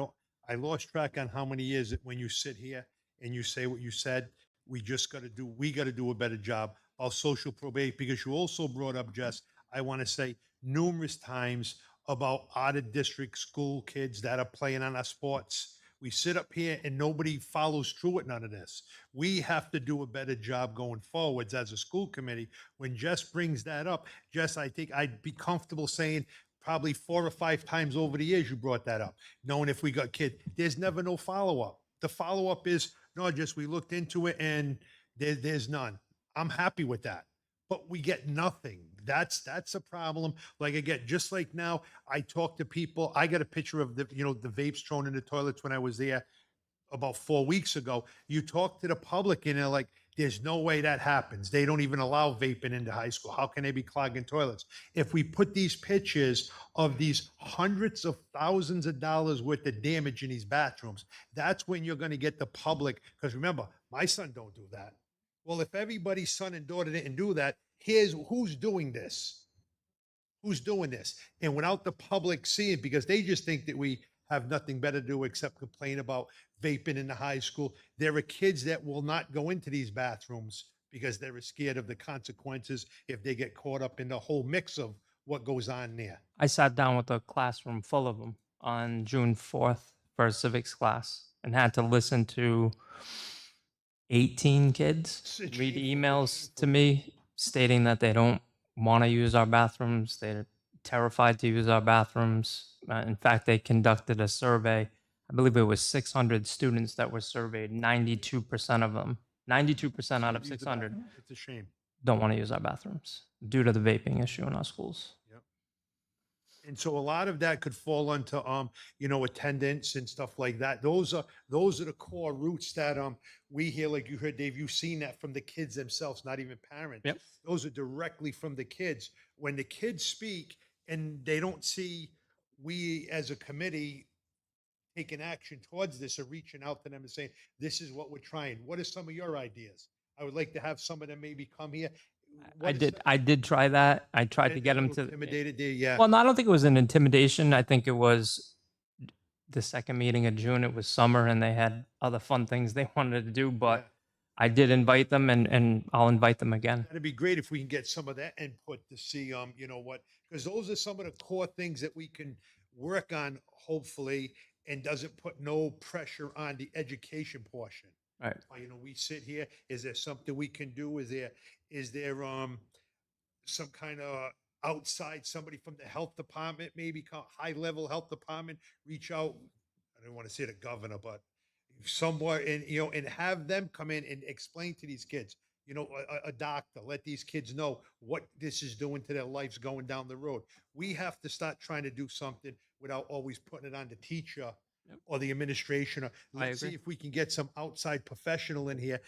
lost track on how many years it when you sit here and you say what you said. We got to do a better job about social probate, because you also brought up, Jess, I want to say numerous times about out of district school kids that are playing on our sports. We sit up here and nobody follows through with none of this. We have to do a better job going forwards as a school committee. When Jess brings that up, Jess, I think I'd be comfortable saying probably 4 or 5 times over the years you brought that up, knowing if we got kids. There's never no follow-up. The follow-up is, no, just we looked into it and there's none. I'm happy with that. But we get nothing. That's a problem. Like again, just like now, I talk to people. I got a picture of the vapes thrown in the toilets when I was there about 4 weeks ago. You talk to the public and they're like, there's no way that happens. They don't even allow vaping into high school. How can they be clogging toilets? If we put these pictures of these hundreds of thousands of dollars worth of damage in these bathrooms, that's when you're going to get the public. Because remember, my son don't do that. Well, if everybody's son and daughter didn't do that, here's who's doing this. Who's doing this? And without the public seeing, because they just think that we have nothing better to do except complain about vaping in the high school. There are kids that will not go into these bathrooms because they're scared of the consequences if they get caught up in the whole mix of what goes on there. I sat down with a classroom full of them on June 4th for a civics class and had to listen to 18 kids It's read shameful, emails to me stating that they don't want to use our bathrooms. They're terrified to use our bathrooms. In fact, they conducted a survey. I believe it was 600 students that were surveyed. 92% of them, 92% out of Use the 600, bathroom. It's a shame. don't want to use our bathrooms due to the vaping issue in our schools. And so a lot of that could fall into attendance and stuff like that. Those are the core roots that we hear, like you heard, Dave, you've seen that from the kids themselves, not even parents. Yep. Those are directly from the kids. When the kids speak and they don't see we as a committee taking action towards this or reaching out to them and saying, this is what we're trying. What are some of your ideas? I would like to have some of them maybe come here. I did try that. I tried to get them to Intimidated there, yeah. Well, no, I don't think it was an intimidation. I think it was the second meeting of June. It was summer and they had other fun things they wanted to do, but Yeah. I did invite them and I'll invite them again. That'd be great if we can get some of that input to see, because those are some of the core things that we can work on, hopefully, and doesn't put no pressure on the education portion. Right. We sit here, is there something we can do? Is there some kind of outside, somebody from the health department, maybe high-level health department, reach out, I don't want to say the governor, but somewhere and have them come in and explain to these kids, a doctor, let these kids know what this is doing to their lives going down the road. We have to start trying to do something without always putting it on the teacher or the administration. Or let's see agree. if we can get some outside professional in here.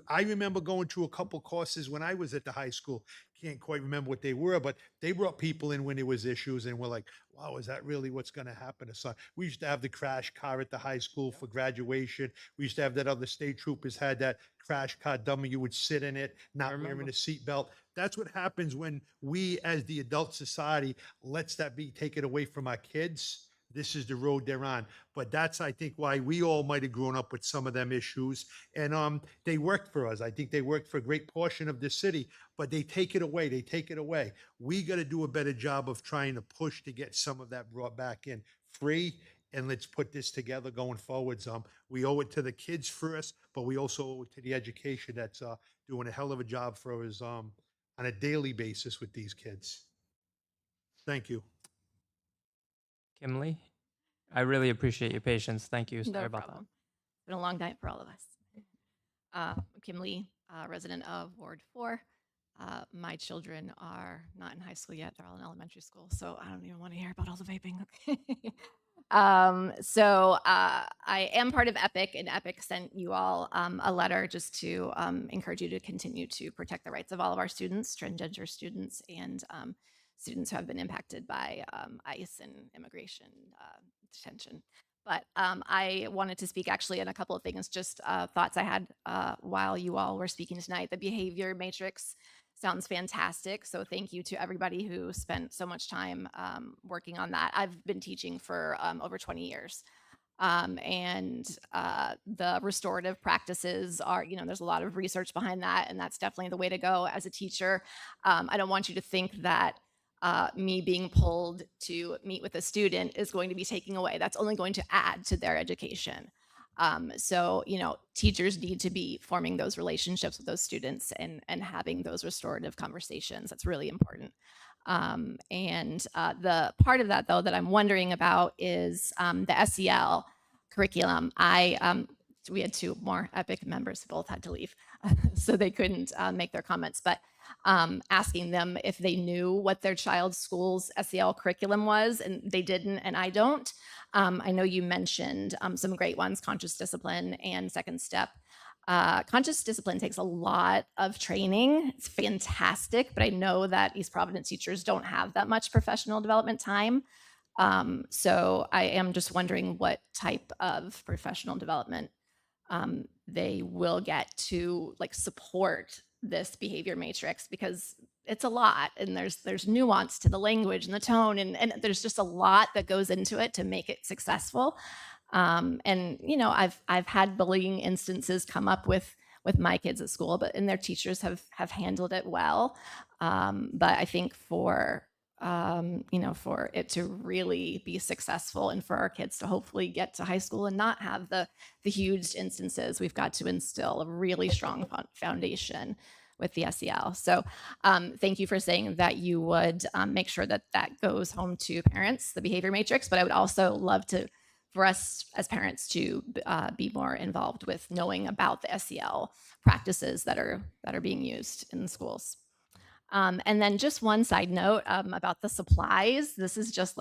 I remember going to a couple courses when I was at the high school. Can't quite remember what they were, but they brought people in when there was issues and we're like, wow, is that really what's going to happen to son? We used to have the crash car at the high school for graduation. We used to have that other state troopers had that crash car dummy. You would sit in it, not wearing remember. a seatbelt. That's what happens when we as the adult society lets that be taken away from our kids. This is the road they're on. But that's, I think, why we all might have grown up with some of them issues. And they worked for us. I think they worked for a great portion of the city, but they take it away. They take it away. We got to do a better job of trying to push to get some of that brought back in free. And let's put this together going forwards. We owe it to the kids first, but we also owe it to the education that's doing a hell of a job for us on a daily basis with these kids. Thank you. Kimberly, I really appreciate your patience. Thank you. Sorry No about problem. It's been a long night for all of us. Kim Lee, resident of Ward 4. My children are not in high school yet. They're all in elementary school, so I don't even want to hear about all the vaping. Okay. I am part of EPIC, and EPIC sent you all a letter just to encourage you to continue to protect the rights of all of our students, transgender students, and students who have been impacted by ICE and immigration detention. But I wanted to speak actually on a couple of things, just thoughts I had while you all were speaking tonight. The behavior matrix sounds fantastic. So thank you to everybody who spent so much time working on that. I've been teaching for over 20 years. The restorative practices are, there's a lot of research behind that, and that's definitely the way to go as a teacher. I don't want you to think that me being pulled to meet with a student is going to be taking away. That's only going to add to their education. So, teachers need to be forming those relationships with those students and having those restorative conversations. That's really important. And the part of that, though, that I'm wondering about is the SEL curriculum. We had two more EPIC members who both had to leave, so they couldn't make their comments. But asking them if they knew what their child's school's SEL curriculum was, and they didn't, and I don't. I know you mentioned some great ones, conscious discipline and second step. Conscious discipline takes a lot of training. It's fantastic, but I know that East Providence teachers don't have that much professional development time. So I am just wondering what type of professional development they will get to support this behavior matrix, because it's a lot and there's nuance to the language and the tone and there's just a lot that goes into it to make it successful. And I've had bullying instances come up with my kids at school, and their teachers have handled it well. But I think for it to really be successful and for our kids to hopefully get to high school and not have the huge instances, we've got to instill a really strong foundation with the SEL. So thank you for saying that you would make sure that goes home to parents, the behavior matrix, but I would also love for us as parents to be more involved with knowing about the SEL practices that are being used in the schools. And then just one side note about the supplies. This is just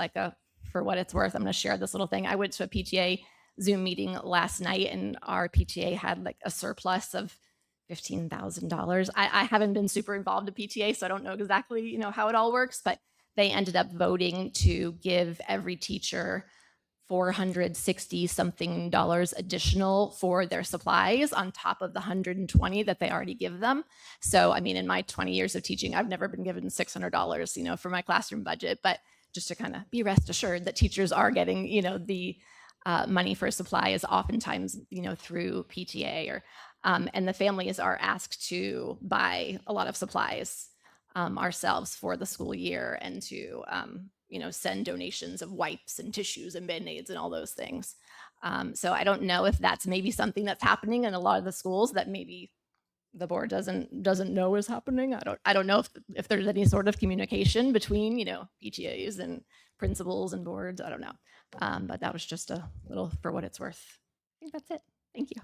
for what it's worth, I'm going to share this little thing. I went to a PTA Zoom meeting last night, and our PTA had a surplus of $15,000. I haven't been super involved in PTA, so I don't know exactly how it all works, but they ended up voting to give every teacher $460 something additional for their supplies on top of the $120 that they already give them. So, I mean, in my 20 years of teaching, I've never been given $600, for my classroom budget, but just to kind of be rest assured that teachers are getting, the money for supply is oftentimes, through PTA and the families are asked to buy a lot of supplies ourselves for the school year and to, send donations of wipes and tissues and Band-Aids and all those things. So I don't know if that's maybe something that's happening in a lot of the schools that maybe the board doesn't know is happening. I don't know if there's any sort of communication between, PTAs and principals and boards. I don't know. But that was just a little for what it's worth. I think that's it. Thank you.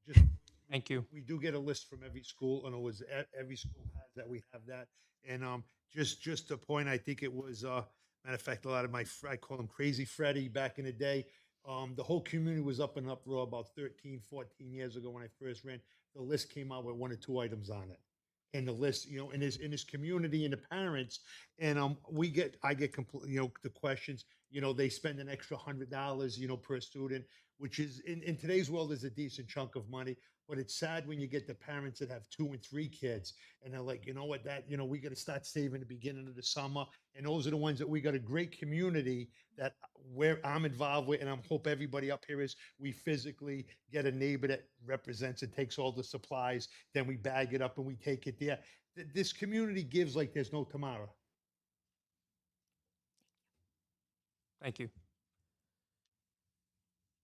Just, Thank you. we do get a list from every school, and it was every school has that. We have that, and just a point. I think it was matter of fact, a lot of I call him Crazy Freddy back in the day. The whole community was up in uproar about 13, 14 years ago when I first ran. The list came out with 1 or 2 items on it. And the list, in his community and the parents, and I get the questions, they spend an extra $100, per student, which is in today's world is a decent chunk of money. But it's sad when you get the parents that have 2 and 3 kids, and they're like, you know what, we got to start saving the beginning of the summer. And those are the ones that we got a great community that where I'm involved with, and I hope everybody up here is. We physically get a neighbor that represents and takes all the supplies, then we bag it up and we take it there. This community gives like there's no tomorrow. Thank you.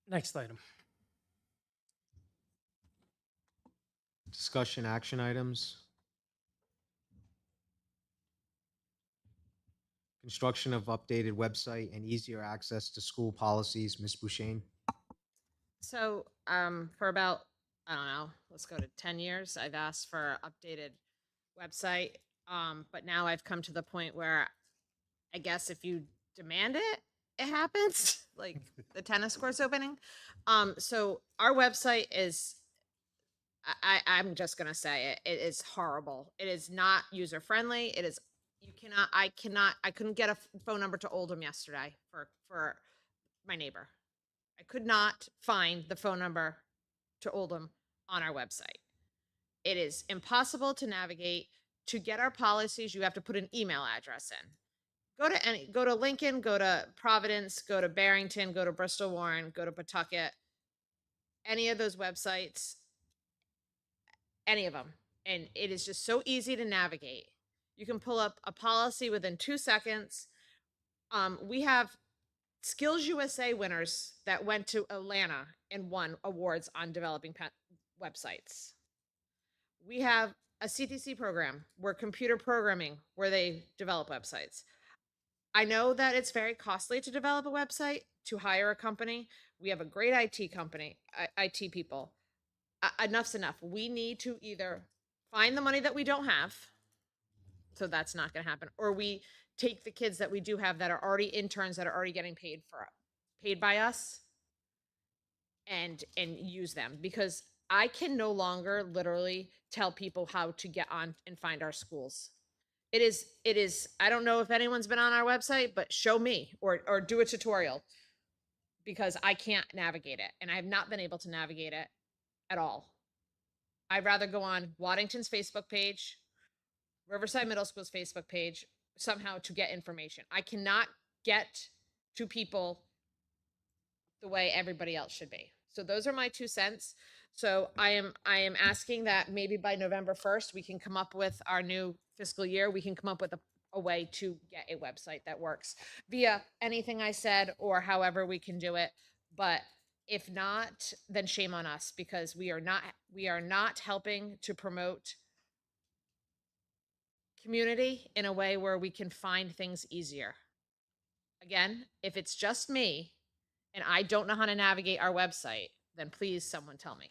Next item. Discussion action items. Construction of updated website and easier access to school policies. Ms. Bouchane. So for about, I don't know, let's go to 10 years, I've asked for an updated website. But now I've come to the point where I guess if you demand it, it happens, like the tennis courts opening. So our website is, I'm just going to say it is horrible. It is not user friendly. It is, I couldn't get a phone number to Oldham yesterday for my neighbor. I could not find the phone number to Oldham on our website. It is impossible to navigate. To get our policies, you have to put an email address in. Go to Lincoln, go to Providence, go to Barrington, go to Bristol Warren, go to Pawtucket, any of those websites, any of them. And it is just so easy to navigate. You can pull up a policy within 2 seconds. We have Skills USA winners that went to Atlanta and won awards on developing websites. We have a CTC program where computer programming, where they develop websites. I know that it's very costly to develop a website, to hire a company. We have a great IT company, IT people. Enough's enough. We need to either find the money that we don't have, so that's not going to happen, or we take the kids that we do have that are already interns that are already getting paid by us and use them, because I can no longer literally tell people how to get on and find our schools. It is, I don't know if anyone's been on our website, but show me or do a tutorial, because I can't navigate it, and I have not been able to navigate it at all. I'd rather go on Waddington's Facebook page, Riverside Middle School's Facebook page, somehow to get information. I cannot get to people the way everybody else should be. So those are my 2 cents. So I am asking that maybe by November 1st, we can come up with our new fiscal year. We can come up with a way to get a website that works via anything I said, or however we can do it. But if not, then shame on us, because we are not helping to promote community in a way where we can find things easier. Again, if it's just me and I don't know how to navigate our website, then please someone tell me.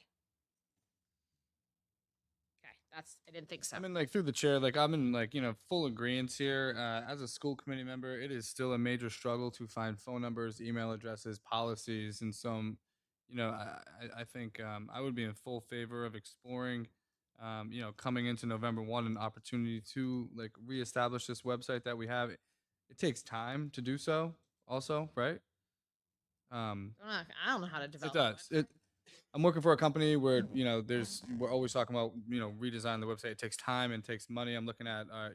Okay, I didn't think so. I mean, like, through the chair, like, I'm in, like, full agreement here. As a school committee member, it is still a major struggle to find phone numbers, email addresses, policies, and some, I think I would be in full favor of exploring, coming into November 1, an opportunity to, like, reestablish this website that we have. It takes time to do so, also, right? I don't know how to It develop. does. I'm working for a company where we're always talking about redesign the website. It takes time and takes money. I'm looking at our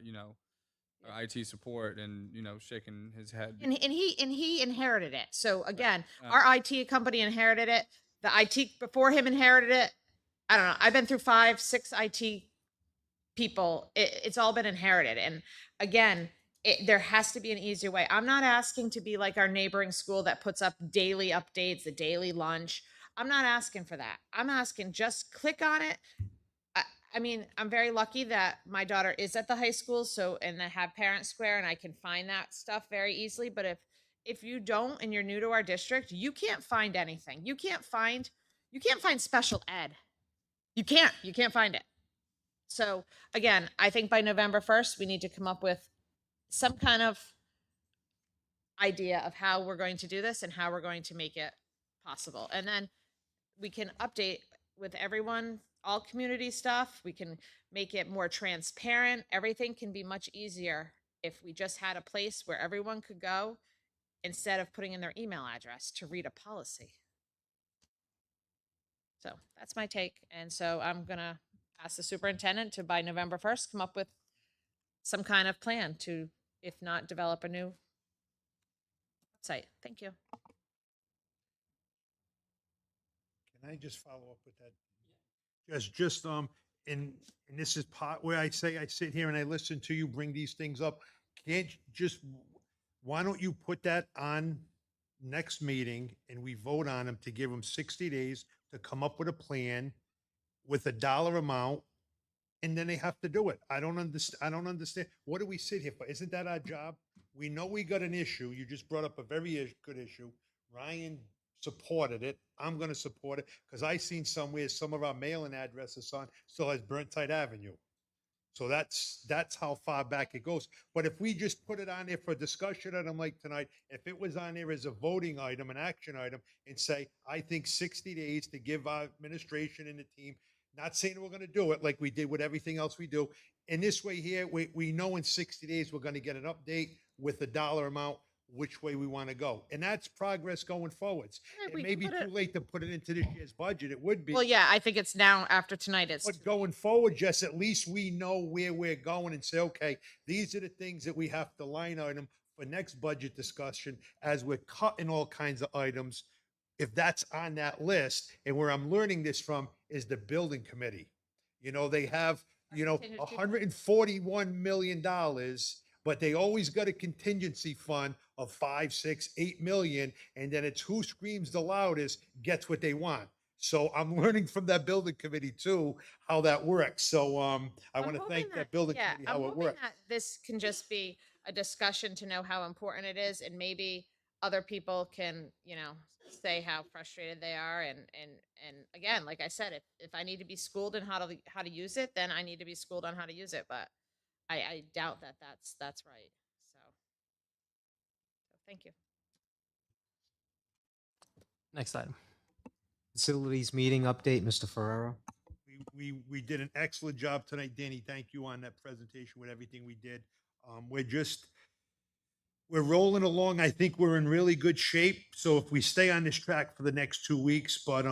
IT support and shaking his head. And he inherited it. So again, Uh, our IT company inherited it. The IT before him inherited it. I don't know. I've been through 5, 6 IT people. It's all been inherited. And again, there has to be an easier way. I'm not asking to be like our neighboring school that puts up daily updates, the daily lunch. I'm not asking for that. I'm asking just click on it. I mean, I'm very lucky that my daughter is at the high school, and I have Parent Square, and I can find that stuff very easily. But if you don't and you're new to our district, you can't find anything. You can't find special ed. You can't find it. So again, I think by November 1st, we need to come up with some kind of idea of how we're going to do this and how we're going to make it possible. And then we can update with everyone, all community stuff. We can make it more transparent. Everything can be much easier if we just had a place where everyone could go instead of putting in their email address to read a policy. So that's my take. And so I'm going to ask the superintendent to, by November 1st, come up with some kind of plan to, if not develop a new website. Thank you. Can I just follow up with that? And this is part where I sit here and I listen to you bring these things up. Why don't you put that on next meeting and we vote on them to give them 60 days to come up with a plan with a dollar amount, and then they have to do it. I don't understand. What do we sit here for? Isn't that our job? We know we got an issue. You just brought up a very good issue. Ryan supported it. I'm going to support it because I seen somewhere some of our mailing addresses on still has Burntide Avenue. So that's how far back it goes. But if we just put it on there for discussion item like tonight, if it was on there as a voting item, an action item, and say, I think 60 days to give our administration and the team, not saying we're going to do it like we did with everything else we do. In this way here, we know in 60 days we're going to get an update with a dollar amount which way we want to go. And that's progress going forwards. It may be too late to put it into this year's budget. It would be. Well, yeah, I think it's now after tonight. But going forward, Jess, at least we know where we're going and say, okay, these are the things that we have to line item for next budget discussion as we're cutting all kinds of items. If that's on that list, and where I'm learning this from is the building committee. They have, you know, contingency. $141 million, but they always got a contingency fund of 5, 6, 8 million. And then it's who screams the loudest gets what they want. So I'm learning from that building committee too, how that works. So, I I'm want to hoping thank that building yeah, committee, I'm how it hoping works. that this can just be a discussion to know how important it is, and maybe other people can, say how frustrated they are. And again, like I said, if I need to be schooled in how to use it, then I need to be schooled on how to use it. But I doubt that that's right. So thank you. Next item. Facilities meeting update, Mr. Ferrero. We did an excellent job tonight, Danny. Thank you on that presentation with everything we did. We're rolling along. I think we're in really good shape. So if we stay on this track for the next 2 weeks, but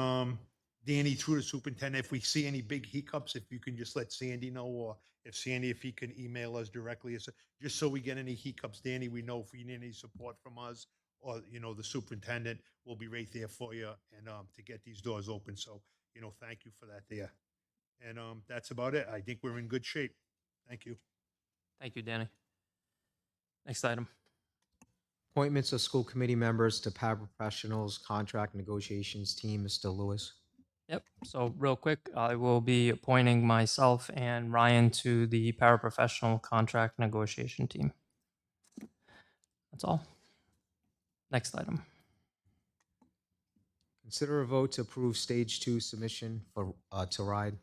Danny, through the superintendent, if we see any big hiccups, if you can just let Sandy know, or if he can email us directly, just so we get any hiccups, Danny, we know if we need any support from us or, the superintendent, will be right there for you and to get these doors open. So, thank you for that there. And that's about it. I think we're in good shape. Thank you. Thank you, Danny. Next item. Appointments of school committee members to paraprofessionals contract negotiations team, Mr. Lewis. Yep. So real quick, I will be appointing myself and Ryan to the paraprofessional contract negotiation team. That's all. Next item. Consider a vote to approve stage 2 submission for to ride.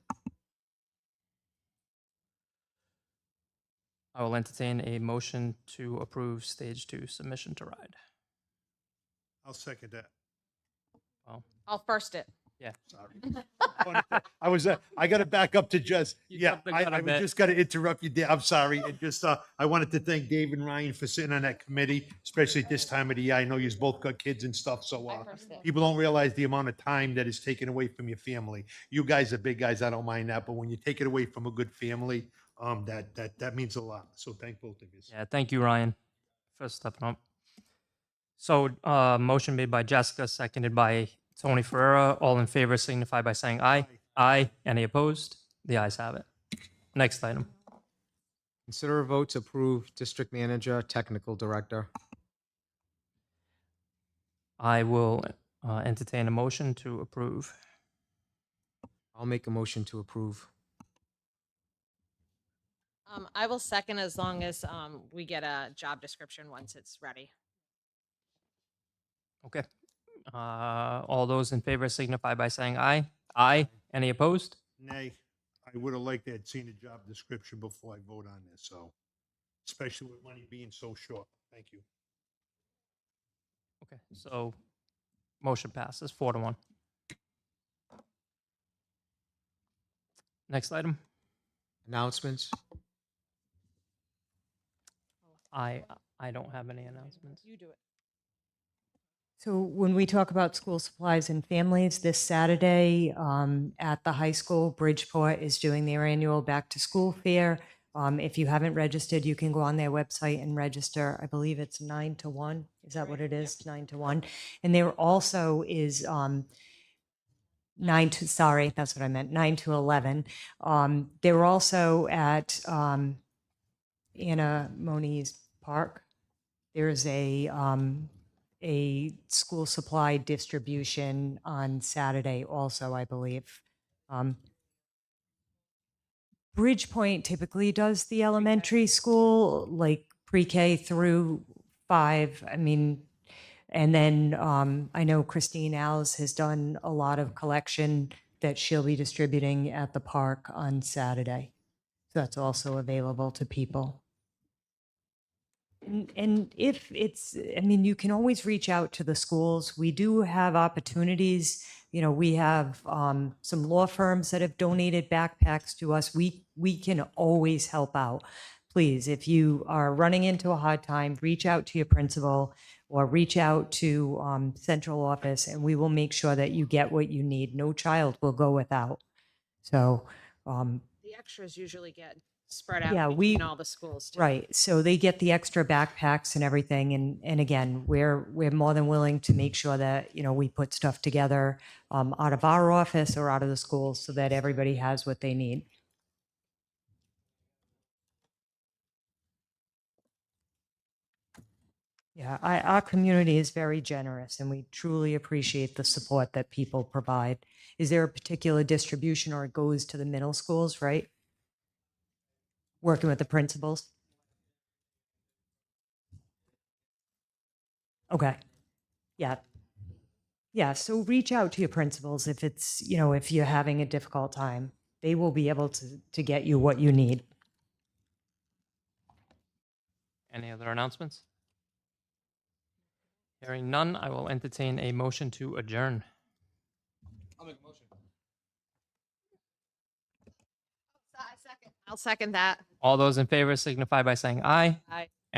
I will entertain a motion to approve stage 2 submission to ride. I'll second that. I'll first it. Yeah. Sorry. I got to back up to just, You yeah, jumped the gun a I bit. just got to interrupt you there. I'm sorry. And just, I wanted to thank Dave and Ryan for sitting on that committee, especially at this time of the year. I know you've both got kids and stuff, so I first it. people don't realize the amount of time that is taken away from your family. You guys are big guys. I don't mind that. But when you take it away from a good family, that means a lot. So thank both of you. Yeah, thank you, Ryan, for stepping up. So, motion made by Jessica, seconded by Tony Ferreira. All in favor signify by saying aye. Aye. Any opposed? The ayes have it. Next item. Consider a vote to approve district manager, technical director. I will entertain a motion to approve. I'll make a motion to approve. I will second as long as we get a job description once it's ready. Okay. All those in favor signify by saying aye. Aye. Any opposed? Nay, I would have liked to have seen a job description before I vote on this, so, especially with money being so short. Thank you. Okay, so motion passes 4-1. Next item. Announcements. I don't have any announcements. You do it. So when we talk about school supplies and families, this Saturday at the high school, Bridgeport is doing their annual back to school fair. If you haven't registered, you can go on their website and register. I believe it's 9 to 1. Is that what it is? 9 to 1. And there also is 9 to, sorry, that's what I meant, 9 to 11. They're also at Anna Moniz Park. There's a school supply distribution on Saturday also, I believe. Bridgepoint typically does the elementary school, like pre-K through 5. I mean, and then I know Christine Alves has done a lot of collection that she'll be distributing at the park on Saturday. So that's also available to people. And if it's, I mean, you can always reach out to the schools. We do have opportunities. We have some law firms that have donated backpacks to us. We can always help out. Please, if you are running into a hard time, reach out to your principal or reach out to central office, and we will make sure that you get what you need. No child will go without. So, The extras usually get spread out Yeah, between all the schools too. right. So they get the extra backpacks and everything. And again, we're more than willing to make sure that, we put stuff together out of our office or out of the schools so that everybody has what they need. Yeah, our community is very generous and we truly appreciate the support that people provide. Is there a particular distribution or it goes to the middle schools, right? Working with the principals? Okay. Yeah. Yeah. So reach out to your principals if it's, if you're having a difficult time. They will be able to get you what you need. Any other announcements? Hearing none, I will entertain a motion to adjourn. I'll make a motion. I'll second that. All those in favor signify by saying aye. Aye.